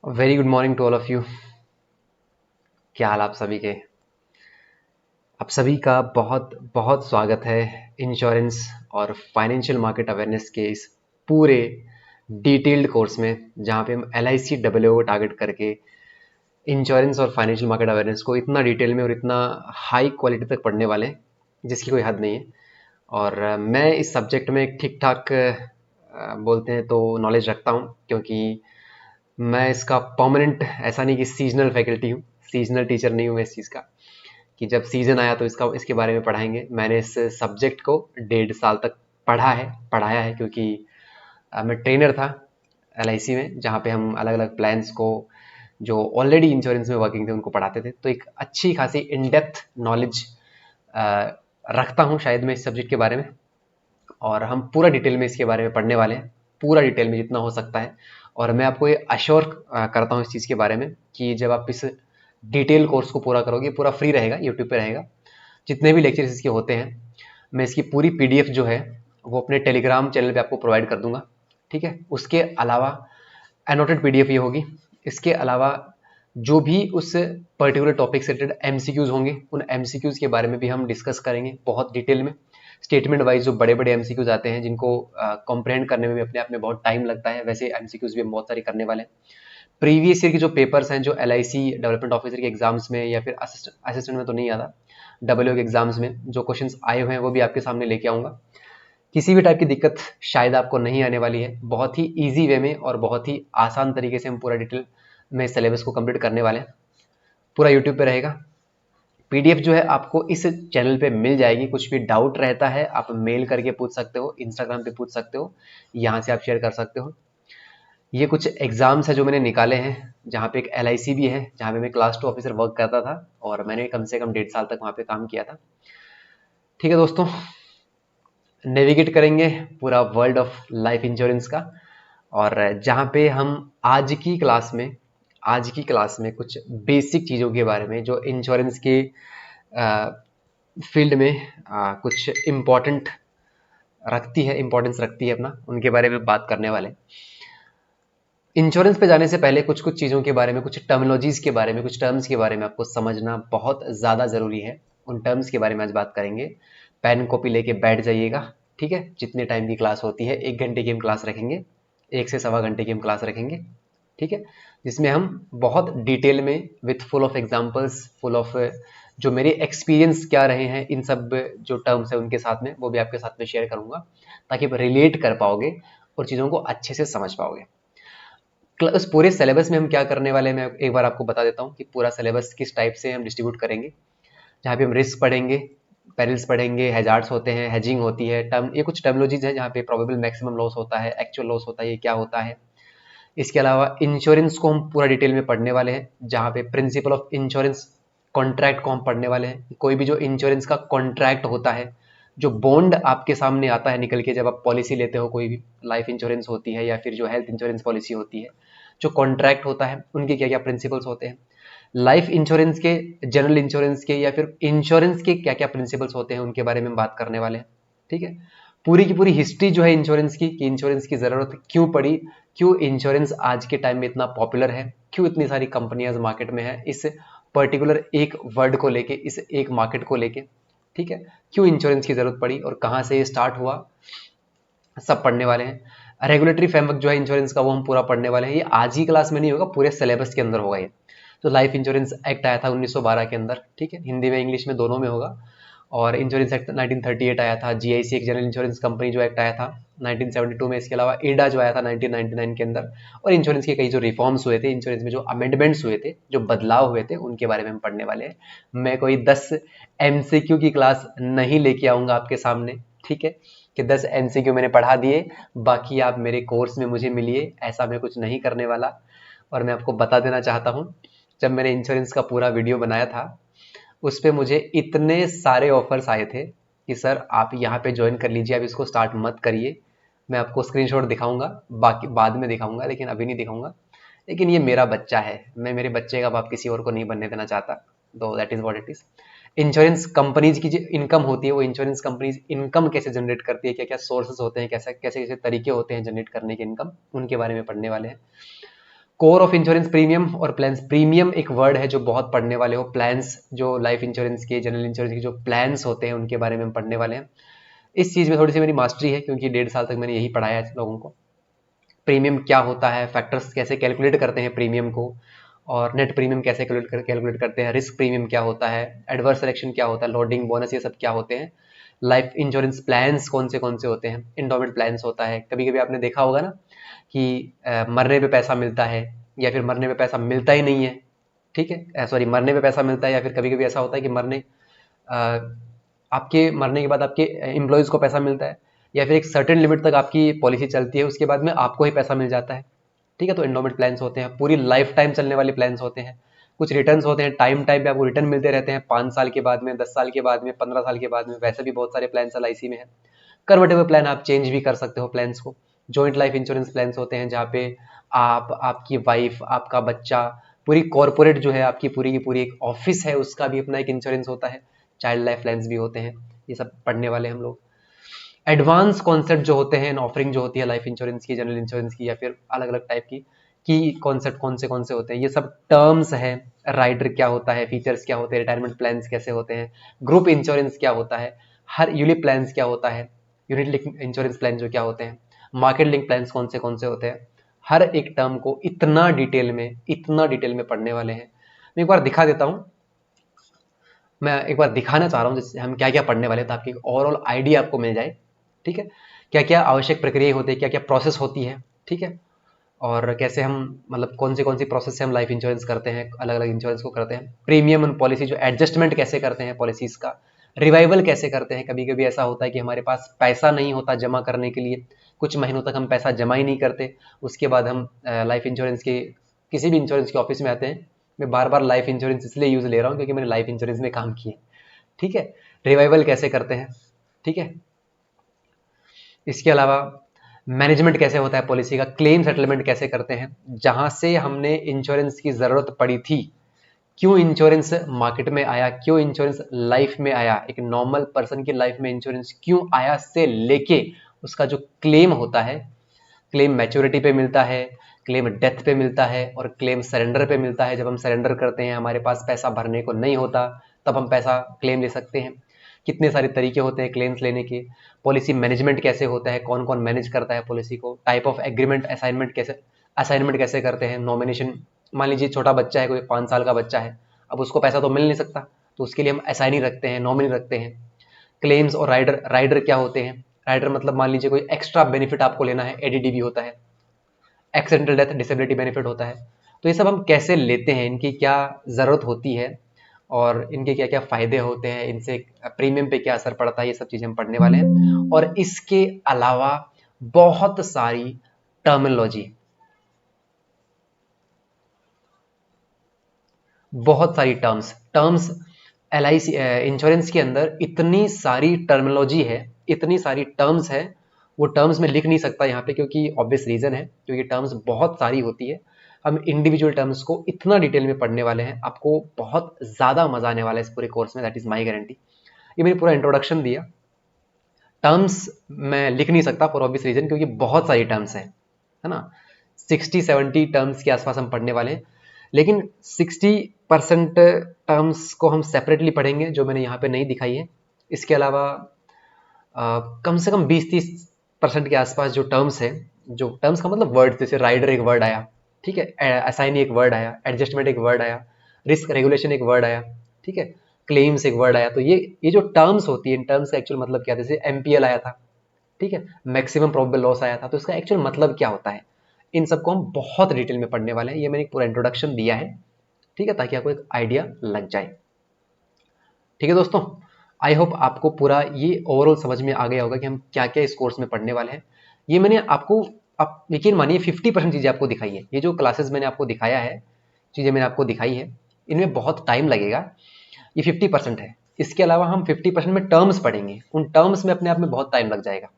Very good morning to all of you. क्या हाल आप सभी के। आप सभी का बहुत बहुत स्वागत है इंश्योरेंस और फाइनेंशियल मार्केट अवेयरनेस के इस पूरे डिटेल्ड कोर्स में, जहाँ पे हम एल आई सी डब्ल्यू को टारगेट करके इंश्योरेंस और फाइनेंशियल मार्केट अवेयरनेस को इतना डिटेल में और इतना हाई क्वालिटी तक पढ़ने वाले हैं जिसकी कोई हद नहीं है। और मैं इस सब्जेक्ट में ठीक ठाक बोलते हैं तो नॉलेज रखता हूँ, क्योंकि मैं इसका परमानेंट ऐसा नहीं कि सीजनल फैकल्टी हूँ, सीजनल टीचर नहीं हूँ मैं इस चीज़ का कि जब सीजन आया तो इसके बारे में पढ़ाएंगे। मैंने इस सब्जेक्ट को 1.5 साल तक पढ़ाया है, क्योंकि मैं ट्रेनर था एलआईसी में, जहाँ पे हम अलग अलग प्लान्स को जो ऑलरेडी इंश्योरेंस में वर्किंग थे उनको पढ़ाते थे। तो एक अच्छी खासी इन डेप्थ नॉलेज रखता हूँ शायद मैं इस सब्जेक्ट के बारे में, और हम पूरा डिटेल में इसके बारे में पढ़ने वाले हैं, पूरा डिटेल में जितना हो सकता है। और मैं आपको ये अश्योर करता हूँ इस चीज़ के बारे में कि जब आप इस डिटेल कोर्स को पूरा करोगे, पूरा फ्री रहेगा, यूट्यूब पे रहेगा, जितने भी लेक्चर्स इसके होते हैं, मैं इसकी पूरी पीडीएफ जो है वो अपने टेलीग्राम चैनल पे आपको प्रोवाइड कर दूंगा। ठीक है, उसके अलावा एनोटेड पीडीएफ ये होगी। इसके अलावा जो भी उस पर्टिकुलर टॉपिक से रिलेटेड एमसीक्यूज होंगे, उन एमसीक्यूज के बारे में भी हम डिस्कस करेंगे बहुत डिटेल में। स्टेटमेंट वाइज जो बड़े बड़े एमसीक्यूज आते हैं, जिनको कॉम्प्रहेंड करने में भी अपने आप में बहुत टाइम लगता है, वैसे एमसीक्यूज भी हम बहुत सारे करने वाले हैं। प्रीवियस ईयर के जो पेपर्स हैं, जो एलआईसी डेवलपमेंट ऑफिसर के एग्जाम्स में या फिर असिस्टेंट में तो नहीं आता, डब्ल्यू के एग्जाम्स में जो क्वेश्चंस आए हुए हैं वो भी आपके सामने लेके आऊंगा। किसी भी टाइप की दिक्कत शायद आपको नहीं आने वाली है। बहुत ही इजी वे में और बहुत ही आसान तरीके से हम पूरा डिटेल में सिलेबस को कंप्लीट करने वाले हैं। पूरा यूट्यूब पे रहेगा। पीडीएफ जो है आपको इस चैनल पे मिल जाएगी। कुछ भी डाउट रहता है आप मेल करके पूछ सकते हो, इंस्टाग्राम पे पूछ सकते हो, यहाँ से आप शेयर कर सकते हो। ये कुछ एग्जाम्स है जो मैंने निकाले हैं, जहाँ पे एक एलआईसी भी है, जहाँ पे मैं क्लास 2 ऑफिसर वर्क करता था और मैंने कम से कम 1.5 साल तक वहाँ पे काम किया था। ठीक है दोस्तों, नेविगेट करेंगे पूरा वर्ल्ड ऑफ लाइफ इंश्योरेंस का। और जहाँ पे हम आज की क्लास में कुछ बेसिक चीज़ों के बारे में जो इंश्योरेंस के फील्ड में कुछ इम्पोर्टेंस रखती है अपना, उनके बारे में बात करने वाले हैं। इंश्योरेंस पे जाने से पहले कुछ कुछ चीज़ों के बारे में, कुछ टर्मिनोलॉजीज के बारे में, कुछ टर्म्स के बारे में आपको समझना बहुत ज़्यादा ज़रूरी है। उन टर्म्स के बारे में आज बात करेंगे। पेन कॉपी लेके बैठ जाइएगा। ठीक है, जितने टाइम की क्लास होती है, 1 घंटे की हम क्लास रखेंगे, 1 से 1.25 घंटे की हम क्लास रखेंगे। ठीक है, जिसमें हम बहुत डिटेल में with full of examples, full of जो मेरे एक्सपीरियंस क्या रहे हैं इन सब जो टर्म्स है उनके साथ में, वो भी आपके साथ में शेयर करूंगा, ताकि आप रिलेट कर पाओगे और चीज़ों को अच्छे से समझ पाओगे। उस पूरे सिलेबस में हम क्या करने वाले हैं, मैं एक बार आपको बता देता हूँ कि पूरा सिलेबस किस टाइप से हम डिस्ट्रीब्यूट करेंगे। जहाँ पे हम रिस्क पढ़ेंगे, पेरिल्स पढ़ेंगे, हैजार्ड्स होते हैं, हेजिंग होती है, टर्म, ये कुछ टर्मिनोलॉजीज है जहाँ पे प्रोबेबल मैक्सिमम लॉस होता है, एक्चुअल लॉस होता है, ये क्या होता है। इसके अलावा इंश्योरेंस को हम पूरा डिटेल में पढ़ने वाले हैं, जहाँ पे प्रिंसिपल ऑफ इंश्योरेंस कॉन्ट्रैक्ट को हम पढ़ने वाले हैं। कोई भी जो इंश्योरेंस का कॉन्ट्रैक्ट होता है, जो बॉन्ड आपके सामने आता है निकल के, जब आप पॉलिसी लेते हो, कोई भी लाइफ इंश्योरेंस होती है या फिर जो हेल्थ इंश्योरेंस पॉलिसी होती है, जो कॉन्ट्रैक्ट होता है, उनके क्या क्या प्रिंसिपल्स होते हैं। लाइफ इंश्योरेंस के, जनरल इंश्योरेंस के या फिर इंश्योरेंस के क्या क्या प्रिंसिपल्स होते हैं, उनके बारे में हम बात करने वाले हैं। ठीक है, पूरी की पूरी हिस्ट्री जो है इंश्योरेंस की, कि इंश्योरेंस की ज़रूरत क्यों पड़ी, क्यों इंश्योरेंस आज के टाइम में इतना पॉपुलर है, क्यों इतनी सारी कंपनियां मार्केट में है इस पर्टिकुलर एक वर्ड को लेके, इस एक मार्केट को लेके। ठीक है, क्यों इंश्योरेंस की ज़रूरत पड़ी और कहाँ से ये स्टार्ट हुआ, सब पढ़ने वाले हैं। रेगुलेटरी फ्रेमवर्क जो है इंश्योरेंस का, वो हम पूरा पढ़ने वाले हैं। ये आज ही क्लास में नहीं होगा, पूरे सिलेबस के अंदर होगा ये। तो लाइफ इंश्योरेंस एक्ट आया था 1912 के अंदर, ठीक है, हिंदी में इंग्लिश में दोनों में होगा। और इंश्योरेंस एक्ट 1938 आया था। जीआईसी एक जनरल इंश्योरेंस कंपनी जो एक्ट आया था 1972 में। इसके अलावा ईडा जो आया था 1999 के अंदर। और इंश्योरेंस के कई जो रिफॉर्म्स हुए थे, इंश्योरेंस में जो अमेंडमेंट्स हुए थे, जो बदलाव हुए थे, उनके बारे में हम पढ़ने वाले हैं। मैं कोई 10 एमसीक्यू की क्लास नहीं लेके आऊंगा आपके सामने, ठीक है, कि 10 एमसीक्यू मैंने पढ़ा दिए, बाकी आप मेरे कोर्स में मुझे मिलिए, ऐसा मैं कुछ नहीं करने वाला। और मैं आपको बता देना चाहता हूँ, जब मैंने इंश्योरेंस का पूरा वीडियो बनाया था, उस पे मुझे इतने सारे ऑफर्स आए थे कि सर आप यहाँ पे ज्वाइन कर लीजिए, आप इसको स्टार्ट मत करिए। मैं आपको स्क्रीनशॉट दिखाऊंगा, बाकी बाद में दिखाऊंगा, लेकिन अभी नहीं दिखाऊंगा। लेकिन ये मेरा बच्चा है, मैं मेरे बच्चे का बाप किसी और को नहीं बनने देना चाहता। तो that is what it is. Insurance companies की जो इनकम होती है, वो इंश्योरेंस कंपनीज इनकम कैसे जनरेट करती है, क्या क्या सोर्सेज होते हैं, कैसे कैसे तरीके होते हैं जनरेट करने के इनकम, उनके बारे में पढ़ने वाले हैं। कोर ऑफ इंश्योरेंस प्रीमियम और प्लान्स। प्रीमियम एक वर्ड है जो बहुत पढ़ने वाले हो। प्लान्स जो लाइफ इंश्योरेंस के, जनरल इंश्योरेंस के जो प्लान्स होते हैं उनके बारे में हम पढ़ने वाले हैं। इस चीज़ में थोड़ी सी मेरी मास्टरी है क्योंकि 1.5 साल तक मैंने यही पढ़ाया है लोगों को। प्रीमियम क्या होता है, फैक्टर्स कैसे कैलकुलेट करते हैं प्रीमियम को, और नेट प्रीमियम कैसे कैलकुलेट करते हैं, रिस्क प्रीमियम क्या होता है, एडवर्स सिलेक्शन क्या होता है, लोडिंग बोनस, ये सब क्या होते हैं, लाइफ इंश्योरेंस प्लान्स कौन से होते हैं, इंडोमेंट प्लान्स होता है। कभी कभी आपने देखा होगा ना कि मरने पे पैसा मिलता है या फिर मरने पे पैसा मिलता ही नहीं है। ठीक है, सॉरी, मरने पे पैसा मिलता है, या फिर कभी कभी ऐसा होता है कि आपके मरने के बाद आपके एम्प्लॉयज़ को पैसा मिलता है, या फिर एक सर्टेन लिमिट तक आपकी पॉलिसी चलती है, उसके बाद में आपको ही पैसा मिल जाता है। ठीक है, तो एंडोमेंट प्लान्स होते हैं, पूरी लाइफ टाइम चलने वाले प्लान्स होते हैं। कुछ रिटर्न्स होते हैं, टाइम टाइम पे आपको रिटर्न मिलते रहते हैं, 5 साल के बाद में, 10 साल के बाद में, 15 साल के बाद में। वैसे भी बहुत सारे प्लान्स LIC में है। कन्वर्टेबल प्लान, आप चेंज भी कर सकते हो प्लान्स को। जॉइंट लाइफ इंश्योरेंस प्लान्स होते हैं जहाँ पे आप, आपकी वाइफ, आपका बच्चा, पूरी कॉर्पोरेट जो है आपकी पूरी की पूरी एक ऑफिस है, उसका भी अपना एक इंश्योरेंस होता है। चाइल्ड लाइफ प्लान्स भी होते हैं। ये सब पढ़ने वाले हम लोग। एडवांस कॉन्सेप्ट जो होते हैं, ऑफरिंग जो होती है लाइफ इंश्योरेंस की, जनरल इंश्योरेंस की, या फिर अलग अलग टाइप की कॉन्सेप्ट कौन से होते हैं, ये सब टर्म्स है। राइडर क्या होता है, फीचर्स क्या होते हैं, रिटायरमेंट प्लान्स कैसे होते हैं, ग्रुप इंश्योरेंस क्या होता है, हर यूलिप प्लान्स क्या होता है, यूनिट लिंक इंश्योरेंस प्लान जो क्या होते हैं, मार्केट लिंक प्लान्स कौन से होते हैं। हर एक टर्म को इतना डिटेल में पढ़ने वाले हैं। मैं एक बार दिखा देता हूँ, मैं एक बार दिखाना चाह रहा हूँ जिससे हम क्या क्या पढ़ने वाले हैं, ताकि ओवरऑल आइडिया आपको मिल जाए। ठीक है, क्या क्या आवश्यक प्रक्रिया होती है, क्या क्या प्रोसेस होती है। ठीक है, और कैसे हम, मतलब कौन सी प्रोसेस से हम लाइफ इंश्योरेंस करते हैं, अलग अलग इंश्योरेंस को करते हैं। प्रीमियम और पॉलिसी जो एडजस्टमेंट कैसे करते हैं पॉलिसीज का, रिवाइवल कैसे करते हैं। कभी कभी ऐसा होता है कि हमारे पास पैसा नहीं होता जमा करने के लिए, कुछ महीनों तक हम पैसा जमा ही नहीं करते, उसके बाद हम लाइफ इंश्योरेंस के, किसी भी इंश्योरेंस के ऑफिस में आते हैं। मैं बार बार लाइफ इंश्योरेंस इसलिए यूज ले रहा हूँ क्योंकि मैंने लाइफ इंश्योरेंस में काम किया है। ठीक है, रिवाइवल कैसे करते हैं। ठीक है, इसके अलावा मैनेजमेंट कैसे होता है पॉलिसी का, क्लेम सेटलमेंट कैसे करते हैं, जहां से हमने इंश्योरेंस की जरूरत पड़ी थी, क्यों इंश्योरेंस मार्केट में आया, क्यों इंश्योरेंस लाइफ में आया, एक नॉर्मल पर्सन की लाइफ में इंश्योरेंस क्यों आया, से लेके उसका जो क्लेम होता है, क्लेम मैच्योरिटी पे मिलता है, क्लेम डेथ पे मिलता है, और क्लेम सरेंडर पे मिलता है। जब हम सरेंडर करते हैं, हमारे पास पैसा भरने को नहीं होता, तब हम पैसा क्लेम ले सकते हैं। कितने सारे तरीके होते हैं क्लेम्स लेने के। पॉलिसी मैनेजमेंट कैसे होता है, कौन कौन मैनेज करता है पॉलिसी को। टाइप ऑफ एग्रीमेंट, असाइनमेंट कैसे करते हैं। नॉमिनेशन, मान लीजिए छोटा बच्चा है, कोई 5 साल का बच्चा है, अब उसको पैसा तो मिल नहीं सकता, तो उसके लिए हम असाइनी रखते हैं, नॉमिनी रखते हैं। क्लेम्स और राइडर क्या होते हैं। राइडर मतलब मान लीजिए कोई एक्स्ट्रा बेनिफिट आपको लेना है, ADD भी होता है, एक्सीडेंटल डेथ डिसेबिलिटी बेनिफिट होता है। तो ये सब हम कैसे लेते हैं, इनकी क्या ज़रूरत होती है, और इनके क्या क्या फ़ायदे होते हैं, इनसे प्रीमियम पे क्या असर पड़ता है, ये सब चीज़ें हम पढ़ने वाले हैं। और इसके अलावा बहुत सारी टर्मिनोलॉजी, बहुत सारी टर्म्स LIC इंश्योरेंस के अंदर इतनी सारी टर्मिनोलॉजी है, इतनी सारी टर्म्स है, वो टर्म्स में लिख नहीं सकता यहाँ पे, क्योंकि ऑब्वियस रीजन है, क्योंकि टर्म्स बहुत सारी होती है। हम इंडिविजुअल टर्म्स को इतना डिटेल में पढ़ने वाले हैं, आपको बहुत ज़्यादा मजा आने वाला है इस पूरे कोर्स में, दैट इज़ माई गारंटी। ये मैंने पूरा इंट्रोडक्शन दिया। टर्म्स मैं लिख नहीं सकता फॉर ऑब्वियस रीजन, क्योंकि बहुत सारी टर्म्स है ना। 60-70 टर्म्स के आसपास हम पढ़ने वाले हैं, लेकिन 60% टर्म्स को हम सेपरेटली पढ़ेंगे, जो मैंने यहाँ पे नहीं दिखाई है। इसके अलावा कम से कम 20-30% के आसपास जो टर्म्स है, जो टर्म्स का मतलब वर्ड, जैसे राइडर एक वर्ड आया, ठीक है, असाइनी एक वर्ड आया, एडजस्टमेंट एक वर्ड आया, रिस्क रेगुलेशन एक वर्ड आया, ठीक है, क्लेम्स एक वर्ड आया। तो ये जो टर्म्स होती है, इन टर्म्स का एक्चुअल मतलब क्या है। जैसे MPL आया था, ठीक है, मैक्सिमम प्रोबेबल लॉस आया था, तो इसका एक्चुअल मतलब क्या होता है, इन सबको हम बहुत डिटेल में पढ़ने वाले हैं। ये मैंने एक पूरा इंट्रोडक्शन दिया है, ठीक है, ताकि आपको एक आइडिया लग जाए। ठीक है दोस्तों, आई होप आपको पूरा ये ओवरऑल समझ में आ गया होगा कि हम क्या क्या इस कोर्स में पढ़ने वाले हैं। ये मैंने आपको, आप यकीन मानिए, 50% चीज़ें आपको दिखाई है। ये जो क्लासेस मैंने आपको दिखाया है, चीज़ें मैंने आपको दिखाई है, इनमें बहुत टाइम लगेगा, ये 50% है। इसके अलावा हम 50% में टर्म्स पढ़ेंगे, उन टर्म्स में अपने आप में बहुत टाइम लग जाएगा।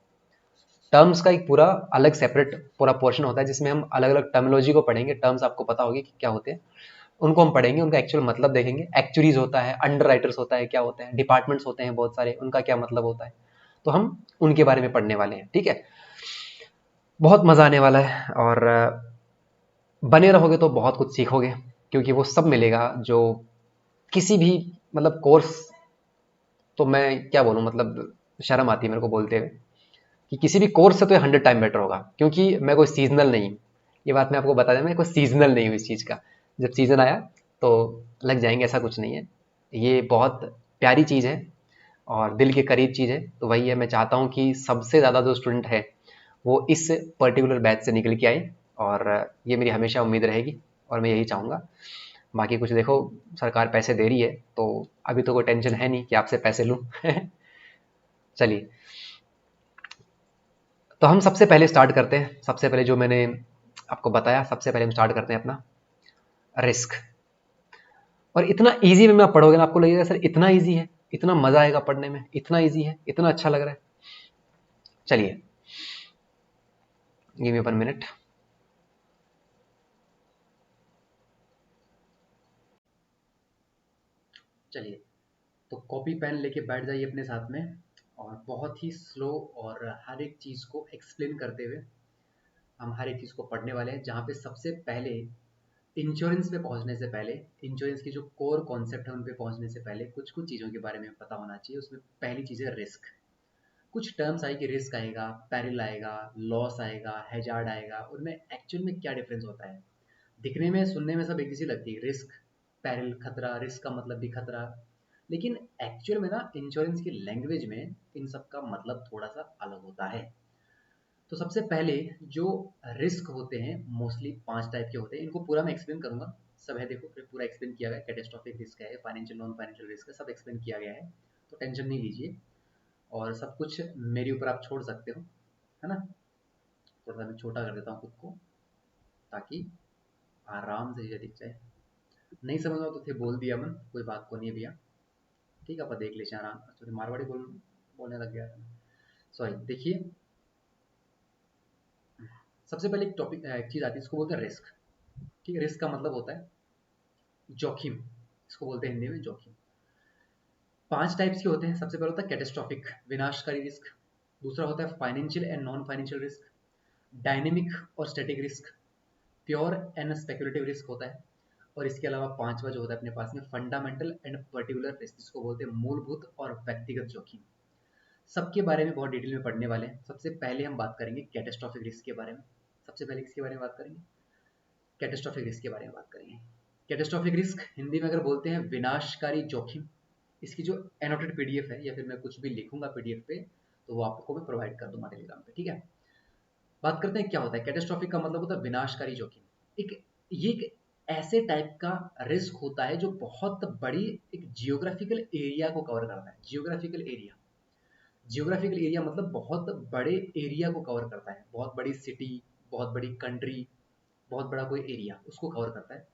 टर्म्स का एक पूरा अलग सेपरेट पूरा पोर्शन होता है, जिसमें हम अलग अलग टर्मिनोलॉजी को पढ़ेंगे। टर्म्स आपको पता होगी कि क्या होते हैं, उनको हम पढ़ेंगे, उनका एक्चुअल मतलब देखेंगे। एक्चुअरीज होता है, अंडर राइटर्स होता है, क्या होते हैं, डिपार्टमेंट्स होते हैं बहुत सारे, उनका क्या मतलब होता है, तो हम उनके बारे में पढ़ने वाले हैं। ठीक है, बहुत मजा आने वाला है। और बने रहोगे तो बहुत कुछ सीखोगे, क्योंकि वो सब मिलेगा जो किसी भी मतलब कोर्स, तो मैं क्या बोलूँ, मतलब शर्म आती है मेरे को बोलते हुए कि किसी भी कोर्स से तो ये 100 टाइम बेटर होगा, क्योंकि मैं कोई सीजनल नहीं हूँ। ये बात मैं आपको बता दें, मैं कोई सीजनल नहीं हूँ इस चीज़ का। जब सीजन आया तो लग जाएंगे, ऐसा कुछ नहीं है। ये बहुत प्यारी चीज़ है और दिल के करीब चीज़ है। तो वही है, मैं चाहता हूँ कि सबसे ज़्यादा जो स्टूडेंट है वो इस पर्टिकुलर बैच से निकल के आए, और ये मेरी हमेशा उम्मीद रहेगी और मैं यही चाहूँगा। बाकी कुछ देखो, सरकार पैसे दे रही है तो अभी तो कोई टेंशन है नहीं कि आपसे पैसे लूँ। चलिए, तो हम सबसे पहले स्टार्ट करते हैं। सबसे पहले जो मैंने आपको बताया, सबसे पहले हम स्टार्ट करते हैं अपना रिस्क। और इतना इजी में आप पढ़ोगे ना, आपको लगेगा सर इतना इजी है, इतना मजा आएगा पढ़ने में, इतना इजी है, इतना अच्छा लग रहा है। चलिए, गिव मी 1 मिनट। चलिए, तो कॉपी पेन लेके बैठ जाइए अपने साथ में, और बहुत ही स्लो और हर एक चीज़ को एक्सप्लेन करते हुए हम हर एक चीज़ को पढ़ने वाले हैं। जहाँ पे सबसे पहले इंश्योरेंस पे पहुंचने से पहले, इंश्योरेंस की जो कोर कॉन्सेप्ट है उन पे पहुंचने से पहले कुछ कुछ चीज़ों के बारे में पता होना चाहिए। उसमें पहली चीज़ है रिस्क। कुछ टर्म्स आएगी, रिस्क आएगा, पेरिल आएगा, लॉस आएगा, हैजार्ड आएगा। उनमें एक्चुअल में क्या डिफरेंस होता है? दिखने में सुनने में सब एक जैसी लगती है, रिस्क, पेरिल, खतरा। रिस्क का मतलब भी खतरा, लेकिन एक्चुअल में ना इंश्योरेंस की लैंग्वेज में इन सब का मतलब थोड़ा सा अलग होता है। तो सबसे पहले जो रिस्क होते हैं, मोस्टली 5 टाइप के होते हैं। इनको पूरा मैं एक्सप्लेन करूंगा, सब है देखो, फिर पूरा एक्सप्लेन किया गया है। कैटेस्ट्रॉफिक रिस्क है, फाइनेंशियल नॉन फाइनेंशियल रिस्क है, सब एक्सप्लेन किया गया है, तो टेंशन नहीं लीजिए। और सब कुछ मेरे ऊपर आप छोड़ सकते हो, है ना। थोड़ा सा मैं छोटा कर देता हूँ खुद को, ताकि आराम से चीज़ें दिख जाए। नहीं समझ में तो थे बोल दिया मन, कोई बात को नहीं है भैया, ठीक है। आप देख लीजिए आराम। सॉरी, मारवाड़ी बोलने लग गया था, सॉरी। देखिए, सबसे पहले एक टॉपिक, एक चीज़ आती है, इसको बोलते हैं रिस्क। ठीक है, रिस्क का मतलब होता है जोखिम, इसको बोलते हैं हिंदी में जोखिम। 5 टाइप्स के होते हैं। सबसे पहले होता है कैटेस्ट्रॉफिक, विनाशकारी रिस्क। दूसरा होता है financial and non financial risk, dynamic और static risk, pure and speculative risk होता है। और इसके अलावा पांचवा जो होता है अपने पास में, फंडामेंटल एंड पर्टिकुलर रिस्क, जिसको बोलते हैं मूलभूत और व्यक्तिगत जोखिम। सबके बारे में बहुत डिटेल में पढ़ने वाले हैं। सबसे पहले हम बात करेंगे कैटेस्ट्रॉफिक रिस्क के बारे में। सबसे पहले किसके बारे में बात करेंगे? कैटेस्ट्रॉफिक रिस्क के बारे में बात करेंगे। कैटेस्ट्रॉफिक रिस्क हिंदी में अगर बोलते हैं विनाशकारी जोखिम। इसकी जो एनोटेड पीडीएफ है, या फिर मैं कुछ भी लिखूंगा पीडीएफ पे, तो वो आपको मैं प्रोवाइड कर दूंगा टेलीग्राम पे, ठीक है। बात करते हैं क्या होता है कैटेस्ट्रॉफिक का मतलब होता है विनाशकारी जोखिम। ये एक ऐसे टाइप का रिस्क होता है जो बहुत बड़ी एक जियोग्राफिकल एरिया को कवर करता है। जियोग्राफिकल एरिया, जियोग्राफिकल एरिया मतलब बहुत बड़े एरिया को कवर करता है। बहुत बड़ी सिटी, बहुत बड़ी कंट्री, बहुत बड़ा कोई एरिया, उसको कवर करता है।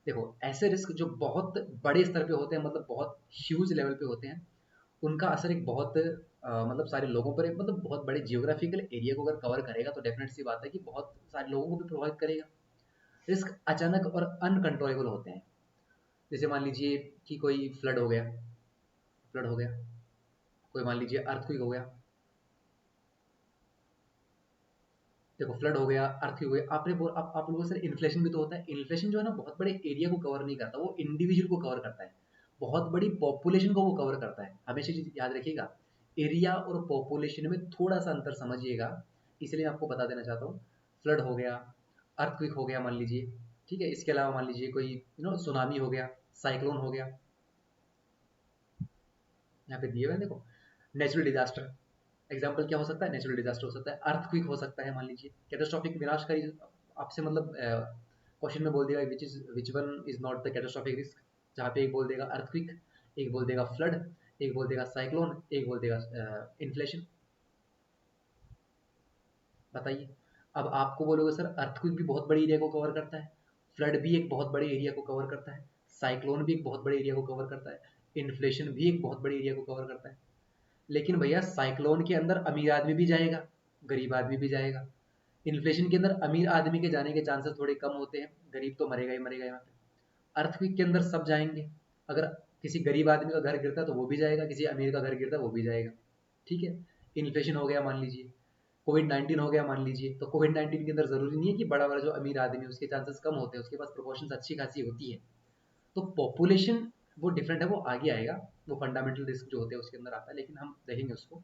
देखो, ऐसे रिस्क जो बहुत बड़े स्तर पे होते हैं, मतलब बहुत ह्यूज लेवल पे होते हैं, उनका असर एक बहुत मतलब सारे लोगों पर मतलब बहुत बड़े जियोग्राफिकल एरिया को अगर कवर करेगा तो डेफिनेट सी बात है कि बहुत सारे लोगों को भी प्रभावित करेगा। रिस्क अचानक और अनकंट्रोलेबल होते हैं। जैसे मान लीजिए कि कोई फ्लड हो गया, फ्लड हो गया, कोई मान लीजिए अर्थक्वेक हो गया। देखो, फ्लड हो गया, अर्थक्वेक हो गया, आप लोगों से इन्फ्लेशन भी तो होता है। इन्फ्लेशन जो है ना, बहुत बड़े एरिया को कवर नहीं करता, वो इंडिविजुअल को कवर करता है। बहुत बड़ी पॉपुलेशन को वो कवर करता है। हमेशा चीज याद रखिएगा, एरिया और पॉपुलेशन में थोड़ा सा अंतर समझिएगा। इसलिए आपको बता देना चाहता हूँ। फ्लड हो गया, अर्थक्वेक हो गया मान लीजिए, ठीक है। इसके अलावा मान लीजिए कोई सुनामी हो गया, साइक्लोन हो गया। यहाँ पे दिए हुए हैं देखो, नेचुरल डिजास्टर। एग्जाम्पल क्या हो सकता है? नेचुरल डिजास्टर हो सकता है, अर्थक्वेक हो सकता है मान लीजिए। कैटास्ट्रॉफिक विनाशकारी, आपसे मतलब क्वेश्चन में बोल देगा which one is not the catastrophic risk. जहाँ पे एक बोल देगा अर्थक्वेक, एक बोल देगा फ्लड, एक बोल देगा साइक्लोन, एक बोल देगा इन्फ्लेशन। बताइए। अब आपको बोलोगे सर अर्थक्वेक भी बहुत बड़े एरिया को कवर करता है, फ्लड भी एक बहुत बड़े एरिया को कवर करता है, साइक्लोन भी एक बहुत बड़े एरिया को कवर करता है, इन्फ्लेशन भी एक बहुत बड़े एरिया को कवर करता है। लेकिन भैया, साइक्लोन के अंदर अमीर आदमी भी जाएगा, गरीब आदमी भी जाएगा। इन्फ्लेशन के अंदर अमीर आदमी के जाने के चांसेस थोड़े कम होते हैं, गरीब तो मरेगा ही मरेगा यहाँ पे। अर्थक्वेक के अंदर सब जाएंगे। अगर किसी गरीब आदमी का घर गिरता है तो वो भी जाएगा, किसी अमीर का घर गिरता है वो भी जाएगा, ठीक है। इन्फ्लेशन हो गया मान लीजिए, कोविड-19 हो गया मान लीजिए, तो कोविड-19 के अंदर ज़रूरी नहीं है कि बड़ा वाला जो अमीर आदमी है उसके चांसेस कम होते हैं, उसके पास प्रिकॉशंस अच्छी खासी होती है। तो पॉपुलेशन वो डिफरेंट है, वो आगे आएगा, वो फंडामेंटल रिस्क जो होते हैं उसके अंदर आता है, लेकिन हम देखेंगे उसको।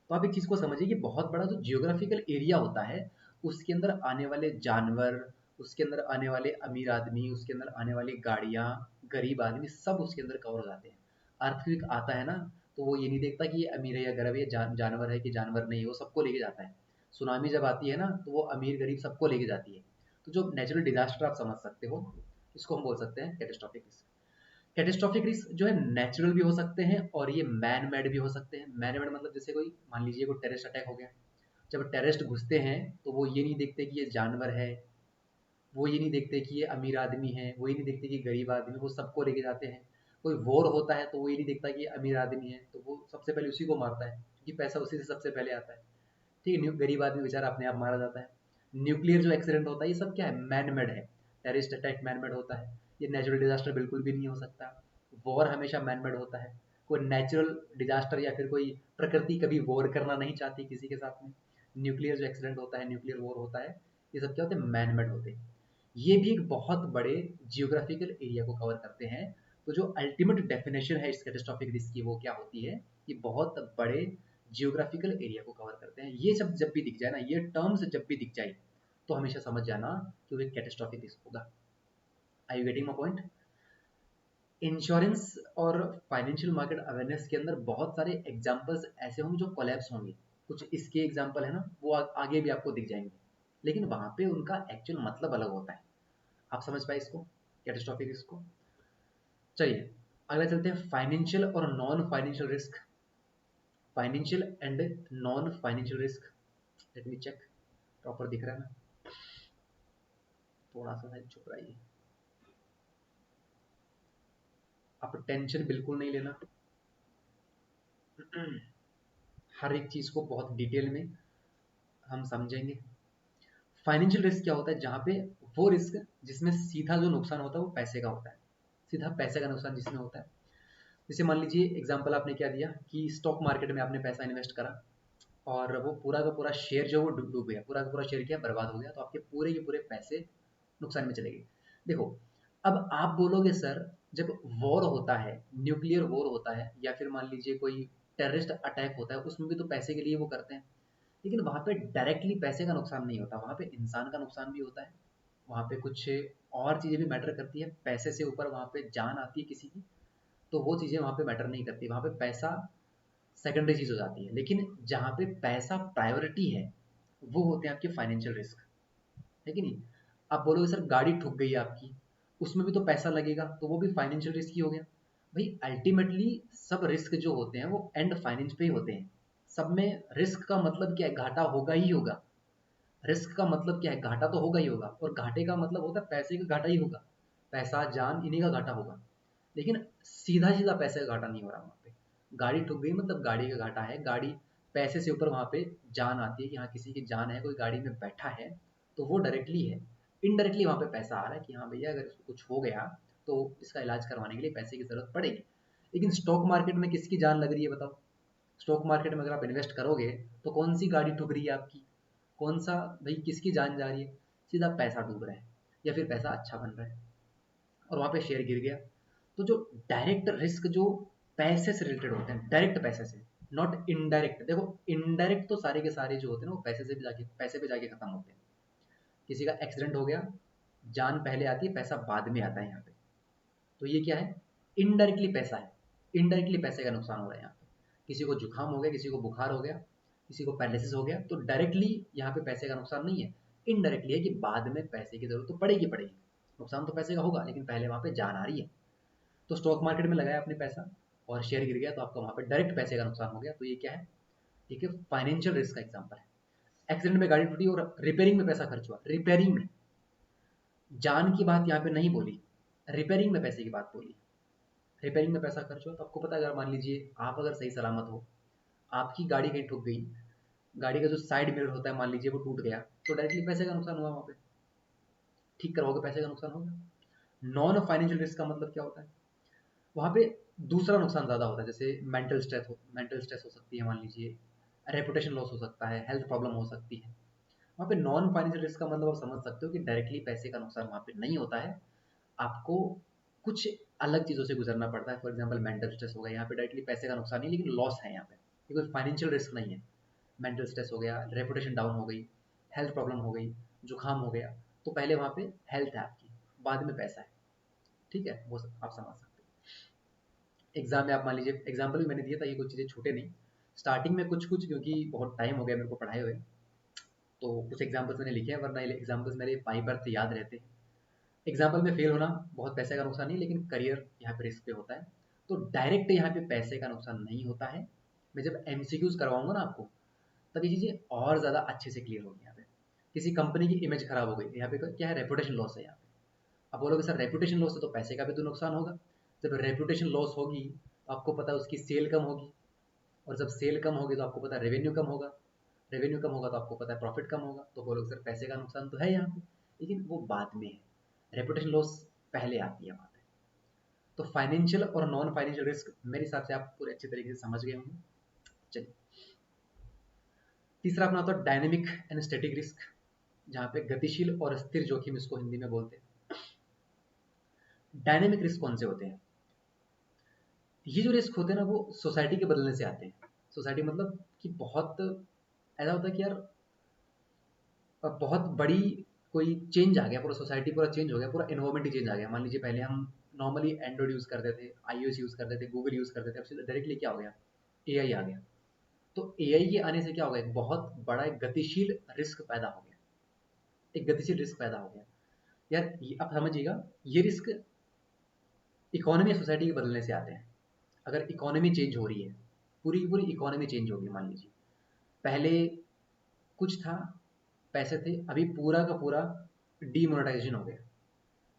तो आप एक चीज़ को समझिए कि बहुत बड़ा जो जियोग्राफिकल एरिया होता है उसके अंदर आने वाले जानवर, उसके अंदर आने वाले अमीर आदमी, उसके अंदर आने वाली गाड़ियाँ, गरीब आदमी, सब उसके अंदर कवर हो जाते हैं। अर्थक्वेक आता है ना, तो वो ये नहीं देखता कि ये अमीर है या गरीब है, ये जानवर है कि जानवर नहीं है, वो सबको लेके जाता है। सुनामी जब आती है ना, तो वो अमीर गरीब सबको लेके जाती है। तो जो नेचुरल डिजास्टर आप समझ सकते हो, इसको हम बोल सकते हैं कैटास्ट्रोफिक रिस्क। कैटास्ट्रोफिक रिस्क जो है नेचुरल भी हो सकते हैं और ये मैन मेड भी हो सकते हैं। मैन मेड मतलब जैसे कोई मान लीजिए कोई टेररिस्ट अटैक हो गया, जब टेररिस्ट घुसते हैं तो वो ये नहीं देखते कि ये जानवर है, वो ये नहीं देखते कि ये अमीर आदमी है, वो ये नहीं देखते कि गरीब आदमी, वो सबको लेके जाते हैं। कोई वॉर होता है तो वो ये नहीं देखता कि ये अमीर आदमी है, तो वो सबसे पहले उसी को मारता है क्योंकि पैसा उसी से सबसे पहले आता है। ठीक है, गरीब आदमी बेचारा अपने आप मारा जाता है। न्यूक्लियर जो एक्सीडेंट होता है ये सब क्या है, मैन मेड है। टेररिस्ट अटैक मैन मेड होता है, ये नेचुरल डिजास्टर बिल्कुल भी नहीं हो सकता। वॉर हमेशा मैन मेड होता है। कोई नेचुरल डिजास्टर या फिर कोई प्रकृति कभी वॉर करना नहीं चाहती किसी के साथ में। न्यूक्लियर जो एक्सीडेंट होता है, न्यूक्लियर वॉर होता है, ये सब क्या होते हैं, मैन मेड होते हैं। ये भी एक बहुत बड़े जियोग्राफिकल एरिया को कवर करते हैं। तो जो अल्टीमेट डेफिनेशन है इस कैटास्ट्रोफिक रिस्क की वो क्या होती है, ये बहुत बड़े जियोग्राफिकल एरिया को कवर करते हैं। ये सब जब भी दिख जाए ना, ये टर्म्स जब भी दिख जाए तो हमेशा समझ जाना कि वो एक कैटास्ट्रोफिक रिस्क होगा। I you getting my point? Insurance और फाइनेंशियल मार्केट अवेयरनेस के अंदर बहुत सारे एग्जांपल्स ऐसे होंगे जो कोलैप्स होंगे। कुछ इसके एग्जांपल है ना, वो आगे भी आपको दिख जाएंगे, लेकिन वहां पे उनका एक्चुअल मतलब अलग होता है। आप समझ पाए इसको, कैटास्ट्रोफिक रिस्क को? चलिए अगला चलते हैं, फाइनेंशियल और non financial risk. Financial and non financial risk. Let me check, proper दिख रहा है ना? थोड़ा सा साइड छुप रहा है ये। आप टेंशन बिल्कुल नहीं लेना, हर एक चीज को बहुत डिटेल में हम समझेंगे। फाइनेंशियल रिस्क क्या होता है, जहां पे वो रिस्क जिसमें सीधा जो नुकसान होता है वो पैसे का होता है, सीधा पैसे का नुकसान जिसमें होता है। जैसे मान लीजिए एग्जांपल आपने क्या दिया कि स्टॉक मार्केट में आपने पैसा इन्वेस्ट करा और वो पूरा का पूरा शेयर जो वो डूब गया, पूरा का पूरा शेयर क्या बर्बाद हो गया, तो आपके पूरे के पूरे पैसे नुकसान में चले गए। देखो, अब आप बोलोगे सर, जब वॉर होता है, न्यूक्लियर वॉर होता है या फिर मान लीजिए कोई टेररिस्ट अटैक होता है, उसमें भी तो पैसे के लिए वो करते हैं। लेकिन वहां पे डायरेक्टली पैसे का नुकसान नहीं होता, वहां पे इंसान का नुकसान भी होता है। वहां पे कुछ और चीजें भी मैटर करती है, पैसे से ऊपर वहां पे जान आती है किसी की, तो वो चीजें वहां पे मैटर नहीं करती, वहां पे पैसा सेकेंडरी चीज हो जाती है। लेकिन जहां पे पैसा प्रायोरिटी है वो होते हैं आपके फाइनेंशियल रिस्क, है कि नहीं? आप बोलोगे सर गाड़ी ठुक गई आपकी, उसमें भी तो पैसा लगेगा, तो वो भी फाइनेंशियल रिस्क ही हो गया। भाई अल्टीमेटली सब रिस्क जो होते हैं वो एंड फाइनेंस पे ही होते हैं। सब में रिस्क का मतलब क्या है, घाटा होगा ही होगा। रिस्क का मतलब क्या है, घाटा तो होगा ही होगा, और घाटे का मतलब होता है पैसे का घाटा ही होगा। पैसा जान इन्हीं का घाटा होगा। लेकिन सीधा सीधा पैसे का घाटा नहीं हो रहा वहां पे। गाड़ी ठुक गई मतलब गाड़ी का घाटा है, गाड़ी पैसे से ऊपर वहां पे जान आती है कि हाँ किसी की जान है, कोई गाड़ी में बैठा है, तो वो डायरेक्टली है। इनडायरेक्टली वहां पे पैसा आ रहा है कि हाँ भैया अगर इसको कुछ हो गया तो इसका इलाज करवाने के लिए पैसे की जरूरत पड़ेगी। लेकिन स्टॉक मार्केट में किसकी जान लग रही है बताओ? स्टॉक मार्केट में अगर आप इन्वेस्ट करोगे तो कौन सी गाड़ी ठुक रही है आपकी, कौन सा, भाई किसकी जान जा रही है? सीधा पैसा डूब रहा है या फिर पैसा अच्छा बन रहा है, और वहां पे शेयर गिर गया। तो जो डायरेक्ट रिस्क जो पैसे से रिलेटेड होते हैं, डायरेक्ट पैसे से, नॉट इनडायरेक्ट। देखो इनडायरेक्ट तो सारे के सारे जो होते हैं ना वो पैसे से भी जाके, पैसे पे जाके खत्म होते हैं। किसी का एक्सीडेंट हो गया, जान पहले आती है, पैसा बाद में आता है यहाँ पे। तो ये क्या है, इनडायरेक्टली पैसा है, इनडायरेक्टली पैसे का नुकसान हो रहा है यहाँ पे। किसी को जुकाम हो गया, किसी को बुखार हो गया, किसी को पैरालिसिस हो गया, तो डायरेक्टली यहाँ पे पैसे का नुकसान नहीं है। इनडायरेक्टली है कि बाद में पैसे की जरूरत तो पड़ेगी पड़ेगी, नुकसान तो पैसे का होगा लेकिन पहले वहां पे जान आ रही है। तो स्टॉक मार्केट में लगाया आपने पैसा और शेयर गिर गया तो आपका वहां पे डायरेक्ट पैसे का नुकसान हो गया, तो ये क्या है, ठीक है, फाइनेंशियल रिस्क का एग्जांपल है। एक्सीडेंट में गाड़ी टूटी और रिपेयरिंग में पैसा खर्च हुआ, रिपेयरिंग में, जान की बात यहाँ पे नहीं बोली, रिपेयरिंग में पैसे की बात बोली। रिपेयरिंग में पैसा खर्च हुआ तो आपको पता है, अगर मान लीजिए आप अगर सही सलामत हो, आपकी गाड़ी कहीं ठुक गई, गाड़ी का जो साइड मिरर होता है मान लीजिए वो टूट गया, तो डायरेक्टली पैसे का नुकसान हुआ वहां पे, ठीक करवाओगे पैसे का नुकसान होगा। नॉन फाइनेंशियल रिस्क का मतलब क्या होता है, वहां पे दूसरा नुकसान ज्यादा होता है, जैसे मेंटल स्ट्रेस हो सकती है मान लीजिए, रेपुटेशन लॉस हो सकता है, हेल्थ प्रॉब्लम हो सकती है। वहाँ पे नॉन फाइनेंशियल रिस्क का मतलब आप समझ सकते हो कि डायरेक्टली पैसे का नुकसान वहाँ पे नहीं होता है, आपको कुछ अलग चीज़ों से गुजरना पड़ता है। फॉर एग्जाम्पल मेंटल स्ट्रेस हो गया, यहाँ पे डायरेक्टली पैसे का नुकसान नहीं, लेकिन लॉस है यहाँ पे, ये कोई फाइनेंशियल रिस्क नहीं है। मेंटल स्ट्रेस हो गया, रेपुटेशन डाउन हो गई, हेल्थ प्रॉब्लम हो गई, जुकाम हो गया, तो पहले वहाँ पे हेल्थ है आपकी, बाद में पैसा है, ठीक है, वो सब आप समझ सकते हो। एग्जाम में आप मान लीजिए, एग्जाम्पल भी मैंने दिया था, ये कुछ चीज़ें छूटे नहीं, स्टार्टिंग में कुछ कुछ, क्योंकि बहुत टाइम हो गया मेरे को पढ़ाए हुए, तो कुछ एग्जाम्पल्स मैंने लिखे हैं, वरना एग्जाम्पल्स मेरे बाई बर्थ याद रहते हैं। एग्जाम्पल में फेल होना बहुत पैसे का नुकसान नहीं, लेकिन करियर यहाँ पे रिस्क पे होता है। तो डायरेक्ट यहाँ पे पैसे का नुकसान नहीं होता है। मैं जब एमसीक्यूज करवाऊंगा ना आपको, तब ये चीज़ें और ज़्यादा अच्छे से क्लियर होगी। यहाँ पे किसी कंपनी की इमेज खराब हो गई, यहाँ पे क्या है, रेपुटेशन लॉस है यहाँ पे। अब बोलोगे सर रेपुटेशन लॉस है तो पैसे का भी तो नुकसान होगा। जब रेपुटेशन लॉस होगी तो आपको पता है उसकी सेल कम होगी, और जब सेल कम होगी तो आपको पता है रेवेन्यू कम होगा, रेवेन्यू कम होगा तो आपको पता है प्रॉफिट कम होगा। तो बोलोगे सर पैसे का नुकसान तो है यहाँ पे, लेकिन वो बाद में है, रेपुटेशन लॉस पहले आती है वहाँ पे। तो फाइनेंशियल और नॉन फाइनेंशियल रिस्क मेरे हिसाब से आप पूरे अच्छे तरीके से समझ गए होंगे। चलिए, तीसरा अपना होता है डायनेमिक एंड स्टैटिक रिस्क, जहाँ पे गतिशील और स्थिर जोखिम इसको हिंदी में बोलते हैं। डायनेमिक रिस्क कौन से होते हैं? ये जो रिस्क होते हैं ना, वो सोसाइटी के बदलने से आते हैं। सोसाइटी मतलब कि बहुत ऐसा होता है कि यार बहुत बड़ी कोई चेंज आ गया, पूरा सोसाइटी पूरा चेंज हो गया, पूरा एनवायरमेंट ही चेंज आ गया। मान लीजिए पहले हम नॉर्मली एंड्रॉइड यूज़ करते थे, iOS यूज़ करते थे, गूगल यूज़ करते थे, अब डायरेक्टली क्या हो गया, एआई आ गया। तो एआई के आने से क्या हो गया, एक बहुत बड़ा एक गतिशील रिस्क पैदा हो गया, एक गतिशील रिस्क पैदा हो गया। यार आप समझिएगा, ये रिस्क इकोनॉमी या सोसाइटी के बदलने से आते हैं। अगर इकोनॉमी चेंज हो रही है, पूरी की पूरी इकोनॉमी चेंज होगी, मान लीजिए पहले कुछ था, पैसे थे, अभी पूरा का पूरा डीमोनेटाइजेशन हो गया।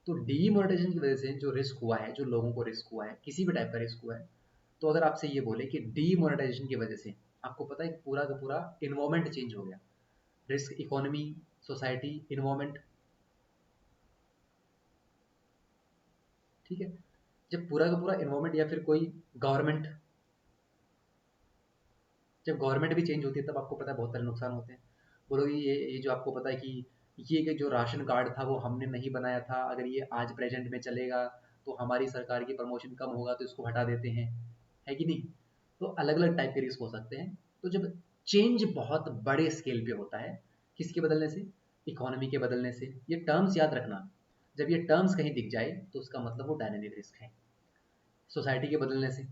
तो डीमोनेटाइजेशन की वजह से जो रिस्क हुआ है, जो लोगों को रिस्क हुआ है, किसी भी टाइप का रिस्क हुआ है, तो अगर आपसे ये बोले कि डीमोनेटाइजेशन की वजह से आपको पता है कि पूरा का पूरा इन्वायरमेंट चेंज हो गया, रिस्क इकोनॉमी, सोसाइटी, इन्वायरमेंट, ठीक है। जब पूरा का पूरा इन्वायरमेंट या फिर कोई गवर्नमेंट, जब गवर्नमेंट भी चेंज होती है तब आपको पता है बहुत सारे नुकसान होते हैं। बोलोगे ये जो आपको पता है कि ये कि जो राशन कार्ड था वो हमने नहीं बनाया था, अगर ये आज प्रेजेंट में चलेगा तो हमारी सरकार की प्रमोशन कम होगा तो इसको हटा देते हैं, है कि नहीं। तो अलग अलग टाइप के रिस्क हो सकते हैं। तो जब चेंज बहुत बड़े स्केल पे होता है, किसके बदलने से, इकोनॉमी के बदलने से, ये टर्म्स याद रखना, जब ये टर्म्स कहीं दिख जाए तो उसका मतलब वो डायनेमिक रिस्क है। सोसाइटी के बदलने से,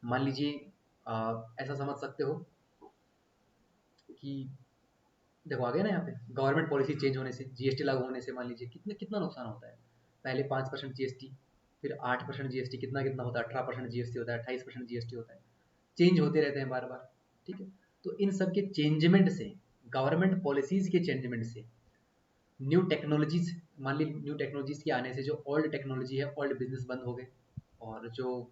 मान लीजिए ऐसा समझ सकते हो कि देखो आ गया ना, यहाँ पे गवर्नमेंट पॉलिसी चेंज होने से, जीएसटी लागू होने से मान लीजिए कितने कितना नुकसान होता है। पहले 5% जीएसटी, फिर 8% जीएसटी, कितना कितना होता है, 18% जीएसटी होता है, 28% जीएसटी होता है, चेंज होते रहते हैं बार बार, ठीक है। तो इन सब के चेंजमेंट से, गवर्नमेंट पॉलिसीज के चेंजमेंट से, न्यू टेक्नोलॉजीज, मान ली न्यू टेक्नोलॉजीज के आने से जो ओल्ड टेक्नोलॉजी है, ओल्ड बिजनेस बंद हो गए, और जो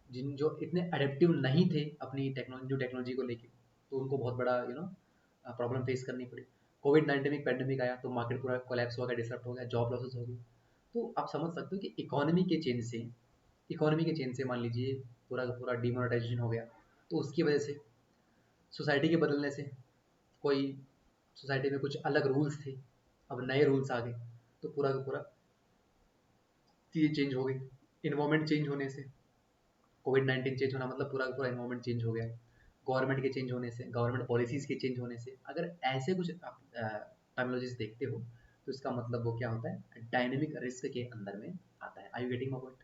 इतने अडेप्टिव नहीं थे अपनी टेक्नोलॉजी, न्यू टेक्नोलॉजी को लेके, तो उनको बहुत बड़ा प्रॉब्लम फेस करनी पड़ी। कोविड 19 पैंडेमिक आया तो मार्केट पूरा कोलैप्स हो गया, डिसरप्ट हो गया, जॉब लॉसेस हो गई। तो आप समझ सकते हो कि इकोनॉमी के चेंज से, मान लीजिए पूरा का पूरा डिमोनेटाइजेशन हो गया, तो उसकी वजह से, सोसाइटी के बदलने से, कोई सोसाइटी में कुछ अलग रूल्स थे, अब नए रूल्स आ गए, तो पूरा का पूरा चीज़ें चेंज हो गई। इन्वायरमेंट चेंज होने से, कोविड 19 चेंज होना मतलब पूरा का पूरा इन्वायरमेंट चेंज हो गया। गवर्नमेंट के चेंज होने से, गवर्नमेंट पॉलिसीज के चेंज होने से, अगर ऐसे कुछ आप टर्मिनोलॉजीज देखते हो तो इसका मतलब वो क्या होता है, डायनेमिक रिस्क के अंदर में आता है। I you getting my point?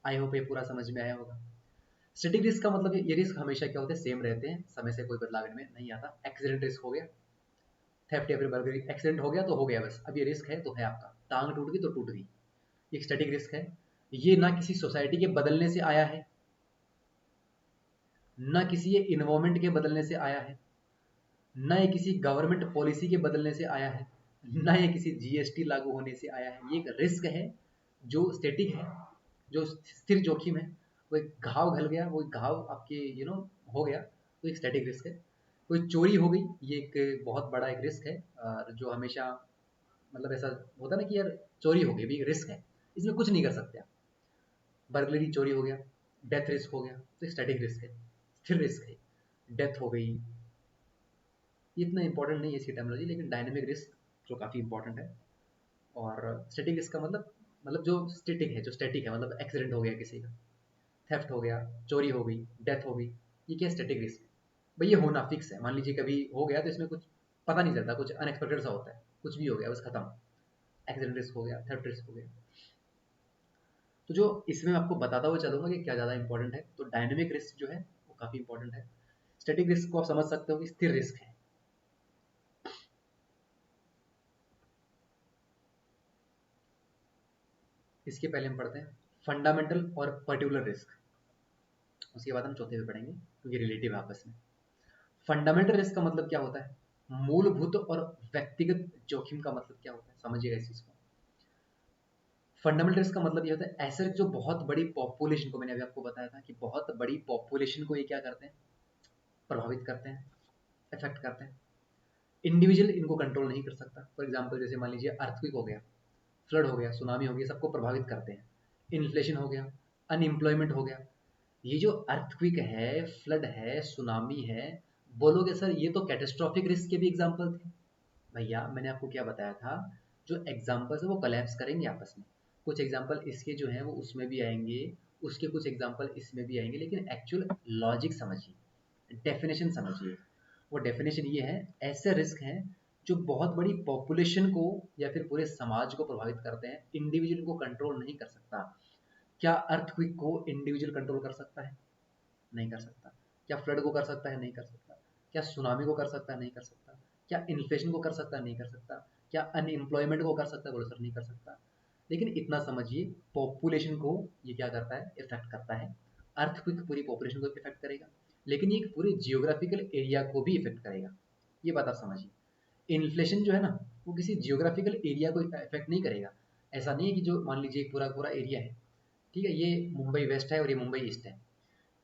I hope ये पूरा समझ में आया होगा। स्टैटिक रिस्क का मतलब ये रिस्क हमेशा क्या होते हैं, सेम रहते हैं, समय से कोई बदलाव इनमें नहीं आता। एक्सीडेंट रिस्क हो गया, थेफ्ट या फिर बर्गलरी, एक्सीडेंट हो गया तो हो गया बस, अब ये रिस्क है तो है, आपका टांग टूट गई तो टूट गई, ये स्टैटिक रिस्क है। ये ना किसी सोसाइटी के बदलने से आया है, ना किसी ये इन्वायरमेंट के बदलने से आया है, ना ये किसी गवर्नमेंट पॉलिसी के बदलने से आया है, ना ये किसी जीएसटी लागू होने से आया है। ये एक रिस्क है जो स्टैटिक है, जो स्थिर जोखिम है। वो एक घाव घल गया, वो एक घाव आपके हो गया, तो एक स्टैटिक रिस्क है। कोई चोरी हो गई, ये एक बहुत बड़ा एक रिस्क है, और जो हमेशा मतलब ऐसा होता है ना कि यार चोरी हो गई भी रिस्क है, इसमें कुछ नहीं कर सकते आप। बर्गलरी चोरी हो गया, डेथ रिस्क हो गया, तो स्टैटिक रिस्क है, स्थिर रिस्क है। डेथ हो गई, ये इतना इंपॉर्टेंट नहीं है इसकी टर्मिनोलॉजी, लेकिन डायनेमिक रिस्क जो काफ़ी इंपॉर्टेंट है। और स्टैटिक रिस्क का मतलब जो स्टैटिक है, जो स्टैटिक है, मतलब एक्सीडेंट हो गया किसी का, थेफ्ट हो गया, चोरी हो गई, डेथ हो गई, ये क्या स्टैटिक रिस्क है भाई, ये होना फिक्स है। मान लीजिए कभी हो गया तो इसमें कुछ पता नहीं चलता, कुछ अनएक्सपेक्टेड सा होता है, कुछ भी हो गया बस खत्म, एक्सीडेंट रिस्क हो गया, थेफ्ट रिस्क हो गया। तो जो इसमें आपको बताता हुआ चलूंगा कि क्या ज़्यादा इंपॉर्टेंट है, तो डायनेमिक रिस्क जो है वो काफ़ी इंपॉर्टेंट है। स्टैटिक रिस्क को आप समझ सकते हो कि स्थिर रिस्क है। इसके पहले हम पढ़ते हैं फंडामेंटल और पर्टिकुलर रिस्क, उसके बाद हम चौथे पे पढ़ेंगे क्योंकि रिलेटिव आपस में। फंडामेंटल रिस्क का मतलब क्या होता है, मूलभूत और व्यक्तिगत जोखिम का मतलब क्या होता है, समझिएगा इस चीज को। फंडामेंटल रिस्क का मतलब ये होता है ऐसे जो बहुत बड़ी पॉपुलेशन को, मैंने अभी आपको बताया था कि बहुत बड़ी पॉपुलेशन को ये क्या करते हैं, प्रभावित करते हैं, इफेक्ट करते हैं। इंडिविजुअल इनको कंट्रोल नहीं कर सकता। फॉर एग्जाम्पल जैसे मान लीजिए अर्थक्वेक हो गया, फ्लड हो गया, सुनामी हो गया, सबको प्रभावित करते हैं। इन्फ्लेशन हो गया, अनएम्प्लॉयमेंट हो गया। ये जो अर्थक्वेक है, फ्लड है, सुनामी है, बोलोगे सर ये तो कैटेस्ट्रॉफिक रिस्क के भी एग्जाम्पल थे। भैया मैंने आपको क्या बताया था, जो एग्जाम्पल्स है वो कोलैप्स करेंगे आपस में। कुछ एग्जाम्पल इसके जो हैं वो उसमें भी आएंगे, उसके कुछ एग्जाम्पल इसमें भी आएंगे, लेकिन एक्चुअल लॉजिक समझिए, डेफिनेशन समझिए। वो डेफिनेशन ये है, ऐसे रिस्क हैं जो बहुत बड़ी पॉपुलेशन को या फिर पूरे समाज को प्रभावित करते हैं, इंडिविजुअल को कंट्रोल नहीं कर सकता। क्या अर्थक्वेक को इंडिविजुअल कंट्रोल कर सकता है, नहीं कर सकता। क्या फ्लड को कर सकता है, नहीं कर सकता। क्या सुनामी को कर सकता है, नहीं कर सकता। क्या इन्फ्लेशन को कर सकता है, नहीं कर सकता। क्या अनएम्प्लॉयमेंट को कर सकता है, बोलो सर नहीं कर सकता। लेकिन इतना समझिए, पॉपुलेशन को ये क्या करता है, इफेक्ट करता है। अर्थक्वेक पूरी पॉपुलेशन को इफेक्ट करेगा, लेकिन ये पूरे जियोग्राफिकल एरिया को भी इफेक्ट करेगा, ये बात आप समझिए। इन्फ्लेशन जो है ना, वो किसी जियोग्राफिकल एरिया को इफेक्ट नहीं करेगा। ऐसा नहीं है कि जो मान लीजिए पूरा पूरा एरिया है, ठीक है, ये मुंबई वेस्ट है और ये मुंबई ईस्ट है,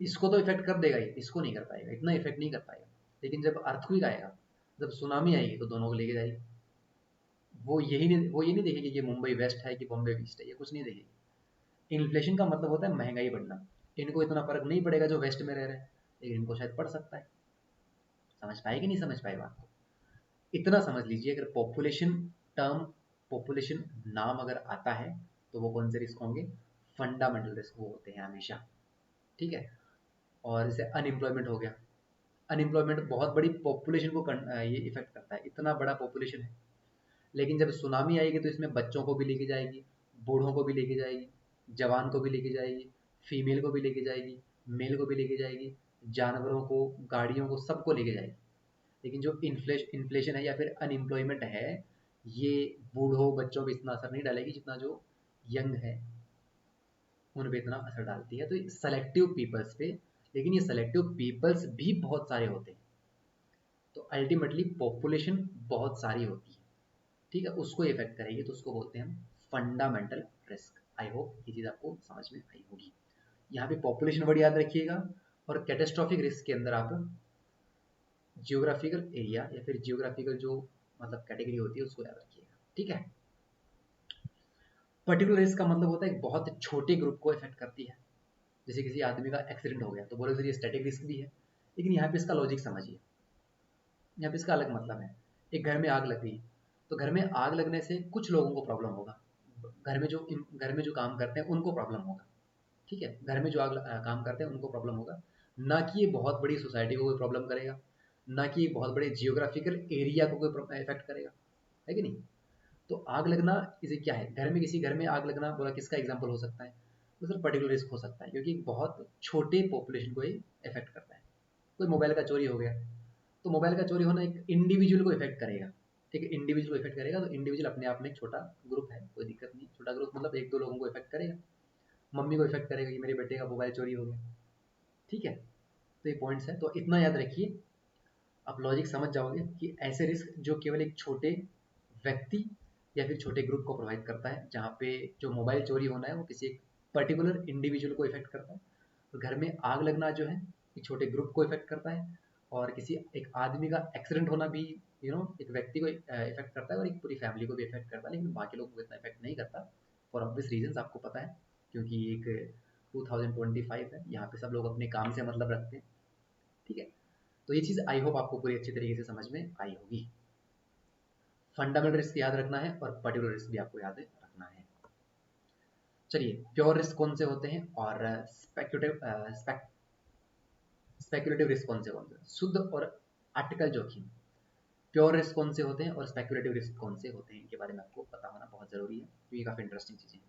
इसको तो इफेक्ट कर देगा, ये इसको नहीं कर पाएगा, इतना इफेक्ट नहीं कर पाएगा। लेकिन जब अर्थक्वेक आएगा, जब सुनामी आएगी, तो दोनों को लेके जाएगी। वो ये नहीं देखेगी कि ये मुंबई वेस्ट है कि बॉम्बे ईस्ट है, ये कुछ नहीं देखेगी। इन्फ्लेशन का मतलब होता है महंगाई बढ़ना। इनको इतना फर्क नहीं पड़ेगा जो वेस्ट में रह रहे हैं, लेकिन इनको शायद पड़ सकता है। समझ पाए कि नहीं समझ पाए बात को, इतना समझ लीजिए। अगर पॉपुलेशन टर्म, पॉपुलेशन नाम अगर आता है, तो वो कौन से रिस्क होंगे, फंडामेंटल रिस्क वो होते हैं हमेशा, ठीक है। और जैसे अनएम्प्लॉयमेंट हो गया, अनएम्प्लॉयमेंट बहुत बड़ी पॉपुलेशन को ये इफेक्ट करता है, इतना बड़ा पॉपुलेशन है। लेकिन जब सुनामी आएगी तो इसमें बच्चों को भी लेके जाएगी, बूढ़ों को भी लेके जाएगी, जवान को भी लेके जाएगी, फीमेल को भी लेके जाएगी, मेल को भी लेके जाएगी, जानवरों को, गाड़ियों को, सबको लेके जाएगी। लेकिन जो इन्फ्लेशन है या फिर अनएम्प्लॉयमेंट है, ये बूढ़ों बच्चों पे इतना असर नहीं डालेगी जितना जो यंग है उन पे इतना असर डालती है। तो सेलेक्टिव पीपल्स पे, लेकिन ये सेलेक्टिव पीपल्स भी बहुत सारे होते हैं। तो अल्टीमेटली पॉपुलेशन बहुत सारी होती है, ठीक है, उसको इफेक्ट करेगी, तो उसको बोलते हैं हम फंडामेंटल रिस्क। आई होप ये चीज़ आपको समझ में आई होगी। यहाँ पे पॉपुलेशन वर्ड याद रखिएगा, और कैटेस्ट्रॉफिक रिस्क के अंदर आप जियोग्राफिकल एरिया या फिर जियोग्राफिकल जो मतलब कैटेगरी होती है उसको याद रखिएगा, ठीक है। पर्टिकुलर रिस्क का मतलब होता है एक बहुत छोटे ग्रुप को इफेक्ट करती है। जैसे किसी आदमी का एक्सीडेंट हो गया तो बोले सर ये स्टैटिक रिस्क भी है, लेकिन यहाँ पे इसका लॉजिक समझिए, यहाँ पे इसका अलग मतलब है। एक घर में आग लग गई, तो घर में आग लगने से कुछ लोगों को प्रॉब्लम होगा, घर में जो काम करते हैं उनको प्रॉब्लम होगा, ठीक है, घर में जो काम करते हैं उनको प्रॉब्लम होगा। ना कि ये बहुत बड़ी सोसाइटी को कोई प्रॉब्लम करेगा, ना कि ये बहुत बड़े जियोग्राफिकल एरिया को कोई इफेक्ट करेगा, है कि नहीं। तो आग लगना इसे क्या है, घर में, किसी घर में आग लगना बोला किसका एग्जाम्पल हो सकता है, तो सर पर्टिकुलर रिस्क हो सकता है, क्योंकि बहुत छोटे पॉपुलेशन को ये इफेक्ट करता है। कोई मोबाइल का चोरी हो गया, तो मोबाइल का चोरी होना एक इंडिविजुअल को इफेक्ट करेगा, ठीक है, इंडिविजुअल को इफेक्ट करेगा, तो इंडिविजुअल अपने आप में एक छोटा ग्रुप है, कोई दिक्कत नहीं, छोटा ग्रुप मतलब एक दो लोगों को इफेक्ट करेगा। मम्मी को इफेक्ट करेगा कि मेरे बेटे का मोबाइल चोरी हो गया, ठीक है। तो ये पॉइंट्स है, तो इतना याद रखिए, आप लॉजिक समझ जाओगे कि ऐसे रिस्क जो केवल एक छोटे व्यक्ति या फिर छोटे ग्रुप को प्रभावित करता है, जहाँ पे जो मोबाइल चोरी होना है वो किसी एक पर्टिकुलर इंडिविजुअल को इफेक्ट करता है, और घर में आग लगना जो है एक छोटे ग्रुप को इफेक्ट करता है, और किसी एक आदमी का एक्सीडेंट होना भी एक व्यक्ति को इफेक्ट करता है और एक पूरी फैमिली को भी इफेक्ट करता है, लेकिन बाकी लोगों को इतना इफेक्ट नहीं करता, फॉर ऑब्वियस रीजंस आपको पता है, क्योंकि एक 2025 है, यहाँ पे सब लोग अपने काम से मतलब रखते हैं, ठीक है। तो ये चीज़ आई होप आपको पूरी अच्छी तरीके से समझ में आई होगी। फंडामेंटल रिस्क याद रखना है और पर्टिकुलर रिस्क भी आपको याद रखना है। चलिए, प्योर रिस्क कौन से होते हैं और स्पेक्युलेटिव रिस्क कौन से शुद्ध और अटकल जोखिम। प्योर रिस्क कौन से होते हैं और स्पेक्युलेटिव रिस्क कौन से होते हैं, इनके बारे में आपको पता होना बहुत जरूरी है, क्योंकि ये काफी इंटरेस्टिंग चीजें हैं।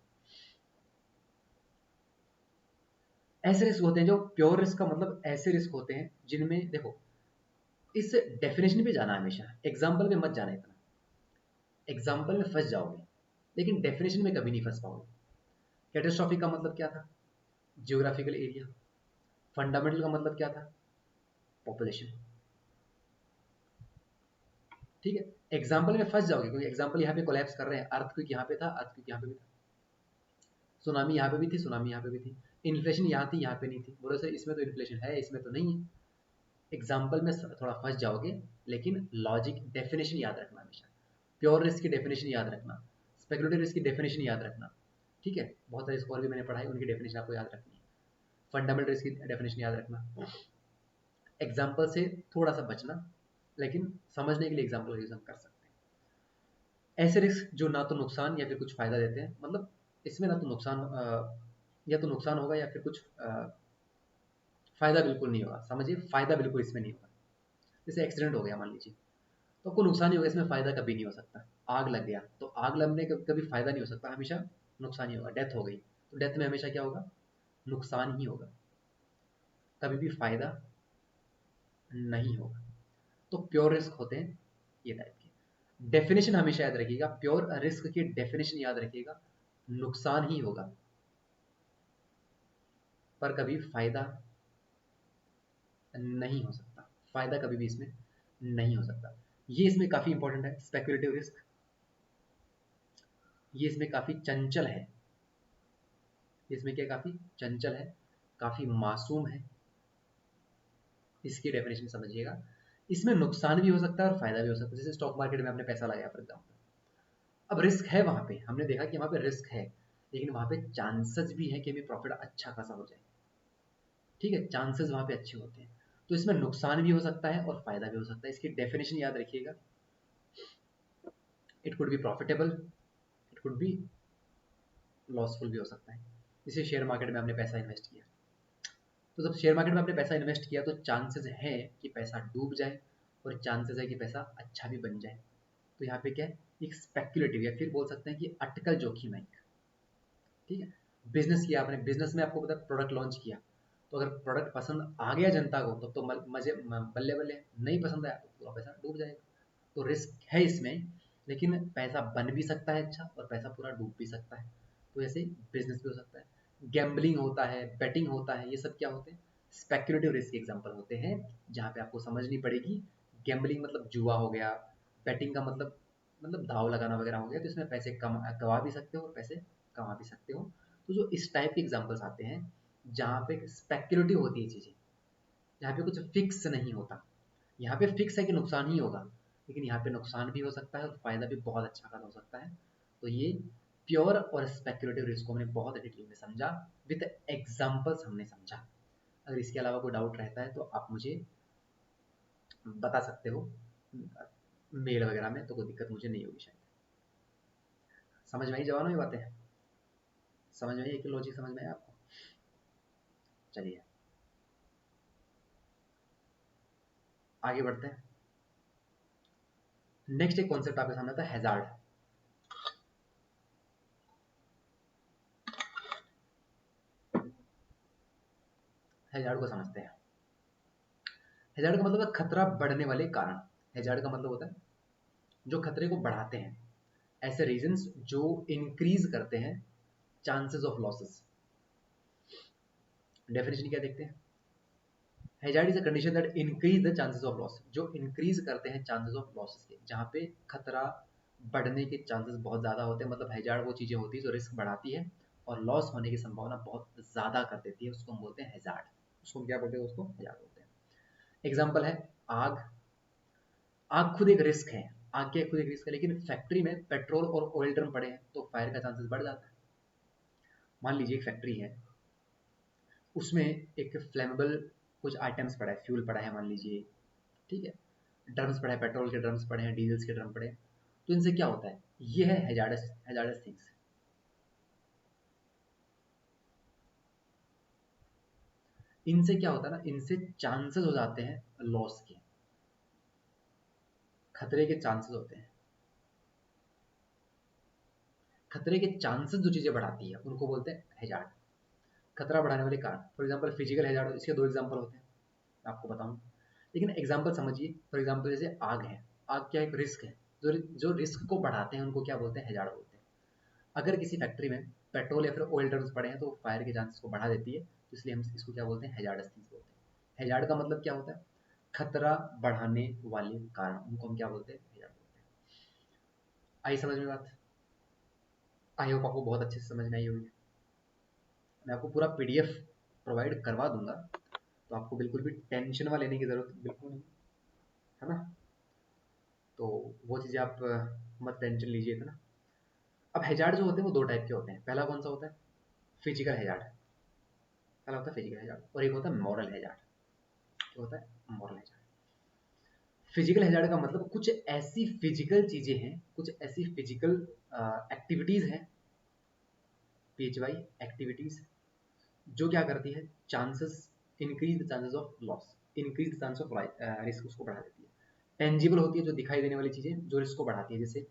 ऐसे रिस्क होते हैं जो प्योर रिस्क का मतलब ऐसे रिस्क होते हैं जिनमें देखो, इस डेफिनेशन पे जाना हमेशा, एग्जाम्पल में मत जाना इतना। एग्जाम्पल में फंस जाओगे लेकिन डेफिनेशन में कभी नहीं फंस पाओगे। कैटेस्ट्रॉफिक का मतलब क्या था? Geographical area. फंडामेंटल का मतलब क्या था? पॉपुलेशन। ठीक है, एग्जाम्पल में फंस जाओगे क्योंकि एग्जाम्पल यहाँ पे कोलैप्स कर रहे हैं। अर्थक्वेक यहाँ पे था, अर्थक्वेक यहाँ पे भी था, सुनामी यहाँ पे भी थी, सुनामी यहाँ पे भी थी, इन्फ्लेशन यहाँ थी, यहाँ पे नहीं थी। बोलो सर इसमें तो इन्फ्लेशन है, इसमें तो नहीं है। एग्जाम्पल में थोड़ा फंस जाओगे, लेकिन लॉजिक डेफिनेशन याद रखना हमेशा। प्योर रिस्क की डेफिनेशन याद रखना, स्पेकुलेटिव रिस्क की डेफिनेशन याद रखना। ठीक है, बहुत सारे स्कोर भी मैंने पढ़ाई, उनकी डेफिनेशन आपको याद रखनी है। फंडामेंटल रिस्क की डेफिनेशन याद रखना। एग्जाम्पल से थोड़ा सा बचना, लेकिन समझने के लिए एग्जाम्पल यूज हम कर सकते हैं। ऐसे रिस्क जो ना तो नुकसान या फिर कुछ फायदा देते हैं, मतलब इसमें ना तो नुकसान या तो नुकसान होगा या फिर कुछ फायदा बिल्कुल नहीं होगा। समझिए, फायदा बिल्कुल इसमें नहीं होगा। जैसे एक्सीडेंट हो गया मान लीजिए, तो आपको नुकसान ही होगा, इसमें फायदा कभी नहीं हो सकता। आग लग गया तो आग लगने का कभी फायदा नहीं हो सकता, हमेशा नुकसान ही होगा। डेथ हो गई तो डेथ में हमेशा क्या होगा? नुकसान ही होगा, कभी भी फायदा नहीं होगा। तो प्योर रिस्क होते हैं ये टाइप के। डेफिनेशन हमेशा याद रखिएगा, प्योर रिस्क की डेफिनेशन याद रखिएगा, नुकसान ही होगा पर कभी फायदा नहीं हो सकता। फायदा कभी भी इसमें नहीं हो सकता। ये इसमें काफी इंपॉर्टेंट है। स्पेकुलेटिव रिस्क, ये इसमें काफी चंचल है। इसमें क्या काफी चंचल है, काफी मासूम है। इसकी डेफिनेशन समझिएगा। इसमें नुकसान भी हो सकता है और फायदा भी हो सकता है। जैसे स्टॉक मार्केट में आपने पैसा लगाया फॉर एग्जाम्पल, अब रिस्क है वहां पे, हमने देखा कि वहां पे रिस्क है, लेकिन वहां पे चांसेस भी है कि हमें प्रॉफिट अच्छा खासा हो जाए। ठीक है, चांसेस वहां पे अच्छे होते हैं। तो इसमें नुकसान भी हो सकता है और फायदा भी हो सकता है। इसकी डेफिनेशन याद रखिएगा, it could be profitable, it could be lossful भी हो सकता है। जैसे शेयर मार्केट में आपने पैसा इन्वेस्ट किया, तो जब शेयर मार्केट में आपने पैसा इन्वेस्ट किया तो चांसेस है कि पैसा डूब जाए और चांसेस है कि पैसा अच्छा भी बन जाए। तो यहाँ पे क्या है? एक स्पेक्युलेटिव या फिर बोल सकते हैं कि अटकल जोखिम है। ठीक है, बिजनेस किया आपने, बिजनेस में आपको पता प्रोडक्ट लॉन्च किया, तो अगर प्रोडक्ट पसंद आ गया जनता को तब तो मजे बल्ले बल्ले, नहीं पसंद आया तो पूरा पैसा डूब जाएगा। तो रिस्क है इसमें, लेकिन पैसा बन भी सकता है अच्छा और पैसा पूरा डूब भी सकता है। तो ऐसे बिजनेस भी हो सकता है, गैम्बलिंग होता है, बेटिंग होता है, ये सब क्या होते हैं? स्पेक्युलेटिव रिस्क एग्जांपल होते हैं, जहाँ पे आपको समझनी पड़ेगी। गैम्बलिंग मतलब जुआ हो गया, बेटिंग का मतलब दाव लगाना वगैरह हो गया, तो इसमें पैसे कम गवा भी सकते हो और पैसे कमा भी सकते हो। तो जो इस टाइप के एग्जांपल्स आते हैं जहाँ पे स्पेक्युलेटिव होती है चीजें, जहाँ पे कुछ फिक्स नहीं होता। यहाँ पे फिक्स है कि नुकसान ही होगा, लेकिन यहाँ पे नुकसान भी हो सकता है और फायदा भी बहुत अच्छा खासा हो सकता है। तो ये प्योर और स्पेक्युलेटिव रिस्क को हमने बहुत डिटेल में समझा, विद एग्जांपल्स हमने समझा। अगर इसके अलावा कोई डाउट रहता है तो आप मुझे बता सकते हो मेल वगैरह में, तो कोई दिक्कत मुझे नहीं होगी शायद। समझ में आई जवानों ये बातें? समझ में आई कि लॉजिक समझ में आया आपको? चलिए आगे बढ़ते हैं। नेक्स्ट एक कॉन्सेप्ट आपके सामने आता है हैजार्ड। हैजार्ड को समझते हैं। हैजार्ड का मतलब है खतरा बढ़ने वाले कारण। हैजार्ड का मतलब होता है जो खतरे को बढ़ाते हैं, ऐसे रीजंस जो इंक्रीज करते हैं चांसेस ऑफ लॉसेस। डेफिनेशन क्या देखते हैं? Hazard is a condition that increase the chances of loss, जो इंक्रीज करते हैं चांसेस ऑफ लॉसेस के, जहां पे खतरा बढ़ने के चांसेस बहुत ज्यादा होते हैं। मतलब हैजार्ड वो चीजें होती है जो रिस्क बढ़ाती है और लॉस होने की संभावना बहुत ज्यादा कर देती है, उसको हम बोलते हैं हैजार्ड। उसको हम क्या बोलते हैं? उसको हैजार्ड बोलते हैं। एग्जाम्पल है आग। आग खुद एक रिस्क है, आग क्या खुद एक रिस्क है, लेकिन फैक्ट्री में पेट्रोल और ऑयल ड्रम पड़े हैं तो फायर का चांसेस बढ़ जाता है। मान लीजिए एक फैक्ट्री है, उसमें एक फ्लेमेबल कुछ आइटम्स पड़ा है, फ्यूल पड़ा है मान लीजिए, ठीक है, ड्रम्स पड़े हैं, पेट्रोल के ड्रम्स पड़े हैं, डीजल्स के ड्रम पड़े हैं, तो इनसे क्या होता है, ये है हैजार्डस थिंग्स। इनसे क्या होता है ना, इनसे चांसेस हो जाते हैं लॉस के, खतरे के चांसेस होते हैं। खतरे के चांसेस जो चीजें बढ़ाती है उनको बोलते हैं हैजार्ड, खतरा बढ़ाने वाले कारण। फॉर एग्जांपल फिजिकल हैजार्ड, इसके दो एग्जांपल होते हैं, मैं आपको बताऊं, लेकिन एग्जांपल समझिए। फॉर एग्जांपल जैसे आग है, आग क्या एक रिस्क है, जो जो रिस्क को बढ़ाते हैं उनको क्या बोलते हैं, हैजार्ड बोलते हैं। अगर किसी फैक्ट्री में पेट्रोल या फिर ऑयल ड्रम्स पड़े हैं तो फायर के चांसेस को बढ़ा देती है, तो इसलिए हम इसको क्या बोलते हैं, हैजार्डस थिंग्स बोलते हैं। हैजार्ड का मतलब क्या होता है, खतरा बढ़ाने वाले कारण, उनको हम क्या बोलते हैं, हैजार्ड बोलते हैं। आई समझ में बात? आई होप आपको बहुत अच्छे से समझ में आई होगी। मैं आपको पूरा पीडीएफ प्रोवाइड करवा दूंगा, तो आपको बिल्कुल भी टेंशन वाले लेने की जरूरत बिल्कुल नहीं, है ना। तो वो चीज़ें आप मत टेंशन लीजिए इतना। अब हैजार्ड जो होते हैं वो दो टाइप के होते हैं। पहला कौन सा होता है, फिजिकल हैजार्ड। पहला होता है फिजिकल हैजार्ड, और एक होता है मॉरल हैजार्ड। क्या होता है, मॉरल हैजार्ड। फिजिकल हैजार्ड का मतलब कुछ ऐसी फिजिकल चीजें हैं, कुछ ऐसी फिजिकल एक्टिविटीज हैं, पीएचवाई एक्टिविटीज, जो क्या करती है, chances, increase the chances of loss, increase the chance of risk, उसको बढ़ा देती है। टेंजिबल होती है, जो दिखाई देने वाली चीजें, जो रिस्क को बढ़ाती है। जैसे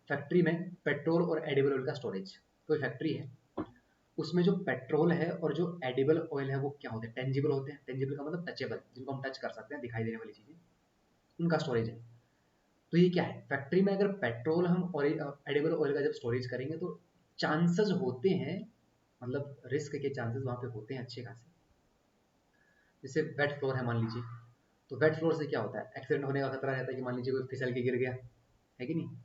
फैक्ट्री में पेट्रोल और एडिबल ऑयल का स्टोरेज, कोई फैक्ट्री है, उसमें जो पेट्रोल है और जो एडिबल ऑयल है वो क्या होते हैं, टेंजिबल होते हैं। टेंजिबल का मतलब टचेबल, जिनको हम टच कर सकते हैं, दिखाई देने वाली चीजें, उनका स्टोरेज है। तो ये क्या है, फैक्ट्री में अगर पेट्रोल हम और एडिबल ऑयल का जब स्टोरेज करेंगे तो चांसेस होते हैं, मतलब रिस्क के चांसेस वहां पे होते हैं अच्छे खासे। जैसे वेट फ्लोर है मान लीजिए, तो वेट फ्लोर से क्या होता है, एक्सीडेंट होने का खतरा रहता है कि मान लीजिए कोई फिसल के गिर गया, है कि नहीं।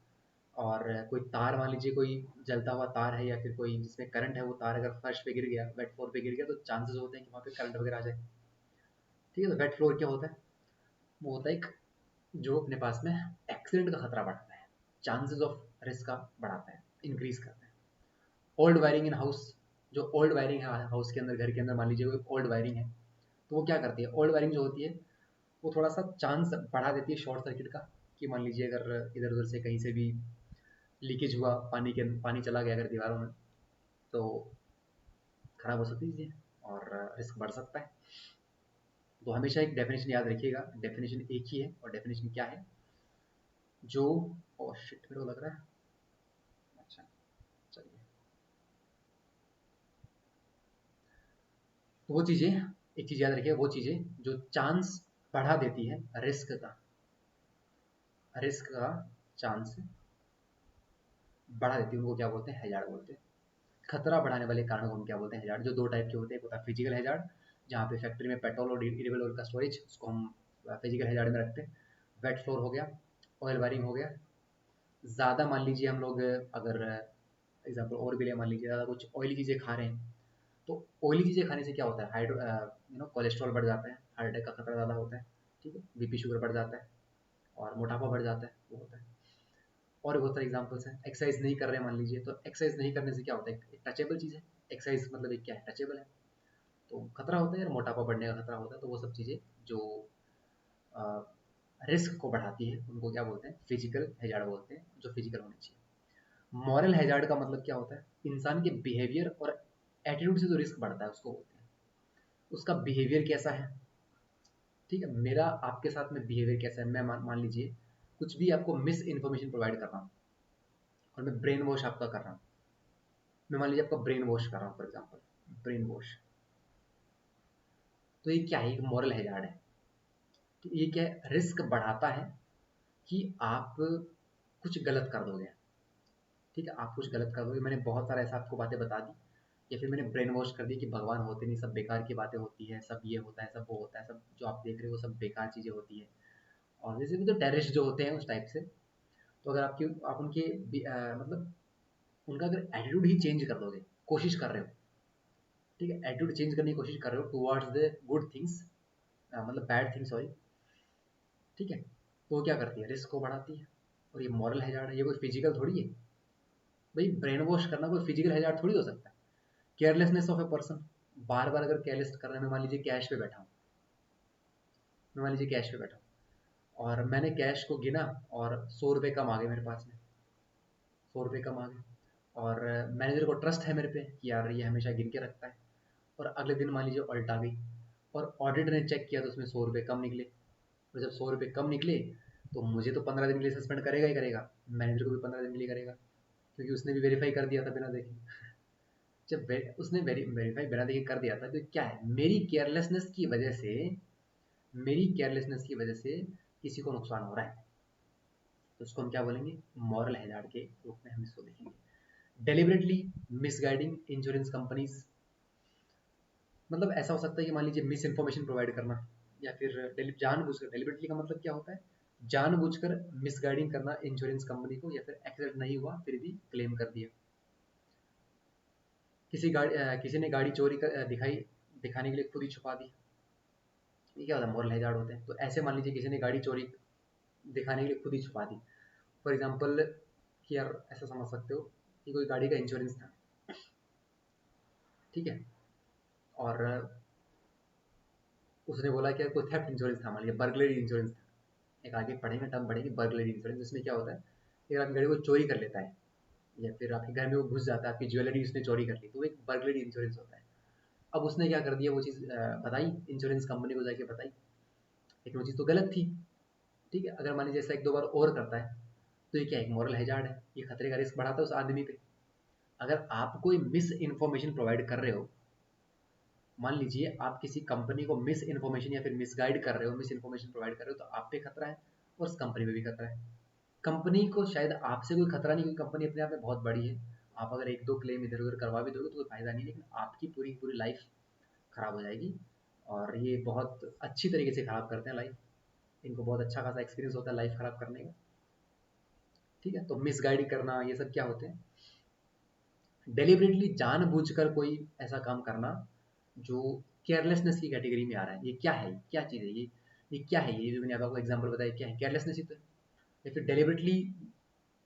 और कोई तार, मान लीजिए कोई जलता हुआ तार है या फिर कोई जिसमें करंट है, वो तार अगर फर्श पे गिर गया, वेट फ्लोर पे गिर गया, तो चांसेस होते हैं कि वहाँ पे करंट वगैरह आ जाए। ठीक है, तो वेट फ्लोर क्या होता है, वो होता है एक, जो अपने पास में एक्सीडेंट का खतरा बढ़ाता है, चांसेस ऑफ रिस्क का बढ़ाता है, इंक्रीज करता है। ओल्ड वायरिंग इन हाउस, जो ओल्ड वायरिंग है हाउस के अंदर, घर के अंदर, मान लीजिए कोई ओल्ड वायरिंग है, तो वो क्या करती है, ओल्ड वायरिंग जो होती है वो थोड़ा सा चांस बढ़ा देती है शॉर्ट सर्किट का, कि मान लीजिए अगर इधर उधर से कहीं से भी लीकेज हुआ, पानी चला गया अगर दीवारों में, तो खराब हो सकती है चीज़ें और रिस्क बढ़ सकता है। तो हमेशा एक डेफिनेशन याद रखिएगा, डेफिनेशन एक ही है, और डेफिनेशन क्या है, जो, ओ शिट मेरे को लग रहा है, अच्छा चलिए, तो वो चीज़ें, एक चीज़ याद रखिए, वो चीज़ें जो चांस बढ़ा देती है रिस्क का चांस बढ़ा देती है, उनको क्या बोलते हैं, हैजार्ड बोलते हैं। खतरा बढ़ाने वाले कारणों को हम क्या बोलते हैं, हैजार्ड। जो दो टाइप के होते हैं, एक होता है फिजिकल हैजार्ड, जहाँ पे फैक्ट्री में पेट्रोल और एडिबल ऑयल का स्टोरेज, उसको हम फिजिकल हैजार्ड में रखते हैं। वेट फ्लोर हो गया, ऑयल वायरिंग हो गया, ज़्यादा मान लीजिए हम लोग अगर एग्जाम्पल और भी ले, मान लीजिए ज़्यादा कुछ ऑयली चीज़ें खा रहे हैं, तो ऑयली चीज़ें खाने से क्या होता है, हाइड्रो कोलेस्ट्रॉल बढ़ जाता है, हार्ट अटैक का खतरा ज़्यादा होता है। ठीक है, बीपी शुगर बढ़ जाता है, और मोटापा बढ़ जाता है, वो होता है। और भी बहुत सारे एग्जाम्पल्स हैं। एक्सरसाइज नहीं कर रहे हैं मान लीजिए, तो एक्सरसाइज नहीं करने से क्या होता है, एक टचेबल चीज़ है, एक्सरसाइज मतलब एक क्या है, टचेबल है, तो खतरा होता है यार, मोटापा बढ़ने का खतरा होता है। तो वो सब चीज़ें जो रिस्क को बढ़ाती है उनको क्या बोलते हैं, फिजिकल हैजार्ड बोलते हैं, जो फिजिकल होने चाहिए। मॉरल हैजार्ड का मतलब क्या होता है, इंसान के बिहेवियर और एटीट्यूड से जो रिस्क बढ़ता है उसको बोलते हैं। उसका बिहेवियर कैसा है, ठीक है, मेरा आपके साथ में बिहेवियर कैसा है, मैं मान लीजिए कुछ भी आपको मिस इन्फॉर्मेशन प्रोवाइड कर रहा हूँ, और मैं ब्रेन वॉश आपका कर रहा हूँ, मैं मान लीजिए आपका ब्रेन वॉश कर रहा हूँ, फॉर एग्जाम्पल ब्रेन वॉश, तो ये क्या है, एक मॉरल हैजार्ड है। तो ये क्या है, रिस्क बढ़ाता है कि आप कुछ गलत कर दोगे। ठीक है, आप कुछ गलत कर दोगे, मैंने बहुत सारा ऐसा आपको बातें बता दी, या फिर मैंने ब्रेन वॉश कर दिया कि भगवान होते नहीं, सब बेकार की बातें होती है, सब ये होता है, सब वो होता है, सब जो आप देख रहे हो सब बेकार चीज़ें होती है। और जैसे कि जो टेररिस्ट जो होते हैं उस टाइप से, तो अगर आप उनके मतलब उनका अगर एटीट्यूड ही चेंज कर दोगे, कोशिश कर रहे हो, ठीक है, एटीट्यूड चेंज करने की कोशिश कर रहे हो टुवर्ड्स द गुड थिंग्स, मतलब बैड थिंग्स, सॉरी, ठीक है, तो वो क्या करती है, रिस्क को बढ़ाती है। और ये मॉरल हैजार्ड है, ये कोई फिजिकल थोड़ी है भाई, ब्रेन वॉश करना कोई फिजिकल हैजार्ड थोड़ी हो सकता है। केयरलेसनेस ऑफ ए पर्सन, बार बार अगर केयरलेस कर रहे हैं, मैं मान लीजिए कैश पे बैठा हूँ, मैं मान लीजिए कैश पे बैठा हूँ, और मैंने कैश को गिना और 100 रुपये कम आ गए मेरे पास में, 100 रुपये कम आ गए। और मैनेजर को ट्रस्ट है मेरे पे कि यार ये हमेशा गिन के रखता है। और अगले दिन मान लीजिए ऑल्ट आ गई और ऑडिटर ने चेक किया तो उसमें 100 रुपये कम निकले। और जब 100 रुपये कम निकले तो मुझे तो 15 दिन के लिए सस्पेंड करेगा ही करेगा, मैनेजर को भी 15 दिन के लिए करेगा, क्योंकि उसने भी वेरीफाई कर दिया था बिना देखे। जब उसने वेरीफाई बिना देखे कर दिया था तो क्या है, मेरी केयरलेसनेस की वजह से किसी को नुकसान हो रहा है, तो उसको हम क्या बोलेंगे, मॉरल हैजार्ड के रूप में हम इसको देखेंगे। डेलिबरेटली मिसगाइडिंग इंश्योरेंस कंपनीज, मतलब ऐसा हो सकता है कि मान लीजिए मिस इन्फॉर्मेशन प्रोवाइड करना, या फिर जानबूझकर, डेलिबरेटली का मतलब क्या होता है, जानबूझकर मिसगाइडिंग करना इंश्योरेंस कंपनी को, या फिर एक्सीडेंट नहीं हुआ फिर भी क्लेम कर दिया। किसी ने गाड़ी चोरी दिखाने के लिए खुद ही छुपा दी, ये क्या होता है, मॉरल हैजार्ड होते हैं। तो ऐसे मान लीजिए किसी ने गाड़ी चोरी दिखाने के लिए खुद ही छुपा दी। फॉर एग्जाम्पल कि यार ऐसा समझ सकते हो कि कोई गाड़ी का इंश्योरेंस था, ठीक है, और उसने बोला कि यार कोई थेफ्ट इंश्योरेंस था, मान लीजिए बर्गलरी इंश्योरेंस था। एक आगे पढ़ेंगे टर्म पढ़ेंगे बर्गलरी इंश्योरेंस, जिसमें क्या होता है, अगर आपकी गाड़ी को चोरी कर लेता है या फिर आपके घर में वो घुस जाता है, आपकी ज्वेलरी उसने चोरी कर ली, तो वो एक बर्गलरी इंश्योरेंस होता है। अब उसने क्या कर दिया, वो चीज़ बताई इंश्योरेंस कंपनी को, जाके बताई, लेकिन वो चीज़ तो गलत थी, ठीक है। अगर मान लीजिए ऐसा एक दो बार और करता है तो ये क्या, एक मॉरल हैजार्ड है, ये खतरे का रिस्क बढ़ाता है उस आदमी पे। अगर आप कोई मिस इन्फॉर्मेशन प्रोवाइड कर रहे हो, मान लीजिए आप किसी कंपनी को मिस इन्फॉर्मेशन या फिर मिसगाइड कर रहे हो, मिस इन्फॉर्मेशन प्रोवाइड कर रहे हो, तो आप पे खतरा है और उस कंपनी पे भी खतरा है। कंपनी को शायद आपसे कोई खतरा नहीं, क्योंकि कंपनी अपने आप में बहुत बड़ी है, आप अगर एक दो क्लेम इधर उधर करवा भी दोगे तो कोई फायदा नहीं, लेकिन आपकी पूरी पूरी लाइफ खराब हो जाएगी। और ये बहुत अच्छी तरीके से खराब करते हैं लाइफ, इनको बहुत अच्छा खासा एक्सपीरियंस होता है लाइफ खराब करने का, ठीक है। तो मिसगाइड करना ये सब क्या होते हैं, डेलिबरेटली जानबूझकर कोई ऐसा काम करना जो केयरलेसनेस की कैटेगरी में आ रहा है। ये क्या है, क्या चीज़ है ये क्या है, ये जो मैंने आपको एग्जांपल बताया क्या है, केयरलेसनेस ही तो है। या फिर डेलिबरेटली,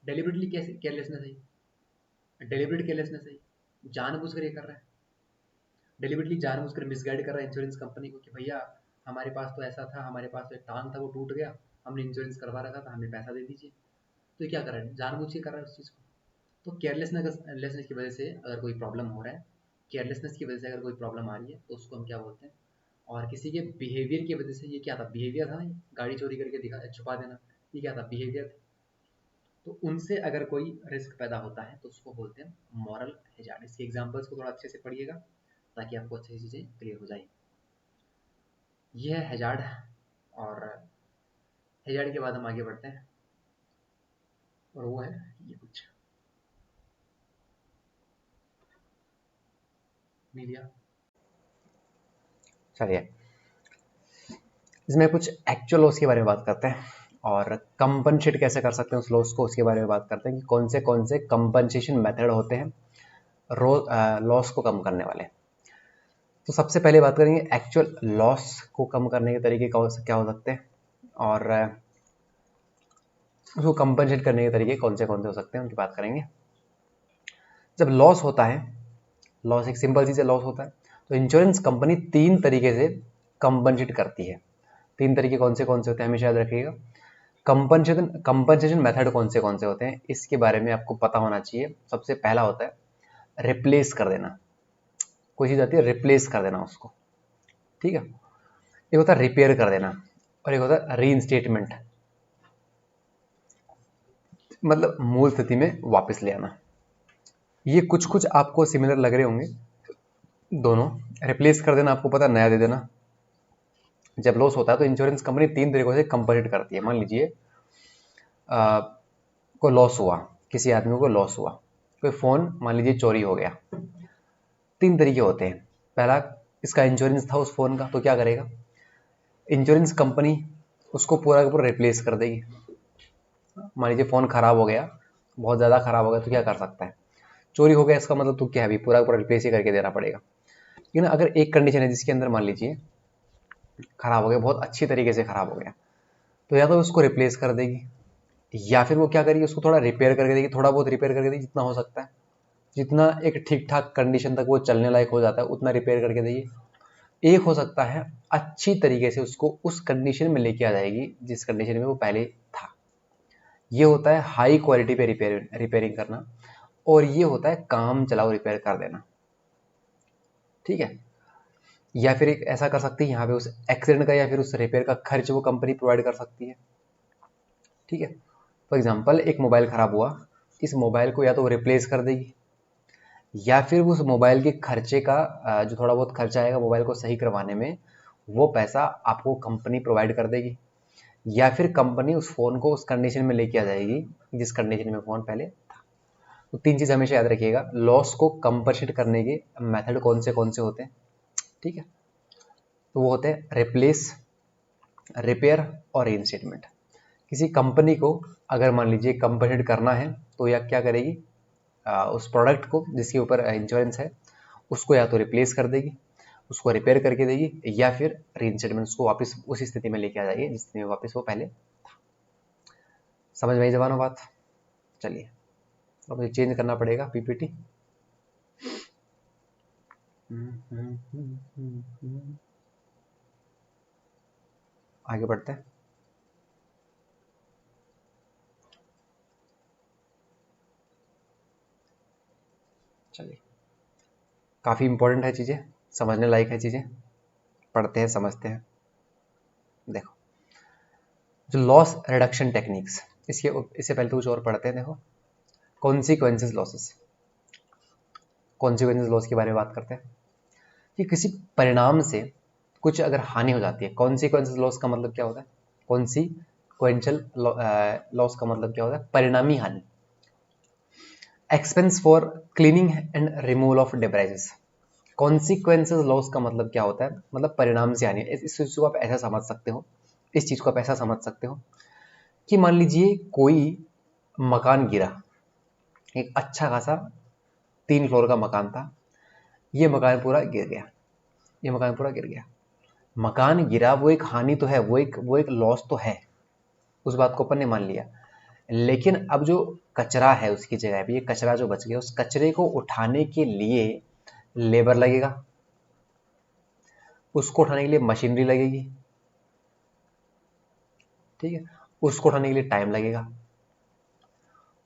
डेलिबरेटली कैसे केयरलेसनेस है, डेलिबरेट केयरलेसनेस है, जानबूझकर ये कर रहा है, डेलिबरेटली जानबूझकर मिसगाइड कर रहा है इंश्योरेंस कंपनी को कि भैया हमारे पास तो ऐसा था, हमारे पास तो एक टांग था वो टूट गया, हमने इंश्योरेंस करवा रखा था, हमें पैसा दे दीजिए। तो ये क्या कर रहा है, जानबूझ के कर रहा है उस चीज़ को। तो केयरलेसनेस की वजह से अगर कोई प्रॉब्लम हो रहा है, केयरलेसनेस की वजह से अगर कोई प्रॉब्लम आ रही है तो उसको हम क्या बोलते हैं। और किसी के बिहेवियर की वजह से, ये क्या था, बिहेवियर था ना, ये गाड़ी चोरी करके दिखा छुपा देना, ये क्या था, बिहेवियर था। तो उनसे अगर कोई रिस्क पैदा होता है तो उसको बोलते हैं मॉरल हैजार्ड। इसके एग्जांपल्स को थोड़ा अच्छे से पढ़िएगा ताकि आपको अच्छी चीज़ें क्लियर हो जाए। ये है हैजार्ड, और हैजार्ड के बाद हम आगे बढ़ते हैं, और वो है ये कुछ मीडिया। चलिए इसमें कुछ एक्चुअल लॉस के बारे में बात करते हैं और कंपनसेट कैसे कर सकते हैं उस लॉस को, उसके बारे में बात करते हैं कि कौन से कंपनसेशन मेथड होते हैं लॉस को कम करने वाले। तो सबसे पहले बात करेंगे एक्चुअल लॉस को कम करने के तरीके क्या हो सकते हैं, और उसको कंपनसेट करने के तरीके कौन से हो सकते हैं उनकी बात करेंगे। जब लॉस होता है, लॉस एक सिंपल चीज़ है, लॉस होता है तो इंश्योरेंस कंपनी 3 तरीके से कंपनसेट करती है। 3 तरीके कौन से होते हैं हमेशा याद रखिएगा। कंपनसेशन मेथड कौन से होते हैं इसके बारे में आपको पता होना चाहिए। सबसे पहला होता है रिप्लेस कर देना, कोई चीज़ आती है रिप्लेस कर देना उसको, ठीक है। एक होता है रिपेयर कर देना और एक होता है रीइंस्टेटमेंट, मतलब मूल स्थिति में वापस ले आना। ये कुछ आपको सिमिलर लग रहे होंगे दोनों। रिप्लेस कर देना आपको पता, नया दे देना। जब लॉस होता है तो इंश्योरेंस कंपनी 3 तरीकों से कंपनसेट करती है। मान लीजिए को लॉस हुआ, किसी आदमी को लॉस हुआ, कोई फ़ोन मान लीजिए चोरी हो गया। 3 तरीके होते हैं। पहला, इसका इंश्योरेंस था उस फ़ोन का तो क्या करेगा, इंश्योरेंस कंपनी उसको पूरा का पूरा रिप्लेस कर देगी। मान लीजिए फ़ोन ख़राब हो गया, बहुत ज़्यादा ख़राब हो गया तो क्या कर सकता है, चोरी हो गया इसका मतलब तो क्या है, अभी पूरा का पूरा रिप्लेस ही करके देना पड़ेगा। लेकिन अगर एक कंडीशन है जिसके अंदर मान लीजिए ख़राब हो गया, बहुत अच्छी तरीके से ख़राब हो गया, तो या तो उसको रिप्लेस कर देगी या फिर वो क्या करेगी, उसको थोड़ा रिपेयर करके देगी, थोड़ा बहुत रिपेयर करके देगी जितना हो सकता है, जितना एक ठीक ठाक कंडीशन तक वो चलने लायक हो जाता है उतना रिपेयर करके देगी। एक हो सकता है अच्छी तरीके से उसको उस कंडीशन में लेके आ जाएगी जिस कंडीशन में वो पहले था। ये होता है हाई क्वालिटी पे रिपेयरिंग करना, और ये होता है काम चलाओ रिपेयर कर देना। ठीक है, या फिर एक ऐसा कर सकती है यहाँ पे उस एक्सीडेंट का या फिर उस रिपेयर का खर्च वो कंपनी प्रोवाइड कर सकती है। ठीक है, फॉर एग्जांपल एक मोबाइल खराब हुआ, इस मोबाइल को या तो वो रिप्लेस कर देगी, या फिर उस मोबाइल के खर्चे का जो थोड़ा बहुत खर्चा आएगा मोबाइल को सही करवाने में, वो पैसा आपको कंपनी प्रोवाइड कर देगी, या फिर कंपनी उस फ़ोन को उस कंडीशन में लेके आ जाएगी जिस कंडीशन में फ़ोन पहले था। तो तीन चीज़ हमेशा याद रखिएगा, लॉस को कंपनसेट करने के मेथड कौन से होते हैं। ठीक है, तो वो होते हैं रिप्लेस, रिपेयर और रीइंस्टेटमेंट। किसी कंपनी को अगर मान लीजिए कंपनसेट करना है तो या क्या करेगी, उस प्रोडक्ट को जिसके ऊपर इंश्योरेंस है उसको या तो रिप्लेस कर देगी, उसको रिपेयर करके देगी, या फिर रीइंस्टेटमेंट उसको वापस उसी स्थिति में लेके आ जाएगी जिस स्थिति में वापस वो पहले था। समझ में आई जवानों बात? चलिए, अब मुझे चेंज करना पड़ेगा पीपीटी। आगे बढ़ते हैं। चलिए, काफ़ी इंपॉर्टेंट है चीज़ें, समझने लायक है चीज़ें, पढ़ते हैं समझते हैं। देखो, जो लॉस रिडक्शन टेक्निक्स, इससे पहले तो कुछ और पढ़ते हैं। देखो, कॉन्सिक्वेंसेस लॉसेस, कॉन्सिक्वेंसेस लॉस के बारे में बात करते हैं कि किसी परिणाम से कुछ अगर हानि हो जाती है। कॉन्सिक्वेंसेस लॉस का मतलब क्या होता है? कॉन्सिक्वेंशियल लॉस का मतलब क्या होता है? परिणामी हानि। Expense for cleaning and removal of debrises. Consequences loss का मतलब क्या होता है? मतलब परिणाम से हानि। इस चीज को आप ऐसा समझ सकते हो, इस चीज को आप ऐसा समझ सकते हो कि मान लीजिए कोई मकान गिरा, एक अच्छा खासा 3 फ्लोर का मकान था, ये मकान पूरा गिर गया, ये मकान पूरा गिर गया। मकान गिरा वो एक हानि तो है, वो एक लॉस तो है, उस बात को अपन ने मान लिया। लेकिन अब जो कचरा है उसकी जगह पे, ये कचरा जो बच गया, उस कचरे को उठाने के लिए लेबर लगेगा, उसको उठाने के लिए मशीनरी लगेगी। ठीक है, उसको उठाने के लिए टाइम लगेगा।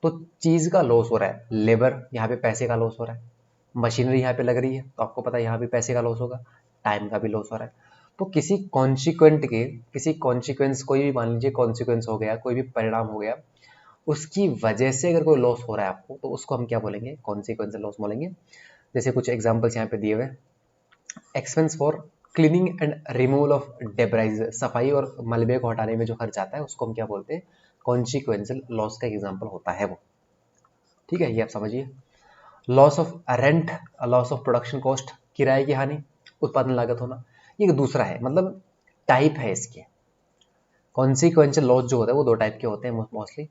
तो चीज का लॉस हो रहा है, लेबर यहाँ पे पैसे का लॉस हो रहा है, मशीनरी यहाँ पे लग रही है तो आपको पता है यहाँ पे पैसे का लॉस होगा, टाइम का भी लॉस हो रहा है। तो किसी कॉन्सिक्वेंस, कोई भी मान लीजिए कॉन्सिक्वेंस हो गया, कोई भी परिणाम हो गया, उसकी वजह से अगर कोई लॉस हो रहा है आपको, तो उसको हम क्या बोलेंगे? कॉन्सिक्वेंशियल लॉस बोलेंगे। जैसे कुछ एग्जांपल्स यहाँ पे दिए हुए, expense for cleaning and removal of debris, सफाई और मलबे को हटाने में जो खर्च आता है उसको हम क्या बोलते हैं? कॉन्सिक्वेंशियल लॉस का एग्जाम्पल होता है वो। ठीक है, ये आप समझिए। Loss of rent, loss of production cost, किराए की हानि, उत्पादन लागत होना, ये दूसरा है, मतलब टाइप है इसके। कॉन्सिक्वेंशियल लॉस जो होता है वो दो टाइप के होते हैं मोस्टली।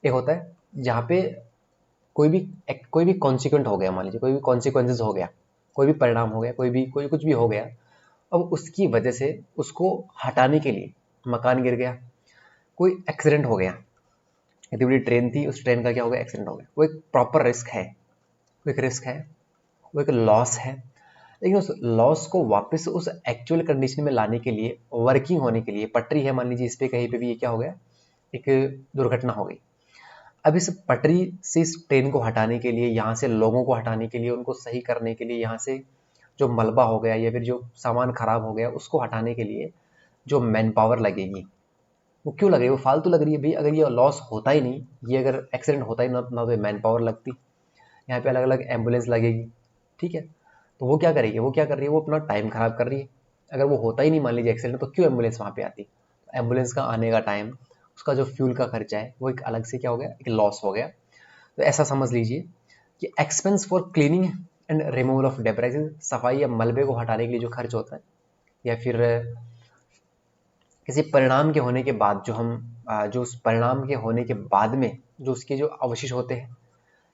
एक होता है जहाँ पे कोई भी कॉन्सिक्वेंट हो गया, मान लीजिए कोई भी कॉन्सिक्वेंसेस हो गया, कोई भी परिणाम हो गया, कोई कुछ भी हो गया, अब उसकी वजह से उसको हटाने के लिए, मकान गिर गया, कोई एक्सीडेंट हो गया, इतनी बड़ी ट्रेन थी, उस ट्रेन का क्या हो गया? एक्सीडेंट हो गया, वो एक प्रॉपर रिस्क है, वो एक रिस्क है, वो एक लॉस है। लेकिन उस लॉस को वापस उस एक्चुअल कंडीशन में लाने के लिए, वर्किंग होने के लिए, पटरी है मान लीजिए इस पे कहीं पे भी, ये क्या हो गया? एक दुर्घटना हो गई। अब इस पटरी से इस ट्रेन को हटाने के लिए, यहाँ से लोगों को हटाने के लिए, उनको सही करने के लिए, यहाँ से जो मलबा हो गया या फिर जो सामान खराब हो गया उसको हटाने के लिए जो मैन पावर लगेगी, वो क्यों लग रही है? वो फालतू लग रही है भाई। अगर ये लॉस होता ही नहीं, ये अगर एक्सीडेंट होता ही ना तो मैन पावर लगती, यहाँ पे अलग अलग एम्बुलेंस लगेगी। ठीक है, तो वो क्या करेगी? वो क्या कर रही है? वो अपना टाइम खराब कर रही है। अगर वो होता ही नहीं मान लीजिए एक्सीडेंट, तो क्यों एम्बुलेंस वहाँ पे आती? एम्बुलेंस का आने का टाइम, उसका जो फ्यूल का खर्चा है, वो एक अलग से क्या हो गया? एक लॉस हो गया। तो ऐसा समझ लीजिए कि expense for cleaning and removal of debrises, सफाई या मलबे को हटाने के लिए जो खर्च होता है, या फिर किसी परिणाम के होने के बाद जो उस परिणाम के होने के बाद में जो उसके जो अवशेष होते हैं,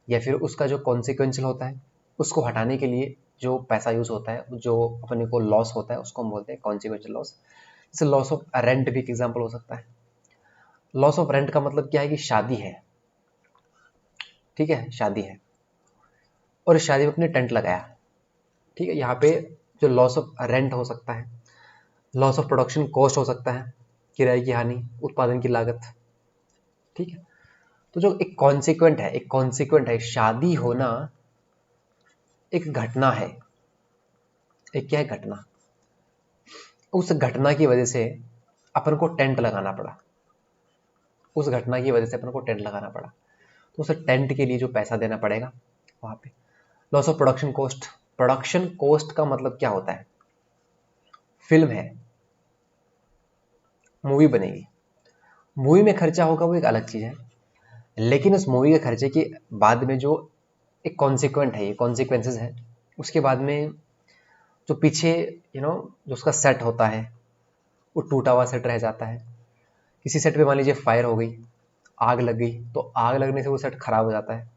या फिर उसका जो कॉन्सिक्वेंशियल होता है, उसको हटाने के लिए जो पैसा यूज होता है, जो अपने को लॉस होता है, उसको हम बोलते हैं कॉन्सिक्वेंशियल लॉस। जैसे लॉस ऑफ रेंट भी एक एग्जाम्पल हो सकता है। लॉस ऑफ रेंट का मतलब क्या है कि शादी है, ठीक है, शादी है, और इस शादी में अपने टेंट लगाया, ठीक है, यहाँ पे जो लॉस ऑफ रेंट हो सकता है, लॉस ऑफ प्रोडक्शन कॉस्ट हो सकता है, किराए की हानि, उत्पादन की लागत। ठीक है, तो जो एक कॉन्सिक्वेंट है, शादी होना एक घटना है, एक क्या है, घटना। उस घटना की वजह से अपन को टेंट लगाना पड़ा, उस घटना की वजह से अपन को टेंट लगाना पड़ा, तो उस टेंट के लिए जो पैसा देना पड़ेगा वहां पे। Loss of production cost, production cost का मतलब क्या होता है, फिल्म है, मूवी बनेगी, मूवी में खर्चा होगा वो एक अलग चीज है, लेकिन उस मूवी के खर्चे के बाद में जो एक कॉन्सिक्वेंट है, ये कॉन्सिक्वेंसेस है, उसके बाद में जो पीछे जो उसका सेट होता है वो टूटा हुआ सेट रह जाता है। किसी सेट पे मान लीजिए फायर हो गई, आग लग गई, तो आग लगने से वो सेट खराब हो जाता है,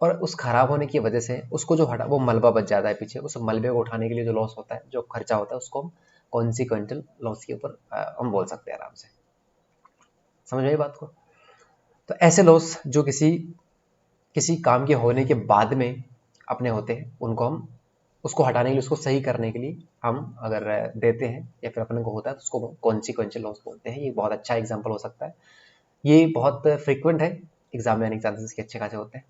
और उस खराब होने की वजह से उसको जो हटा, वो मलबा बच जाता है पीछे, उस मलबे को उठाने के लिए जो लॉस होता है, जो खर्चा होता है, उसको हम कॉन्सिक्वेंटल लॉस के ऊपर हम बोल सकते हैं आराम से। समझ आई बात को? तो ऐसे लॉस जो किसी किसी काम के होने के बाद में अपने होते हैं, उनको हम उसको हटाने के लिए, उसको सही करने के लिए हम अगर देते हैं या फिर अपने को होता है, तो उसको कॉन्सिक्वेंशियल लॉस बोलते हैं। ये बहुत अच्छा एग्जाम्पल हो सकता है, ये बहुत फ्रिक्वेंट है, एग्जाम में आने के चांसेस के अच्छे खासे होते हैं।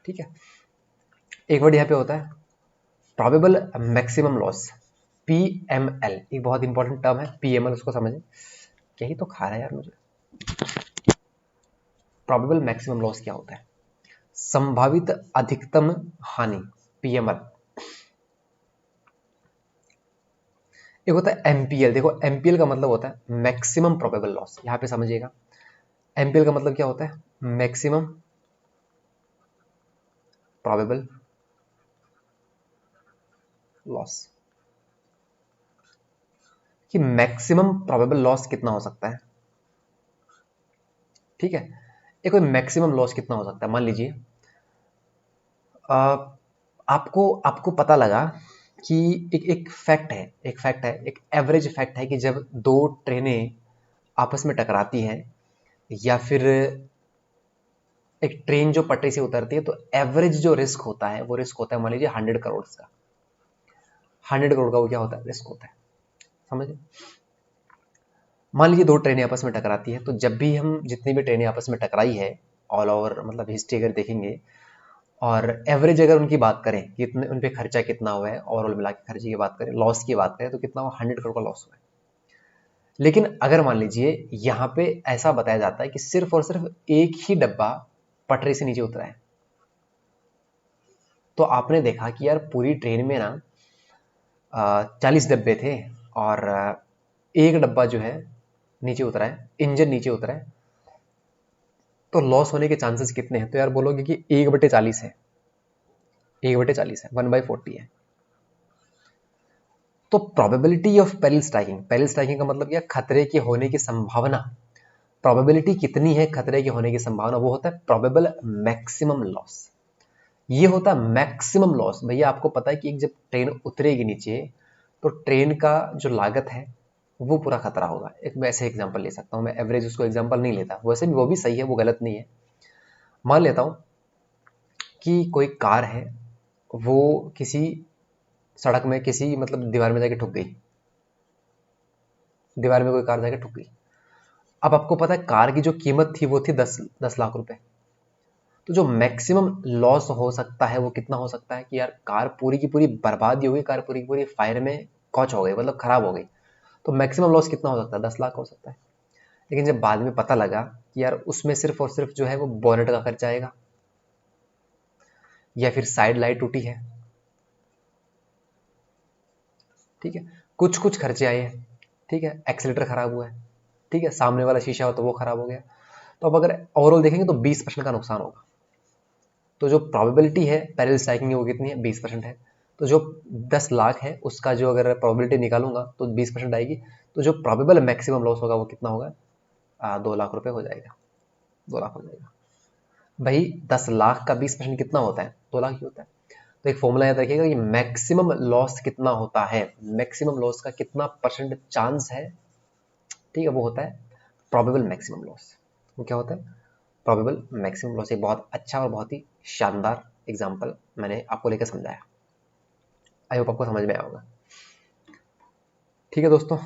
ठीक है, एक वर्ड यहाँ पे होता है प्रोबेबल मैक्सिमम लॉस, PML, एक बहुत इंपॉर्टेंट टर्म है, PML, उसको समझें। यही तो खा रहा है यार मुझे। प्रोबेबल मैक्सिमम लॉस क्या होता है, संभावित अधिकतम हानि, PML। एक होता है MPL, देखो MPL का मतलब होता है मैक्सिमम प्रोबेबल लॉस, यहाँ पे समझिएगा। MPL का मतलब क्या होता है, मैक्सिमम प्रोबेबल लॉस, कि मैक्सिमम प्रोबेबल लॉस कितना हो सकता है। ठीक है, एक कोई मैक्सिमम लॉस कितना हो सकता है, मान लीजिए आपको आपको पता लगा कि एक फैक्ट है, एक एवरेज फैक्ट है कि जब दो ट्रेनें आपस में टकराती हैं, या फिर एक ट्रेन जो पटरी से उतरती है, तो एवरेज जो रिस्क होता है, वो रिस्क होता है मान लीजिए 100 करोड़ का। 100 करोड़ का वो क्या होता है, रिस्क होता है। समझे? मान लीजिए दो ट्रेनें आपस में टकराती है, तो जब भी हम जितनी भी ट्रेनें आपस में टकराई है, ऑल ओवर मतलब हिस्ट्री अगर देखेंगे, और एवरेज अगर उनकी बात करें कि इतने उन पे खर्चा कितना हुआ है, ओवरऑल मिला के खर्चे की बात करें, लॉस की बात करें, तो कितना हुआ, 100 करोड़ का लॉस हुआ है। लेकिन अगर मान लीजिए यहाँ पे ऐसा बताया जाता है कि सिर्फ और सिर्फ एक ही डब्बा पटरी से नीचे उतरा है, तो आपने देखा कि यार पूरी ट्रेन में ना 40 डब्बे थे, और एक डब्बा जो है नीचे उतरा है, इंजन नीचे उतरा है, तो लॉस होने के चांसेस कितने हैं? तो यार बोलोगे कि 1/40 है, 1/40 है, 1/40 है। तो probability of peril striking, peril striking का मतलब क्या, खतरे के होने की संभावना, प्रोबेबिलिटी कितनी है खतरे के होने की संभावना, वो होता है प्रोबेबल मैक्सिमम लॉस। ये होता है मैक्सिमम लॉस। भैया आपको पता है कि एक जब ट्रेन उतरेगी नीचे, तो ट्रेन का जो लागत है वो पूरा खतरा होगा। एक मैं ऐसे एग्जांपल ले सकता हूँ, मैं एवरेज उसको एग्जांपल नहीं लेता, वैसे भी वो भी सही है, वो गलत नहीं है। मान लेता हूँ कि कोई कार है, वो किसी सड़क में किसी मतलब दीवार में जाके ठुक गई, दीवार में कोई कार जाके ठुक गई। अब आपको पता है कार की जो कीमत थी वो थी 10 लाख रुपए। तो जो मैक्सिमम लॉस हो सकता है वो कितना हो सकता है कि यार कार पूरी की पूरी बर्बाद ही हो गई, कार पूरी की पूरी फायर में कॉच हो गई, मतलब खराब हो गई। तो मैक्सिमम लॉस कितना हो सकता है, 10 लाख हो सकता है। लेकिन जब बाद में पता लगा कि यार उसमें सिर्फ और सिर्फ जो है वो बोनेट का खर्चा आएगा, या फिर साइड लाइट टूटी है, ठीक है, कुछ कुछ खर्चे आए हैं, ठीक है, एक्सीलेटर खराब हुआ है, ठीक है, सामने वाला शीशा हो तो वो खराब हो गया, तो अब अगर ओवरऑल देखेंगे तो 20% का नुकसान होगा। तो जो प्रोबेबिलिटी है पेरिल स्ट्राइकिंग की वो कितनी है, 20% है। तो जो 10 लाख है उसका जो अगर प्रोबेबिलिटी निकालूंगा तो 20% आएगी। तो जो प्रोबेबल मैक्सिमम लॉस होगा वो कितना होगा, 2 लाख रुपए हो जाएगा, 2 लाख हो जाएगा। भाई 10 लाख का 20% कितना होता है, 2 लाख ही होता है। तो एक फॉर्मूला याद रखिएगा कि मैक्सिमम लॉस कितना होता है, मैक्सिमम लॉस का कितना परसेंट चांस है, ठीक है, वो होता है प्रोबेबल मैक्सिमम लॉस। वो क्या होता है, प्रोबेबल मैक्सिमम लॉस। एक बहुत अच्छा और बहुत ही शानदार एग्जाम्पल मैंने आपको लेकर समझाया। आई होप आपको समझ में आया होगा। ठीक है दोस्तों,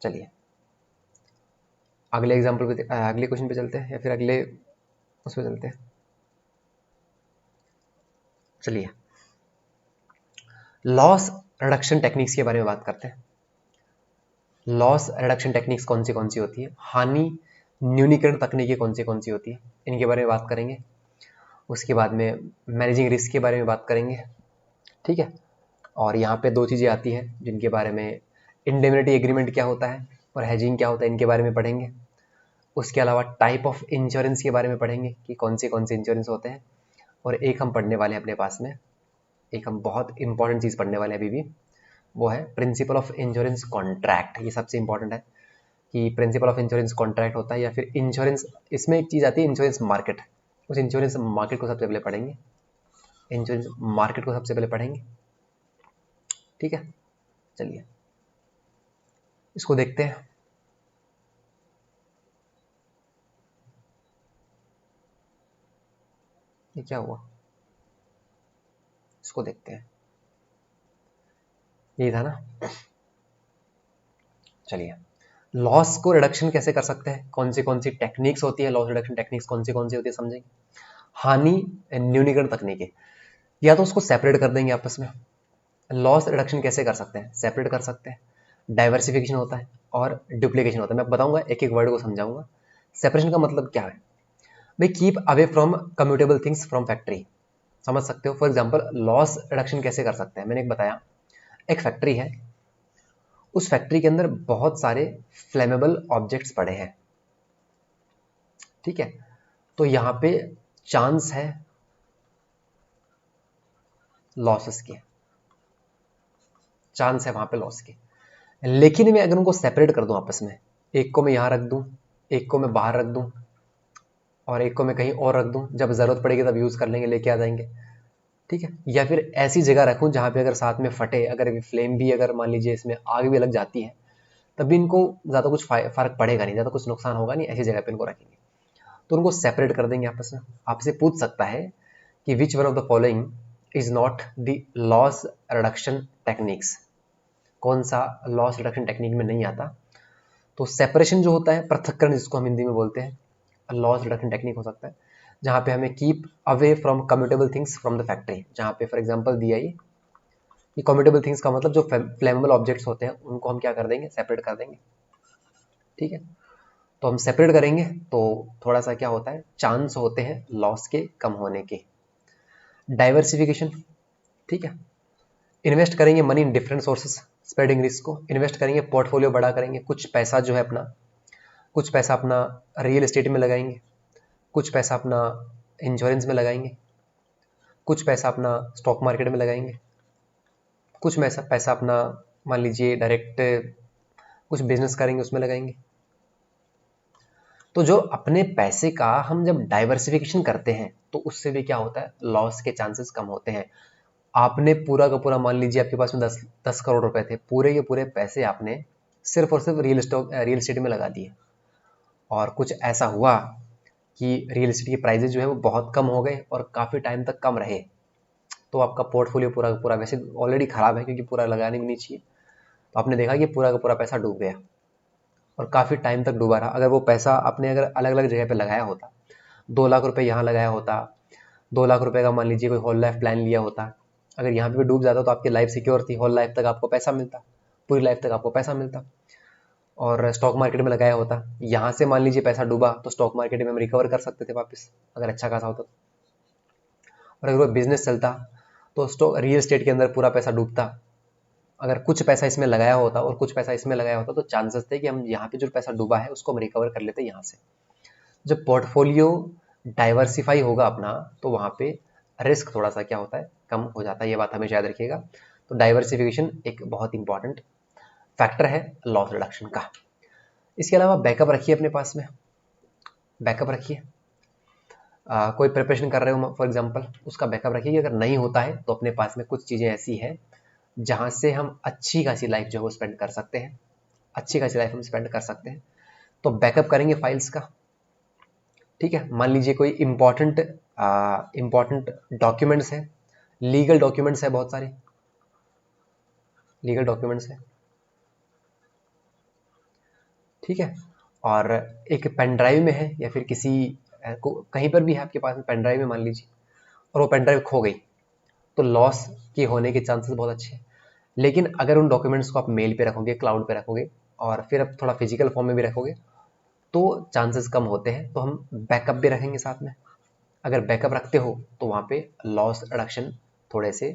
चलिए अगले एग्जाम्पल पे, अगले क्वेश्चन पे चलते हैं या फिर अगले उस पे चलते हैं। चलिए लॉस रिडक्शन टेक्निक्स के बारे में बात करते हैं। लॉस रिडक्शन टेक्निक्स कौन सी होती है, हानि न्यूनीकरण तकनीकें कौन सी होती है, इनके बारे में बात करेंगे। उसके बाद में मैनेजिंग रिस्क के बारे में बात करेंगे। ठीक है, और यहाँ पे दो चीज़ें आती हैं जिनके बारे में, इंडेमनिटी एग्रीमेंट क्या होता है और हेजिंग क्या होता है, इनके बारे में पढ़ेंगे। उसके अलावा टाइप ऑफ इंश्योरेंस के बारे में पढ़ेंगे कि कौन से इंश्योरेंस होते हैं। और एक हम पढ़ने वाले हैं अपने पास में, एक हम बहुत इंपॉर्टेंट चीज़ पढ़ने वाले हैं अभी भी, वो है प्रिंसिपल ऑफ इंश्योरेंस कॉन्ट्रैक्ट। ये सबसे इंपॉर्टेंट है कि प्रिंसिपल ऑफ इंश्योरेंस कॉन्ट्रैक्ट होता है या फिर इंश्योरेंस, इसमें एक चीज़ आती है इंश्योरेंस मार्केट। उस इंश्योरेंस मार्केट को सबसे पहले पढ़ेंगे, इंश्योरेंस मार्केट को सबसे पहले पढ़ेंगे। ठीक है, चलिए इसको देखते हैं। ये क्या हुआ, इसको देखते हैं। यही था ना। चलिए लॉस को रिडक्शन कैसे कर सकते हैं, कौन सी टेक्निक्स होती है, लॉस रिडक्शन टेक्निक्स कौन सी होती है समझेंगे। हानि न्यूनीकरण तकनीकें, या तो उसको सेपरेट कर देंगे आपस में। लॉस रिडक्शन कैसे कर सकते हैं, सेपरेट कर सकते हैं। डाइवर्सिफिकेशन होता है और डुप्लीकेशन होता है। मैं बताऊंगा, एक एक वर्ड को समझाऊंगा। सेपरेशन का मतलब क्या है भाई, keep away from commutable things from factory, समझ सकते हो। फॉर एग्जाम्पल लॉस रिडक्शन कैसे कर सकते हैं, मैंने एक बताया, एक फैक्ट्री है, उस फैक्ट्री के अंदर बहुत सारे फ्लेमेबल ऑब्जेक्ट्स पड़े हैं। ठीक है, तो यहाँ पे चांस है लॉसेस के, चांस है वहां पे लॉस के। लेकिन मैं अगर उनको सेपरेट कर दूं आपस में, एक को मैं यहाँ रख दूं, एक को मैं बाहर रख दूं, और एक को मैं कहीं और रख दूं, जब जरूरत पड़ेगी तब यूज कर लेंगे, लेके आ जाएंगे। ठीक है, या फिर ऐसी जगह रखूं जहां पे अगर साथ में फटे, अगर फ्लेम भी, अगर मान लीजिए इसमें आग भी लग जाती है, तब भी इनको ज्यादा कुछ फर्क पड़ेगा नहीं, ज्यादा कुछ नुकसान होगा नहीं, ऐसी जगह पे इनको रखेंगे। तो उनको सेपरेट कर देंगे आपस में। आपसे पूछ सकता है कि which one of the following is not the loss reduction techniques, कौन सा लॉस रिडक्शन टेक्निक में नहीं आता। तो सेपरेशन जो होता है, पृथक्करण जिसको हम हिंदी में बोलते हैं, लॉस रिडक्शन टेक्निक हो सकता है, जहां पे हमें keep away from commutable things from the factory, जहां पे फॉर एग्जांपल दिया ये कम्यूटेबल थिंग्स का मतलब जो फ्लेमेबल ऑब्जेक्ट्स होते हैं उनको हम क्या कर देंगे, सेपरेट कर देंगे। ठीक है, तो हम सेपरेट करेंगे तो थोड़ा सा क्या होता है, चांस होते हैं लॉस के कम होने के। डाइवर्सिफिकेशन, ठीक है, इन्वेस्ट करेंगे money in different sources, spreading risk को इन्वेस्ट करेंगे, पोर्टफोलियो बड़ा करेंगे, कुछ पैसा जो है अपना, कुछ पैसा अपना रियल एस्टेट में लगाएंगे, कुछ पैसा अपना इंश्योरेंस में लगाएंगे, कुछ पैसा अपना स्टॉक मार्केट में लगाएंगे, कुछ पैसा अपना मान लीजिए डायरेक्ट कुछ बिजनेस करेंगे उसमें लगाएंगे। तो जो अपने पैसे का हम जब डाइवर्सिफिकेशन करते हैं तो उससे भी क्या होता है, लॉस के चांसेस कम होते हैं। आपने पूरा का पूरा, मान लीजिए आपके पास में 10 करोड़ रुपए थे, पूरे के पूरे पैसे आपने सिर्फ और सिर्फ रियल एस्टेट में लगा दिए, और कुछ ऐसा हुआ कि रियल एस्टेट की प्राइजेज जो है वो बहुत कम हो गए और काफ़ी टाइम तक कम रहे, तो आपका पोर्टफोलियो पूरा का पूरा वैसे ऑलरेडी खराब है क्योंकि पूरा लगाने भी नहीं चाहिए, तो आपने देखा कि पूरा का पूरा पैसा डूब गया और काफ़ी टाइम तक डूबा रहा। अगर वो पैसा आपने अगर अलग अलग जगह पे लगाया होता, 2 लाख रुपए यहाँ लगाया होता, 2 लाख रुपए का मान लीजिए कोई होल लाइफ प्लान लिया होता, अगर यहाँ पे भी डूब जाता तो आपकी लाइफ सिक्योर थी, होल लाइफ तक आपको पैसा मिलता, पूरी लाइफ तक आपको पैसा मिलता। और स्टॉक मार्केट में लगाया होता, यहाँ से मान लीजिए पैसा डूबा तो स्टॉक मार्केट में हम रिकवर कर सकते थे वापस, अगर अच्छा खासा होता। और अगर वो बिजनेस चलता तो स्टॉक रियल एस्टेट के अंदर पूरा पैसा डूबता, अगर कुछ पैसा इसमें लगाया होता और कुछ पैसा इसमें लगाया होता तो चांसेस थे कि हम यहाँ पे जो पैसा डूबा है उसको हम रिकवर कर लेते यहाँ से। जब पोर्टफोलियो डाइवर्सिफाई होगा अपना तो वहाँ पे रिस्क थोड़ा सा क्या होता है, कम हो जाता है। ये बात हमेशा याद रखिएगा। तो डाइवर्सिफिकेशन एक बहुत इंपॉर्टेंट फैक्टर है लॉस रिडक्शन का। इसके अलावा बैकअप रखिए अपने पास में, बैकअप रखिए। कोई प्रिपरेशन कर रहे हो फॉर एग्जांपल, उसका बैकअप रखिए। अगर नहीं होता है तो अपने पास में कुछ चीज़ें ऐसी हैं जहाँ से हम अच्छी खासी लाइफ जो है वो स्पेंड कर सकते हैं, अच्छी खासी लाइफ हम स्पेंड कर सकते हैं। तो बैकअप करेंगे फाइल्स का। ठीक है, मान लीजिए कोई इंपॉर्टेंट डॉक्यूमेंट्स है, लीगल डॉक्यूमेंट्स है बहुत सारे, लीगल डॉक्यूमेंट्स है, ठीक है। और एक पेन ड्राइव में है या फिर किसी कहीं पर भी है आपके पास में पेन ड्राइव में मान लीजिए, और वो पेन ड्राइव खो गई, तो लॉस के होने के चांसेस बहुत अच्छे हैं। लेकिन अगर उन डॉक्यूमेंट्स को आप मेल पे रखोगे, क्लाउड पे रखोगे, और फिर अब थोड़ा फिजिकल फॉर्म में भी रखोगे, तो चांसेस कम होते हैं। तो हम बैकअप भी रखेंगे साथ में। अगर बैकअप रखते हो तो वहाँ पे लॉस रिडक्शन थोड़े से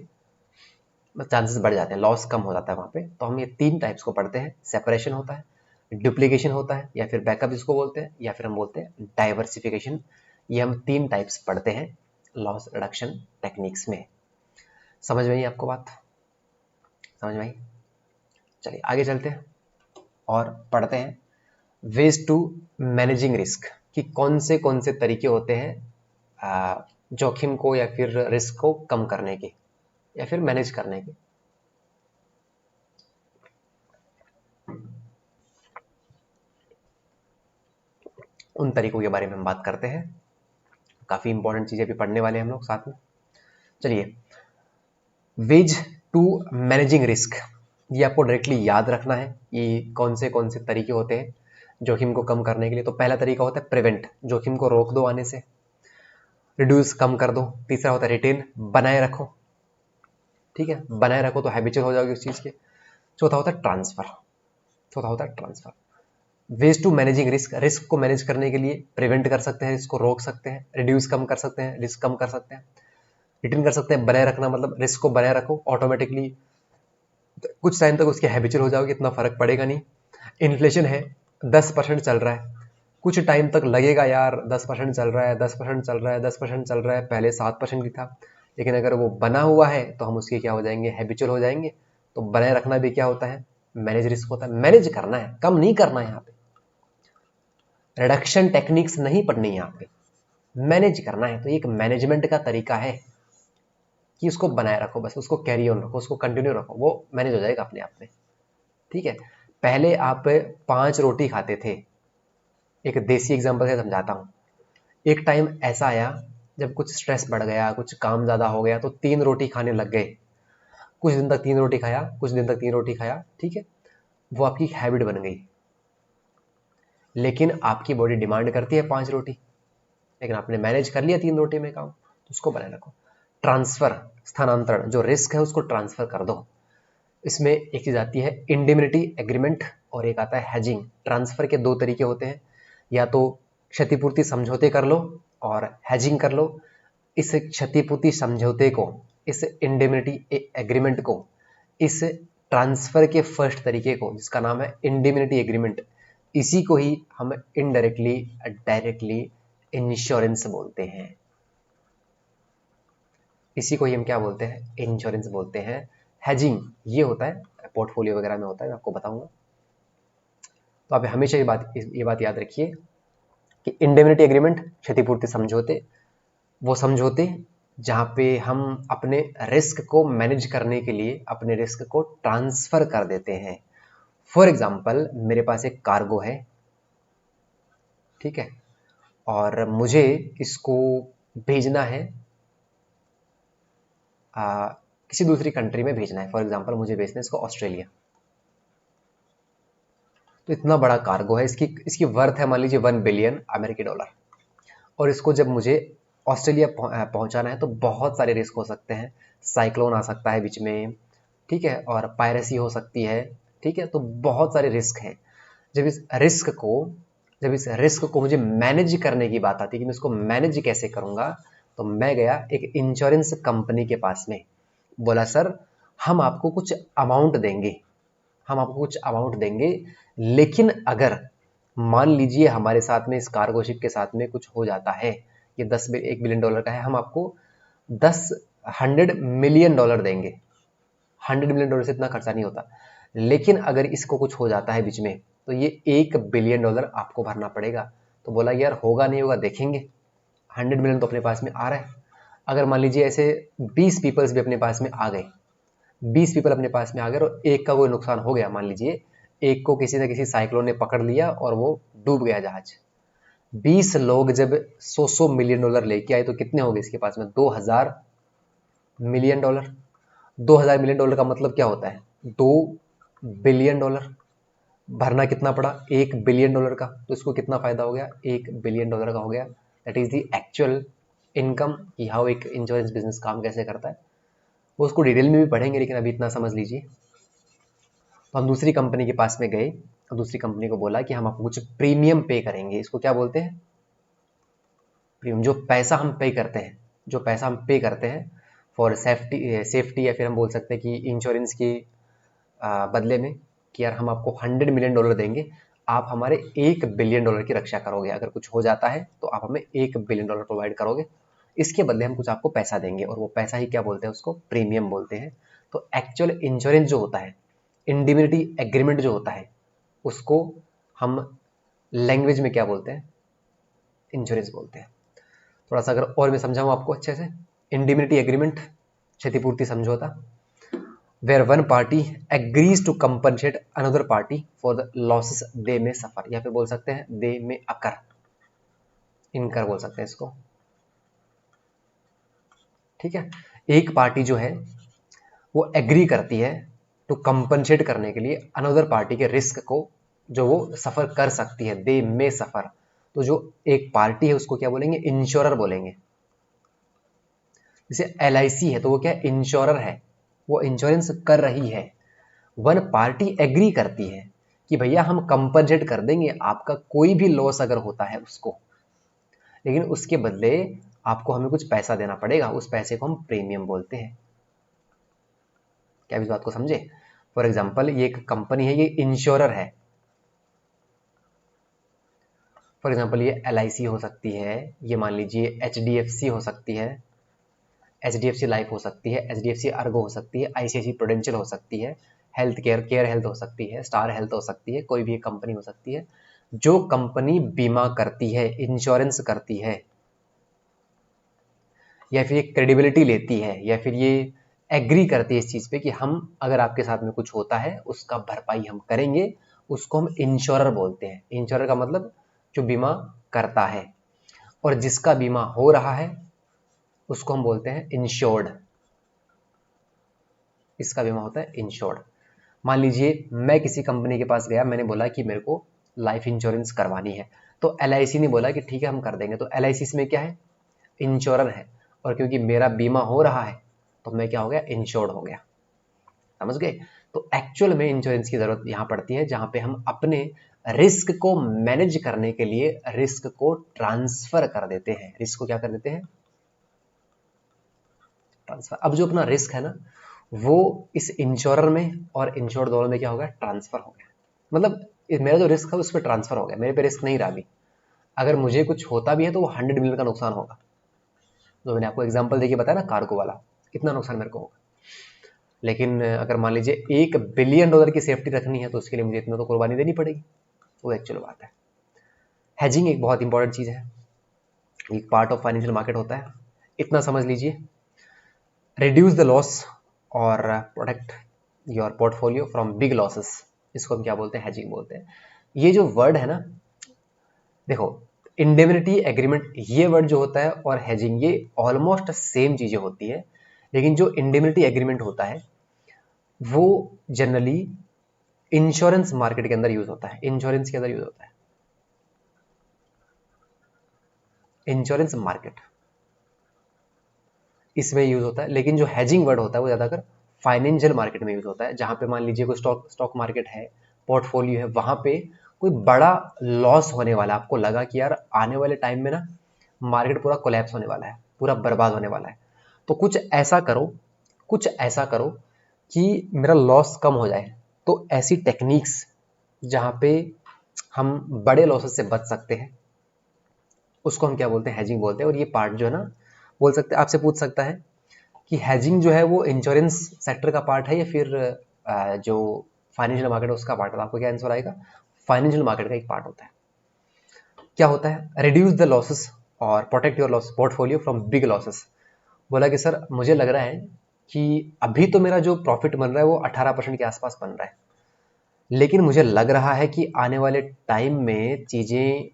चांसेस बढ़ जाते हैं, लॉस कम हो जाता है वहाँ पे। तो हम ये 3 टाइप्स को पढ़ते हैं, सेपरेशन होता है, डुप्लीकेशन होता है, या फिर बैकअप जिसको बोलते हैं, या फिर हम बोलते हैं डाइवर्सिफिकेशन। ये हम 3 टाइप्स पढ़ते हैं लॉस रिडक्शन टेक्निक्स में। समझ में आई आपको बात? समझ में आई? चलिए आगे चलते हैं और पढ़ते हैं वेज टू मैनेजिंग रिस्क, कि कौन से तरीके होते हैं जोखिम को या फिर रिस्क को कम करने के या फिर मैनेज करने के। उन तरीकों के बारे में हम बात करते हैं। काफी इंपॉर्टेंट चीजें भी पढ़ने वाले हैं हम लोग साथ में। चलिए, वेज टू मैनेजिंग रिस्क, ये आपको डायरेक्टली याद रखना है। ये कौन से तरीके होते हैं जोखिम को कम करने के लिए। तो पहला तरीका होता है प्रिवेंट, जोखिम को रोक दो आने से। रिड्यूस, कम कर दो। तीसरा होता है रिटेन, बनाए रखो, ठीक है, बनाए रखो तो हैबिचुअल हो जाओगे उस चीज के। चौथा होता है ट्रांसफर, चौथा होता है transfer. Ways to managing risk, risk को मैनेज करने के लिए प्रिवेंट कर सकते हैं, रिस्क को रोक सकते हैं, रिड्यूस कम कर सकते हैं, रिस्क कम कर सकते हैं, रिटेन कर सकते हैं, बनाए रखना मतलब रिस्क को बनाए रखो, ऑटोमेटिकली कुछ टाइम तक उसके हैबिचुअल हो जाओगे, इतना फर्क पड़ेगा नहीं। इन्फ्लेशन है 10% चल रहा है, कुछ टाइम तक लगेगा यार 10% चल रहा है, 10% चल रहा है, 10% चल रहा है, पहले 7% भी था, लेकिन अगर वो बना हुआ है तो हम उसके क्या हो जाएंगे, हैबिचुअल हो जाएंगे। तो बनाए रखना भी क्या होता है, मैनेज रिस्क होता है। मैनेज करना है, कम नहीं करना है। यहाँ पे रिडक्शन टेक्निक्स नहीं पढ़नी है, यहाँ पे मैनेज करना है। तो एक मैनेजमेंट का तरीका है कि उसको बनाए रखो, बस उसको कैरी ऑन रखो, उसको कंटिन्यू रखो, वो मैनेज हो जाएगा अपने आप में, ठीक है। पहले आप 5 रोटी खाते थे, एक देसी एग्जांपल से समझाता हूँ। एक टाइम ऐसा आया जब कुछ स्ट्रेस बढ़ गया, कुछ काम ज़्यादा हो गया, तो 3 रोटी खाने लग गए। कुछ दिन तक 3 रोटी खाया, कुछ दिन तक 3 रोटी खाया, ठीक है, वो आपकी हैबिट बन गई। लेकिन आपकी बॉडी डिमांड करती है 5 रोटी, लेकिन आपने मैनेज कर लिया 3 रोटी में काम, तो उसको बनाए रखो। ट्रांसफर, स्थानांतरण, जो रिस्क है उसको ट्रांसफर कर दो। इसमें एक चीज आती है इंडेमिनिटी एग्रीमेंट और एक आता है हेजिंग। ट्रांसफर के 2 तरीके होते हैं, या तो क्षतिपूर्ति समझौते कर लो और हेजिंग कर लो। इस क्षतिपूर्ति समझौते को, इस इंडेमिनिटी एग्रीमेंट को, इस ट्रांसफर के फर्स्ट तरीके को जिसका नाम है इंडेमिनिटी एग्रीमेंट, इसी को ही हम इनडायरेक्टली डायरेक्टली इंश्योरेंस बोलते हैं। इसी को ही हम क्या बोलते हैं, इंश्योरेंस बोलते हैं। हेजिंग ये होता है पोर्टफोलियो वगैरह में होता है, मैं आपको बताऊंगा। तो आप हमेशा ये बात याद रखिए कि इंडेमिनिटी एग्रीमेंट, क्षतिपूर्ति समझौते, वो समझौते जहां पे हम अपने रिस्क को मैनेज करने के लिए अपने रिस्क को ट्रांसफर कर देते हैं। फॉर एग्जाम्पल, मेरे पास एक कार्गो है, ठीक है, और मुझे इसको भेजना है किसी दूसरी कंट्री में भेजना है। फॉर एग्जाम्पल मुझे भेजना है इसको ऑस्ट्रेलिया। तो इतना बड़ा कार्गो है, इसकी वर्थ है मान लीजिए 1 बिलियन अमेरिकी डॉलर, और इसको जब मुझे ऑस्ट्रेलिया पहुंचाना है तो बहुत सारे रिस्क हो सकते हैं। साइक्लोन आ सकता है बीच में, ठीक है, और पायरेसी हो सकती है, ठीक है, तो बहुत सारे रिस्क हैं। जब इस रिस्क को मुझे मैनेज करने की बात आती है कि मैं इसको मैनेज कैसे करूंगा, तो मैं गया एक इंश्योरेंस कंपनी के पास में, बोला सर हम आपको कुछ अमाउंट देंगे, हम आपको कुछ अमाउंट देंगे, लेकिन अगर मान लीजिए हमारे साथ में इस कार्गो शिप के साथ में कुछ हो जाता है, ये 1 बिलियन डॉलर का है, हम आपको 100 मिलियन डॉलर देंगे। 100 मिलियन डॉलर से इतना खर्चा नहीं होता, लेकिन अगर इसको कुछ हो जाता है बीच में तो ये 1 बिलियन डॉलर आपको भरना पड़ेगा। तो बोला यार होगा नहीं होगा देखेंगे, 100 मिलियन तो अपने पास में आ रहा है। अगर मान लीजिए ऐसे 20 पीपल्स भी अपने पास में आ गए, 20 पीपल अपने पास में आ गए और एक का कोई नुकसान हो गया, मान लीजिए एक को किसी न किसी साइक्लोन ने पकड़ लिया और वो डूब गया जहाज। 20 लोग जब 100 मिलियन डॉलर लेके आए तो कितने हो गए इसके पास में, 2000 मिलियन डॉलर। 2000 मिलियन डॉलर का मतलब क्या होता है, $2 बिलियन भरना कितना पड़ा, $1 बिलियन का, तो इसको कितना फायदा हो गया, $1 बिलियन का हो गया। That is the actual income कि हाउ एक इंश्योरेंस बिजनेस काम कैसे करता है। वो उसको डिटेल में भी पढ़ेंगे, लेकिन अभी इतना समझ लीजिए। तो हम दूसरी कंपनी के पास में गए और दूसरी कंपनी को बोला कि हम आपको कुछ प्रीमियम पे करेंगे। इसको क्या बोलते हैं, प्रीमियम। जो पैसा हम पे करते हैं, जो पैसा हम पे करते हैं फॉर सेफ्टी या फिर हम बोल सकते हैं कि इंश्योरेंस के बदले में, कि यार हम आपको $100 मिलियन देंगे, आप हमारे $1 बिलियन की रक्षा करोगे। अगर कुछ हो जाता है तो आप हमें $1 बिलियन प्रोवाइड करोगे, इसके बदले हम कुछ आपको पैसा देंगे। और वो पैसा ही क्या बोलते हैं, उसको प्रीमियम बोलते हैं। तो एक्चुअल इंश्योरेंस जो होता है, इंडिमिनिटी एग्रीमेंट जो होता है, उसको हम लैंग्वेज में क्या बोलते हैं, इंश्योरेंस बोलते हैं। थोड़ा सा अगर और मैं समझाऊं आपको अच्छे से, इंडिमिनिटी एग्रीमेंट, क्षतिपूर्ति समझौता, where one party agrees to compensate another party for the losses they may suffer, या फिर बोल सकते हैं they may occur, इनकर बोल सकते हैं इसको। ठीक है, एक पार्टी जो है वो एग्री करती है टू कंपनसेट करने के लिए अनदर पार्टी के रिस्क को जो वो सफर कर सकती है, दे मे सफर। तो जो एक पार्टी है उसको क्या बोलेंगे, इंश्योरर बोलेंगे। जैसे LIC है तो वो क्या इंश्योरर है, वो इंश्योरेंस कर रही है। वन पार्टी एग्री करती है कि भैया हम कंपनसेट कर देंगे आपका कोई भी लॉस अगर होता है उसको, लेकिन उसके बदले आपको हमें कुछ पैसा देना पड़ेगा, उस पैसे को हम प्रीमियम बोलते हैं। क्या इस बात को समझे। फॉर एग्जाम्पल ये एक कंपनी है, ये इंश्योरर है। फॉर एग्जाम्पल ये LIC हो सकती है, ये मान लीजिए HDFC हो सकती है, HDFC लाइफ हो सकती है, HDFC अर्गो हो सकती है, ICICI प्रूडेंशियल हो सकती है, हेल्थ केयर हेल्थ हो सकती है, स्टार हेल्थ हो सकती है, कोई भी एक कंपनी हो सकती है। जो कंपनी बीमा करती है, इंश्योरेंस करती है, या फिर ये क्रेडिबिलिटी लेती है, या फिर ये एग्री करती है इस चीज़ पे कि हम अगर आपके साथ में कुछ होता है उसका भरपाई हम करेंगे, उसको हम इंश्योरर बोलते हैं। इंश्योरर का मतलब जो बीमा करता है, और जिसका बीमा हो रहा है उसको हम बोलते हैं इंश्योर्ड। इसका बीमा होता है इंश्योर्ड। मान लीजिए मैं किसी कंपनी के पास गया, मैंने बोला कि मेरे को लाइफ इंश्योरेंस करवानी है, तो LIC ने बोला कि ठीक है हम कर देंगे। तो LIC इसमें क्या है, इंश्योरर है, और क्योंकि मेरा बीमा हो रहा है तो मैं क्या हो गया, इंश्योर्ड हो गया। समझ गए। तो एक्चुअल में इंश्योरेंस की जरूरत यहाँ पड़ती है जहाँ पे हम अपने रिस्क को मैनेज करने के लिए रिस्क को ट्रांसफर कर देते हैं। रिस्क को क्या कर देते हैं, ट्रांसफर। अब जो अपना रिस्क है ना, वो इस इंश्योरर में और इंश्योर्ड दोनों में क्या हो गया, ट्रांसफर हो गया। मतलब मेरा जो रिस्क है उस पर ट्रांसफर हो गया, मेरे पे रिस्क नहीं रहा अभी। अगर मुझे कुछ होता भी है तो वो 100 मिलियन का नुकसान होगा। जो मैंने आपको एग्जांपल देके बताया ना, कार्गो वाला, इतना नुकसान मेरे को होगा। लेकिन अगर मान लीजिए $1 बिलियन की सेफ्टी रखनी है तो उसके लिए मुझे इतना तो कुर्बानी देनी पड़ेगी। वो एक्चुअल बात है। हेजिंग एक बहुत इंपॉर्टेंट चीज़ है, एक पार्ट ऑफ फाइनेंशियल मार्केट होता है। इतना समझ लीजिए, रिड्यूस द लॉस और protect your portfolio from big losses, इसको हम क्या बोलते हैं, हेजिंग बोलते हैं। ये जो वर्ड है ना, देखो इंडेमिनिटी एग्रीमेंट ये वर्ड जो होता है और हेजिंग, ये ऑलमोस्ट सेम चीजें होती है। लेकिन जो इंडेमिनिटी एग्रीमेंट होता है वो जनरली इंश्योरेंस मार्केट के अंदर यूज होता है, इंश्योरेंस के अंदर यूज होता है, इंश्योरेंस मार्केट इसमें यूज होता है। लेकिन जो हेजिंग वर्ड होता है वो ज्यादातर फाइनेंशियल मार्केट में यूज होता है, जहां पे मान लीजिए कोई स्टॉक मार्केट है, पोर्टफोलियो है, वहां पे कोई बड़ा लॉस होने वाला, आपको लगा कि यार आने वाले टाइम में ना मार्केट पूरा कोलैप्स होने वाला है, पूरा बर्बाद होने वाला है, तो कुछ ऐसा करो, कुछ ऐसा करो कि मेरा लॉस कम हो जाए। तो ऐसी टेक्निक्स जहां पे हम बड़े लॉसेस से बच सकते हैं उसको हम क्या बोलते हैं, हेजिंग बोलते हैं। और ये पार्ट जो है ना, बोल सकते हैं, आपसे पूछ सकता है कि हेजिंग जो है वो इंश्योरेंस सेक्टर का पार्ट है या फिर जो फाइनेंशियल मार्केट है उसका पार्ट है। आपको क्या आंसर आएगा, फाइनेंशियल मार्केट का एक पार्ट होता है। क्या होता है, रिड्यूस द लॉसेस और protect your loss portfolio from big losses. बोला कि सर मुझे लग रहा है कि अभी तो मेरा जो प्रॉफिट बन रहा है वो 18% के आसपास बन रहा है, लेकिन मुझे लग रहा है कि आने वाले टाइम में चीज़ें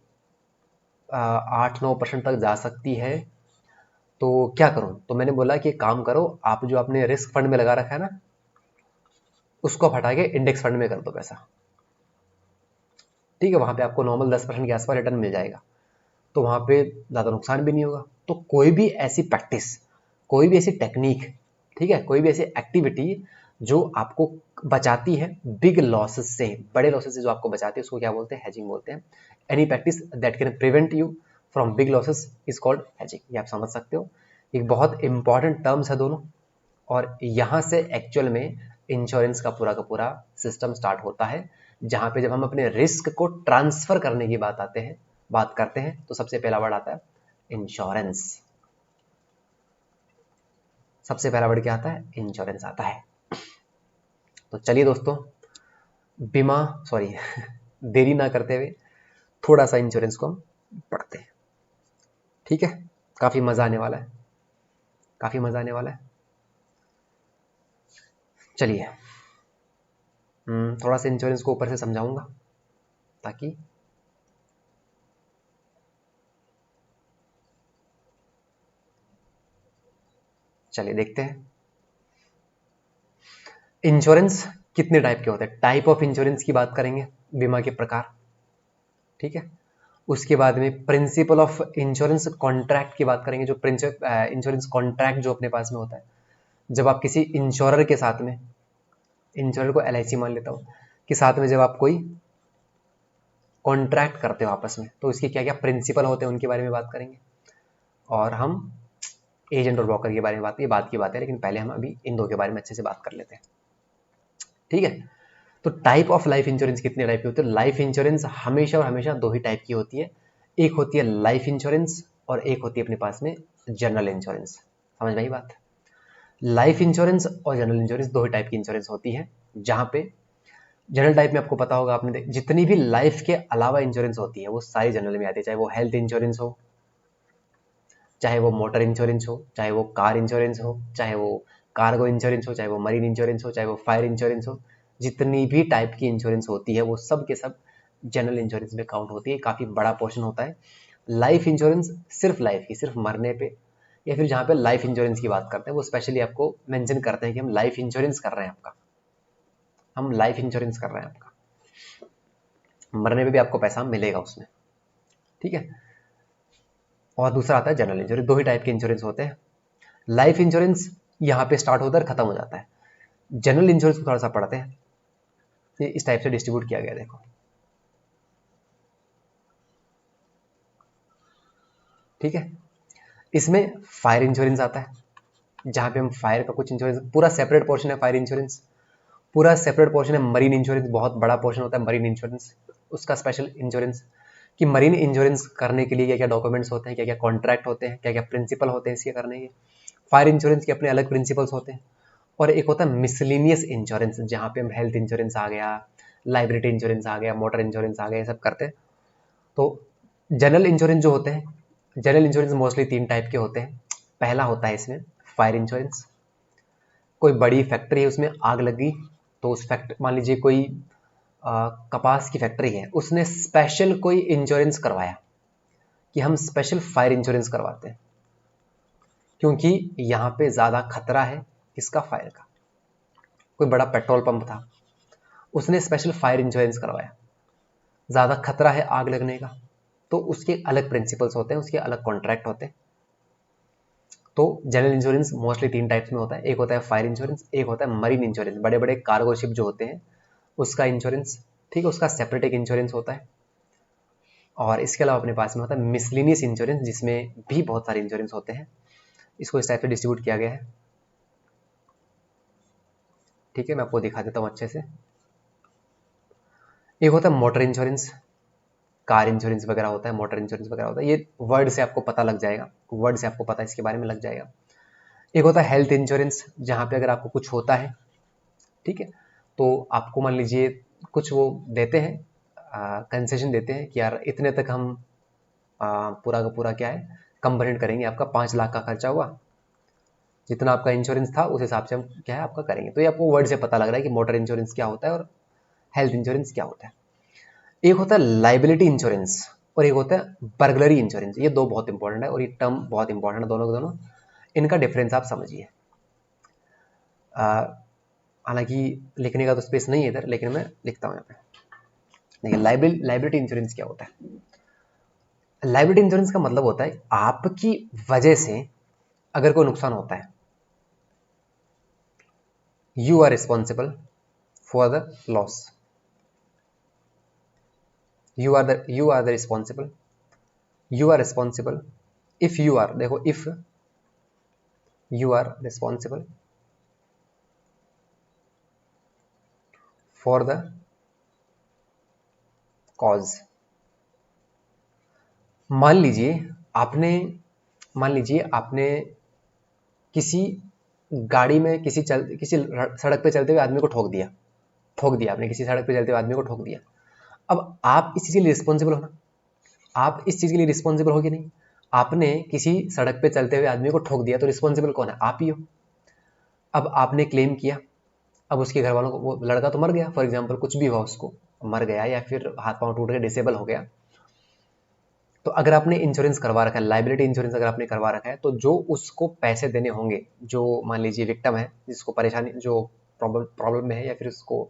8-9% तक जा सकती है, तो क्या करूं। तो मैंने बोला कि एक काम करो, आप जो आपने रिस्क फंड में लगा रखा है ना, उसको आप हटा के इंडेक्स फंड में कर दो पैसा, ठीक है, वहां पे आपको नॉर्मल 10% के आसपास रिटर्न मिल जाएगा, तो वहां पे ज़्यादा नुकसान भी नहीं होगा। तो कोई भी ऐसी प्रैक्टिस, कोई भी ऐसी टेक्निक, ठीक है, कोई भी ऐसी एक्टिविटी जो आपको बचाती है बिग लॉसेस से, बड़े लॉसेस से जो आपको बचाती है, उसको क्या बोलते हैं? हेजिंग बोलते हैं। Any practice that can prevent you from big losses is called hedging. ये आप समझ सकते हो, एक बहुत इंपॉर्टेंट टर्म्स है दोनों, और यहाँ से एक्चुअल में इंश्योरेंस का पूरा सिस्टम स्टार्ट होता है, जहाँ पे जब हम अपने रिस्क को ट्रांसफर करने की बात करते हैं, तो सबसे पहला वर्ड आता है इंश्योरेंस। सबसे पहला वर्ड क्या आता है? इंश्योरेंस आता है। तो चलिए दोस्तों, बीमा सॉरी देरी ना करते हुए थोड़ा सा इंश्योरेंस को हम पढ़ते हैं, ठीक है? काफी मजा आने वाला है, काफी मजा आने वाला है। चलिए, थोड़ा सा इंश्योरेंस को ऊपर से समझाऊंगा ताकि चलिए देखते हैं इंश्योरेंस कितने टाइप के होते हैं। टाइप ऑफ इंश्योरेंस की बात करेंगे, बीमा के प्रकार, ठीक है। उसके बाद में प्रिंसिपल ऑफ इंश्योरेंस कॉन्ट्रैक्ट की बात करेंगे, जो इंश्योरेंस कॉन्ट्रैक्ट जो अपने पास में होता है, जब आप किसी इंश्योरर के साथ में, इंश्योरर को LIC मान लेता हूँ, कि साथ में जब आप कोई कॉन्ट्रैक्ट करते हो आपस में, तो इसके क्या क्या प्रिंसिपल होते हैं उनके बारे में बात करेंगे। और हम एजेंट और ब्रोकर के बारे में बात की बात है, लेकिन पहले हम अभी इन दो के बारे में अच्छे से बात कर लेते हैं, ठीक है। तो टाइप ऑफ लाइफ इंश्योरेंस कितने टाइप की होती है? लाइफ इंश्योरेंस हमेशा और हमेशा दो ही टाइप की होती है, एक होती है लाइफ इंश्योरेंस और एक होती है अपने पास में जनरल इंश्योरेंस। समझ में आई बात? लाइफ इंश्योरेंस और जनरल इंश्योरेंस दो ही टाइप की इंश्योरेंस होती है, जहां पे जनरल टाइप में आपको पता होगा, आपने जितनी भी लाइफ के अलावा इंश्योरेंस होती है वो सारी जनरल में आती है, चाहे वो हेल्थ इंश्योरेंस हो, चाहे वो मोटर इंश्योरेंस हो, चाहे वो कार इंश्योरेंस हो, चाहे वो कार्गो इंश्योरेंस हो, चाहे वो मरीन इंश्योरेंस हो, चाहे वो फायर इंश्योरेंस हो, जितनी भी टाइप की इंश्योरेंस होती है वो सब के सब जनरल इंश्योरेंस में काउंट होती है। काफ़ी बड़ा पोर्शन होता है लाइफ इंश्योरेंस, सिर्फ लाइफ की, सिर्फ मरने पे, या फिर जहाँ पे लाइफ इंश्योरेंस की बात करते हैं वो स्पेशली आपको मेंशन करते हैं कि हम लाइफ इंश्योरेंस कर रहे हैं आपका, हम लाइफ इंश्योरेंस कर रहे हैं आपका, मरने पे भी आपको पैसा मिलेगा उसमें, ठीक है। और दूसरा आता है जनरल इंश्योरेंस। दो ही टाइप के इंश्योरेंस होते हैं। लाइफ इंश्योरेंस यहाँ पे स्टार्ट होता है और खत्म हो जाता है। जनरल इंश्योरेंस को थोड़ा सा पढ़ते हैं, ये इस टाइप से डिस्ट्रीब्यूट किया गया है, देखो, ठीक है। इसमें फायर इंश्योरेंस आता है, जहाँ पे हम फायर का कुछ इंश्योरेंस, पूरा सेपरेट पोर्शन है फायर इंश्योरेंस, पूरा सेपरेट पोर्शन है मरीन इंश्योरेंस, बहुत बड़ा पोर्शन होता है मरीन इंश्योरेंस, उसका स्पेशल इंश्योरेंस, कि मरीन इंश्योरेंस करने के लिए क्या क्या डॉक्यूमेंट्स होते हैं, क्या क्या कॉन्ट्रैक्ट होते हैं, क्या क्या प्रिंसिपल होते हैं इसके करने के। फायर इंश्योरेंस के अपने अलग प्रिंसिपल्स होते हैं। और एक होता है मिसलिनियस इंश्योरेंस, जहाँ पे हम हेल्थ इंश्योरेंस आ गया, लाइबिलिटी इंश्योरेंस आ गया, मोटर इंश्योरेंस आ गया, ये सब करते हैं। तो जनरल इंश्योरेंस जो होते हैं, जनरल इंश्योरेंस मोस्टली तीन टाइप के होते हैं। पहला होता है इसमें फायर इंश्योरेंस, कोई बड़ी फैक्ट्री है उसमें आग लगी, तो उस फैक्ट्री, मान लीजिए कोई कपास की फैक्ट्री है, उसने स्पेशल कोई इंश्योरेंस करवाया कि हम स्पेशल फायर इंश्योरेंस करवाते हैं, क्योंकि यहाँ पे ज़्यादा खतरा है किसका? फायर का। कोई बड़ा पेट्रोल पंप था, उसने स्पेशल फायर इंश्योरेंस करवाया, ज़्यादा खतरा है आग लगने का, तो उसके अलग प्रिंसिपल्स होते हैं, उसके अलग कॉन्ट्रैक्ट होते हैं। तो जनरल इंश्योरेंस मोस्टली तीन टाइप्स में होता है, एक होता है फायर इंश्योरेंस, एक होता है मरीन इंश्योरेंस, बड़े बड़े कार्गो शिप जो होते हैं उसका इंश्योरेंस, ठीक है, उसका सेपरेट एक इंश्योरेंस होता है। और इसके अलावा अपने पास में होता है मिसलिनियस इंश्योरेंस, जिसमें भी बहुत सारे इंश्योरेंस होते हैं। इसको इस टाइप से डिस्ट्रीब्यूट किया गया है, ठीक है, मैं आपको दिखा देता हूँ अच्छे से। एक होता है मोटर इंश्योरेंस, कार इंश्योरेंस वगैरह होता है, मोटर इंश्योरेंस वगैरह होता है, ये वर्ड से आपको पता लग जाएगा, वर्ड से आपको पता इसके बारे में लग जाएगा। एक होता है हेल्थ इंश्योरेंस, जहाँ पे अगर आपको कुछ होता है, ठीक है, तो आपको मान लीजिए कुछ वो देते हैं, कंसेशन देते हैं कि यार इतने तक हम पूरा का पूरा क्या है कंपनेट करेंगे, आपका 5 लाख का खर्चा हुआ, जितना आपका इंश्योरेंस था उस हिसाब से हम क्या है आपका करेंगे। तो ये आपको वर्ड से पता लग रहा है कि मोटर इंश्योरेंस क्या होता है और हेल्थ इंश्योरेंस क्या होता है। एक होता है लाइबिलिटी इंश्योरेंस और एक होता है बर्गलरी इंश्योरेंस। ये दो बहुत इंपॉर्टेंट है और ये टर्म बहुत इंपॉर्टेंट है, दोनों के दोनों। इनका डिफरेंस आप समझिए। हालांकि लिखने का तो स्पेस नहीं है इधर, लेकिन मैं लिखता हूँ यहाँ पे। देखिए लाइबिलिटी इंश्योरेंस क्या होता है। लाइबिलिटी इंश्योरेंस का मतलब होता है आपकी वजह से अगर कोई नुकसान होता है, you are responsible for the loss, you are the responsible, you are responsible if you are, देखो if you are responsible for the cause. मान लीजिए आपने मान लीजिए आपने किसी गाड़ी में किसी सड़क पे चलते हुए आदमी को ठोक दिया आपने, किसी सड़क पे चलते हुए आदमी को ठोक दिया। अब आप इस चीज के लिए रिस्पॉन्सिबल हो ना, आप इस चीज के लिए रिस्पॉन्सिबल हो कि नहीं। आपने किसी सड़क पे चलते हुए आदमी को ठोक दिया तो रिस्पॉन्सिबल कौन है, आप ही हो। अब आपने क्लेम किया, अब उसके घर वालों को, वो लड़का तो मर गया फॉर एग्जाम्पल, कुछ भी हुआ उसको, मर गया या फिर हाथ पांव टूट गया, डिसेबल हो गया, तो अगर आपने इंश्योरेंस करवा रखा है, लाइबिलिटी इंश्योरेंस अगर आपने करवा रखा है, तो जो उसको पैसे देने होंगे, जो मान लीजिए विक्टिम है, जिसको परेशानी, जो प्रॉब्लम में है, या फिर उसको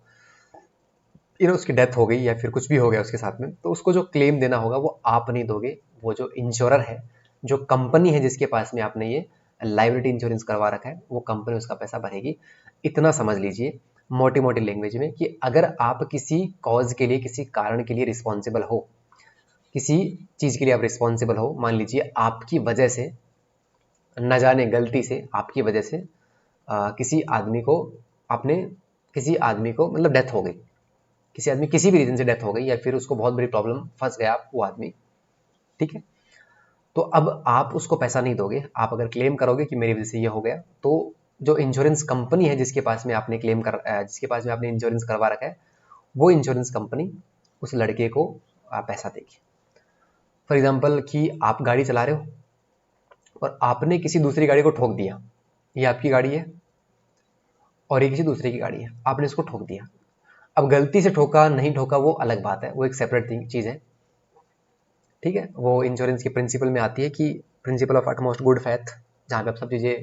उसकी डेथ हो गई या फिर कुछ भी हो गया उसके साथ में, तो उसको जो क्लेम देना होगा वो आप नहीं दोगे, वो जो इंश्योरर है, जो कंपनी है जिसके पास में आपने ये लाइबिलिटी इंश्योरेंस करवा रखा है, वो कंपनी उसका पैसा भरेगी। इतना समझ लीजिए मोटी मोटी लैंग्वेज में कि अगर आप किसी कॉज के लिए, किसी कारण के लिए रिस्पॉन्सिबल हो, किसी चीज के लिए आप रिस्पॉन्सिबल हो, मान लीजिए आपकी वजह से, न जाने गलती से आपकी वजह से किसी आदमी को, आपने किसी आदमी को मतलब डेथ हो गई, किसी आदमी किसी भी रीजन से डेथ हो गई, या फिर उसको बहुत बड़ी प्रॉब्लम, फंस गया वो आदमी, ठीक है, तो अब आप उसको पैसा नहीं दोगे। आप अगर क्लेम करोगे कि मेरी वजह से ये हो गया, तो जो इंश्योरेंस कंपनी है जिसके पास में आपने जिसके पास में आपने इंश्योरेंस करवा रखा है, वो इंश्योरेंस कंपनी उस लड़के को पैसा देगी। फॉर एग्जाम्पल कि आप गाड़ी चला रहे हो और आपने किसी दूसरी गाड़ी को ठोक दिया, ये आपकी गाड़ी है और ये किसी दूसरे की गाड़ी है, आपने इसको ठोक दिया। अब गलती से ठोका नहीं ठोका वो अलग बात है, वो एक सेपरेट चीज है, ठीक है। वो इंश्योरेंस के प्रिंसिपल में आती है कि principle of utmost good faith, जहाँ पे आप सब चीजें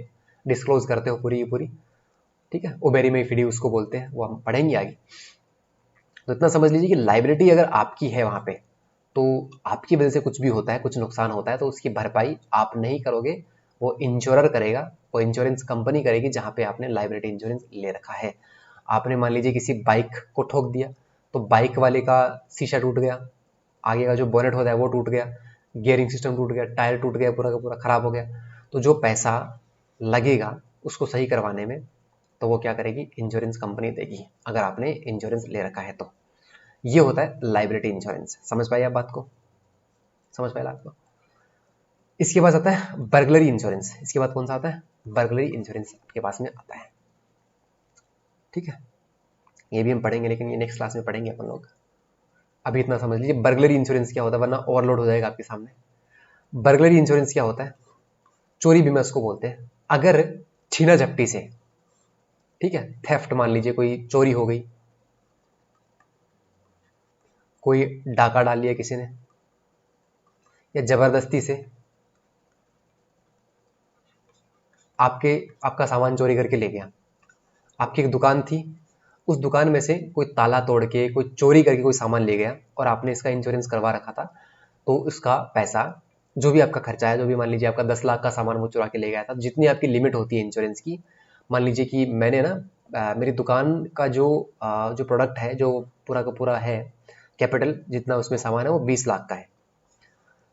डिस्क्लोज करते हो पूरी की पूरी, ठीक है, ओबेरी में फिडी उसको बोलते हैं, वो हम पढ़ेंगे आगे। तो इतना समझ लीजिए कि लाइबिलिटी अगर आपकी है वहां पे, तो आपकी वजह से कुछ भी होता है, कुछ नुकसान होता है, तो उसकी भरपाई आप नहीं करोगे, वो इंश्योरर करेगा, वो इंश्योरेंस कंपनी करेगी जहां पे आपने लाइबिलिटी इंश्योरेंस ले रखा है। आपने मान लीजिए किसी बाइक को ठोक दिया, तो बाइक वाले का शीशा टूट गया, आगे का जो बोनेट होता है वो टूट गया, गियरिंग सिस्टम टूट गया, टायर टूट गया, पूरा का पूरा खराब हो गया, तो जो पैसा लगेगा उसको सही करवाने में, तो वो क्या करेगी, इंश्योरेंस कंपनी देगी, अगर आपने इंश्योरेंस ले रखा है तो। ये होता है लाइबिलिटी इंश्योरेंस। समझ पाइए आप बात को, समझ पाए आपको। इसके बाद आता है बर्गलरी इंश्योरेंस। इसके बाद कौन सा आता है, बर्गलरी इंश्योरेंस आपके पास में आता है, ठीक है। ये भी हम पढ़ेंगे, लेकिन ये नेक्स्ट क्लास में पढ़ेंगे अपन लोग। अभी इतना समझ लीजिए बर्गलरी इंश्योरेंस क्या होता है, वरना ओवरलोड हो जाएगा आपके सामने। बर्गलरी इंश्योरेंस क्या होता है, चोरी बीमा इसको बोलते हैं। अगर छीना झपटी से, ठीक है, थेफ्ट, मान लीजिए कोई चोरी हो गई, कोई डाका डाल लिया किसी ने, या जबरदस्ती से आपका सामान चोरी करके ले गया। आपकी एक दुकान थी, उस दुकान में से कोई ताला तोड़ के, कोई चोरी करके कोई सामान ले गया, और आपने इसका इंश्योरेंस करवा रखा था, तो उसका पैसा, जो भी आपका खर्चा है, जो भी मान लीजिए आपका 10 लाख का सामान वो चुरा के ले गया था, जितनी आपकी लिमिट होती है इंश्योरेंस की, मान लीजिए कि मैंने ना मेरी दुकान का जो प्रोडक्ट है, जो पूरा का पूरा है, कैपिटल जितना उसमें सामान है वो 20 लाख का है।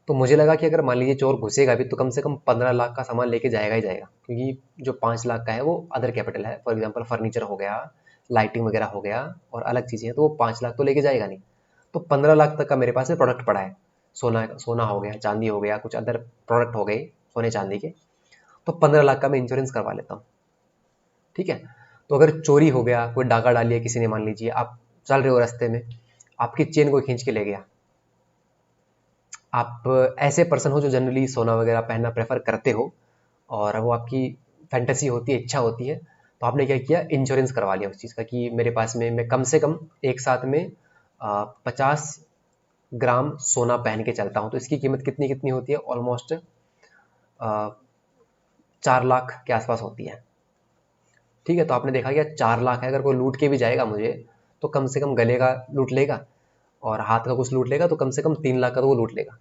तो मुझे लगा कि अगर मान लीजिए चोर घुसेगा भी तो कम से कम 15 लाख का सामान लेके जाएगा ही जाएगा, क्योंकि जो 5 लाख का है वो अदर कैपिटल है, फॉर एग्जांपल फर्नीचर हो गया, लाइटिंग वगैरह हो गया और अलग चीजें हैं, तो वो 5 लाख तो लेके जाएगा नहीं। तो 15 लाख तक का मेरे पास में प्रोडक्ट पड़ा है, सोना हो गया, चांदी हो गया, कुछ अदर प्रोडक्ट हो गए सोने चांदी के, तो 15 लाख का मैं इंश्योरेंस करवा लेता हूँ, ठीक है। तो अगर चोरी हो गया, कोई डाका डाल लिया किसी ने, मान लीजिए आप चल रहे हो रास्ते में, आपकी चेन को खींच के ले गया, आप ऐसे पर्सन हो जो जनरली सोना वगैरह पहनना प्रेफर करते हो, और वो आपकी फैंटेसी होती है, इच्छा होती है, तो आपने क्या किया, इंश्योरेंस करवा लिया उस चीज़ का, कि मेरे पास में मैं कम से कम एक साथ में 50 ग्राम सोना पहन के चलता हूँ, तो इसकी कीमत कितनी कितनी होती है, ऑलमोस्ट 4 लाख के आसपास होती है। ठीक है, तो आपने देखा क्या 4 लाख है, अगर कोई लूट के भी जाएगा मुझे तो कम से कम गले का लूट लेगा और हाथ का कुछ लूट लेगा, तो कम से कम 3 लाख का तो वो लूट लेगा।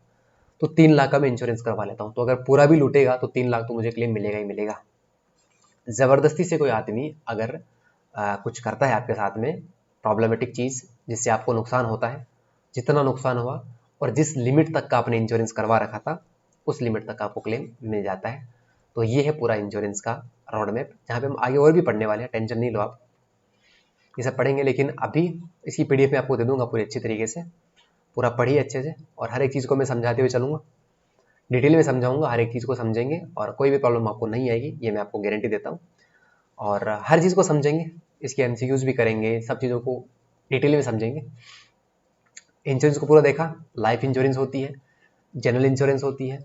तो 3 लाख का मैं इंश्योरेंस करवा लेता हूँ, तो अगर पूरा भी लूटेगा तो 3 लाख तो मुझे क्लेम मिलेगा ही मिलेगा। ज़बरदस्ती से कोई आदमी अगर कुछ करता है आपके साथ में प्रॉब्लमेटिक चीज़ जिससे आपको नुकसान होता है, जितना नुकसान हुआ और जिस लिमिट तक का आपने इंश्योरेंस करवा रखा था उस लिमिट तक आपको क्लेम मिल जाता है। तो ये है पूरा इंश्योरेंस का रोड मैप, जहाँ पे हम आगे और भी पढ़ने वाले हैं, टेंशन नहीं लो आप, ये सब पढ़ेंगे। लेकिन अभी इसकी पीडीएफ में आपको दे दूंगा पूरी अच्छी तरीके से, पूरा पढ़िए अच्छे से, और हर एक चीज़ को मैं समझाते हुए चलूँगा, डिटेल में समझाऊंगा, हर एक चीज़ को समझेंगे और कोई भी प्रॉब्लम आपको नहीं आएगी, ये मैं आपको गारंटी देता हूँ। और हर चीज़ को समझेंगे, इसके एमसीक्यूज भी करेंगे, सब चीज़ों को डिटेल में समझेंगे। इंश्योरेंस को पूरा देखा, लाइफ इंश्योरेंस होती है, जनरल इंश्योरेंस होती है,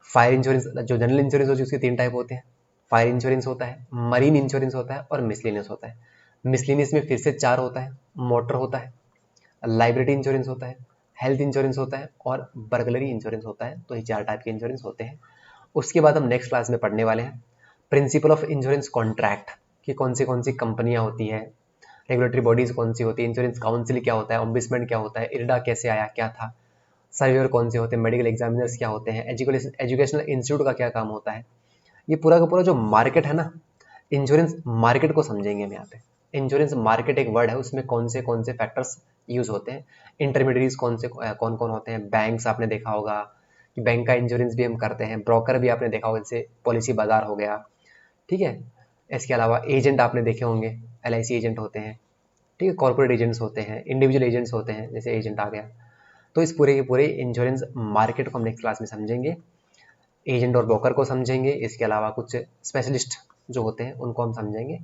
फायर इंश्योरेंस, जो जनरल इंश्योरेंस होती है उसके 3 टाइप होते हैं, फायर इंश्योरेंस होता है, मरीन इंश्योरेंस होता है और मिसलेनियस होता है। मिसलेनियस में फिर से 4 होता है, मोटर होता है, लाइबिलिटी इंश्योरेंस होता है, हेल्थ इंश्योरेंस होता है और बर्गलरी इंश्योरेंस होता है। तो ये 4 टाइप के इंश्योरेंस होते हैं। उसके बाद हम नेक्स्ट क्लास में पढ़ने वाले हैं प्रिंसिपल ऑफ इंश्योरेंस कॉन्ट्रैक्ट, कि कौन सी कंपनियां होती है, रेगुलेटरी बॉडीज कौन सी होती है, इंश्योरेंस काउंसिल क्या होता है, ऑम्बुड्समैन क्या होता है, इरडा कैसे आया, क्या था, सर्वेयर कौन से होते हैं, मेडिकल एग्जामिनर्स क्या होते हैं, एजुकेशनल इंस्टीट्यूट का क्या काम होता है। ये पूरा का पूरा जो मार्केट है ना, इंश्योरेंस मार्केट को समझेंगे हम यहाँ पे। इंश्योरेंस मार्केट एक वर्ड है, उसमें कौन से फैक्टर्स यूज होते हैं, इंटरमीडिएट्स कौन कौन होते हैं, बैंक्स आपने देखा होगा कि बैंक का इंश्योरेंस भी हम करते हैं, ब्रोकर भी आपने देखा होगा जैसे पॉलिसी बाजार हो गया, ठीक है। इसके अलावा एजेंट आपने देखे होंगे, LIC एजेंट होते हैं, ठीक है, कॉर्पोरेट एजेंट्स होते हैं, इंडिविजुअल एजेंट्स होते हैं, जैसे एजेंट आ गया। तो इस पूरे के पूरे इंश्योरेंस मार्केट को हम नेक्स्ट क्लास में समझेंगे, एजेंट और ब्रोकर को समझेंगे, इसके अलावा कुछ स्पेशलिस्ट जो होते हैं उनको हम समझेंगे।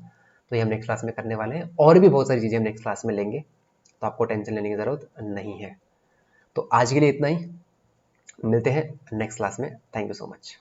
तो ये हम नेक्स्ट क्लास में करने वाले हैं, और भी बहुत सारी चीज़ें हम नेक्स्ट क्लास में लेंगे, तो आपको टेंशन लेने की ज़रूरत नहीं है। तो आज के लिए इतना ही, मिलते हैं नेक्स्ट क्लास में। Thank you so much.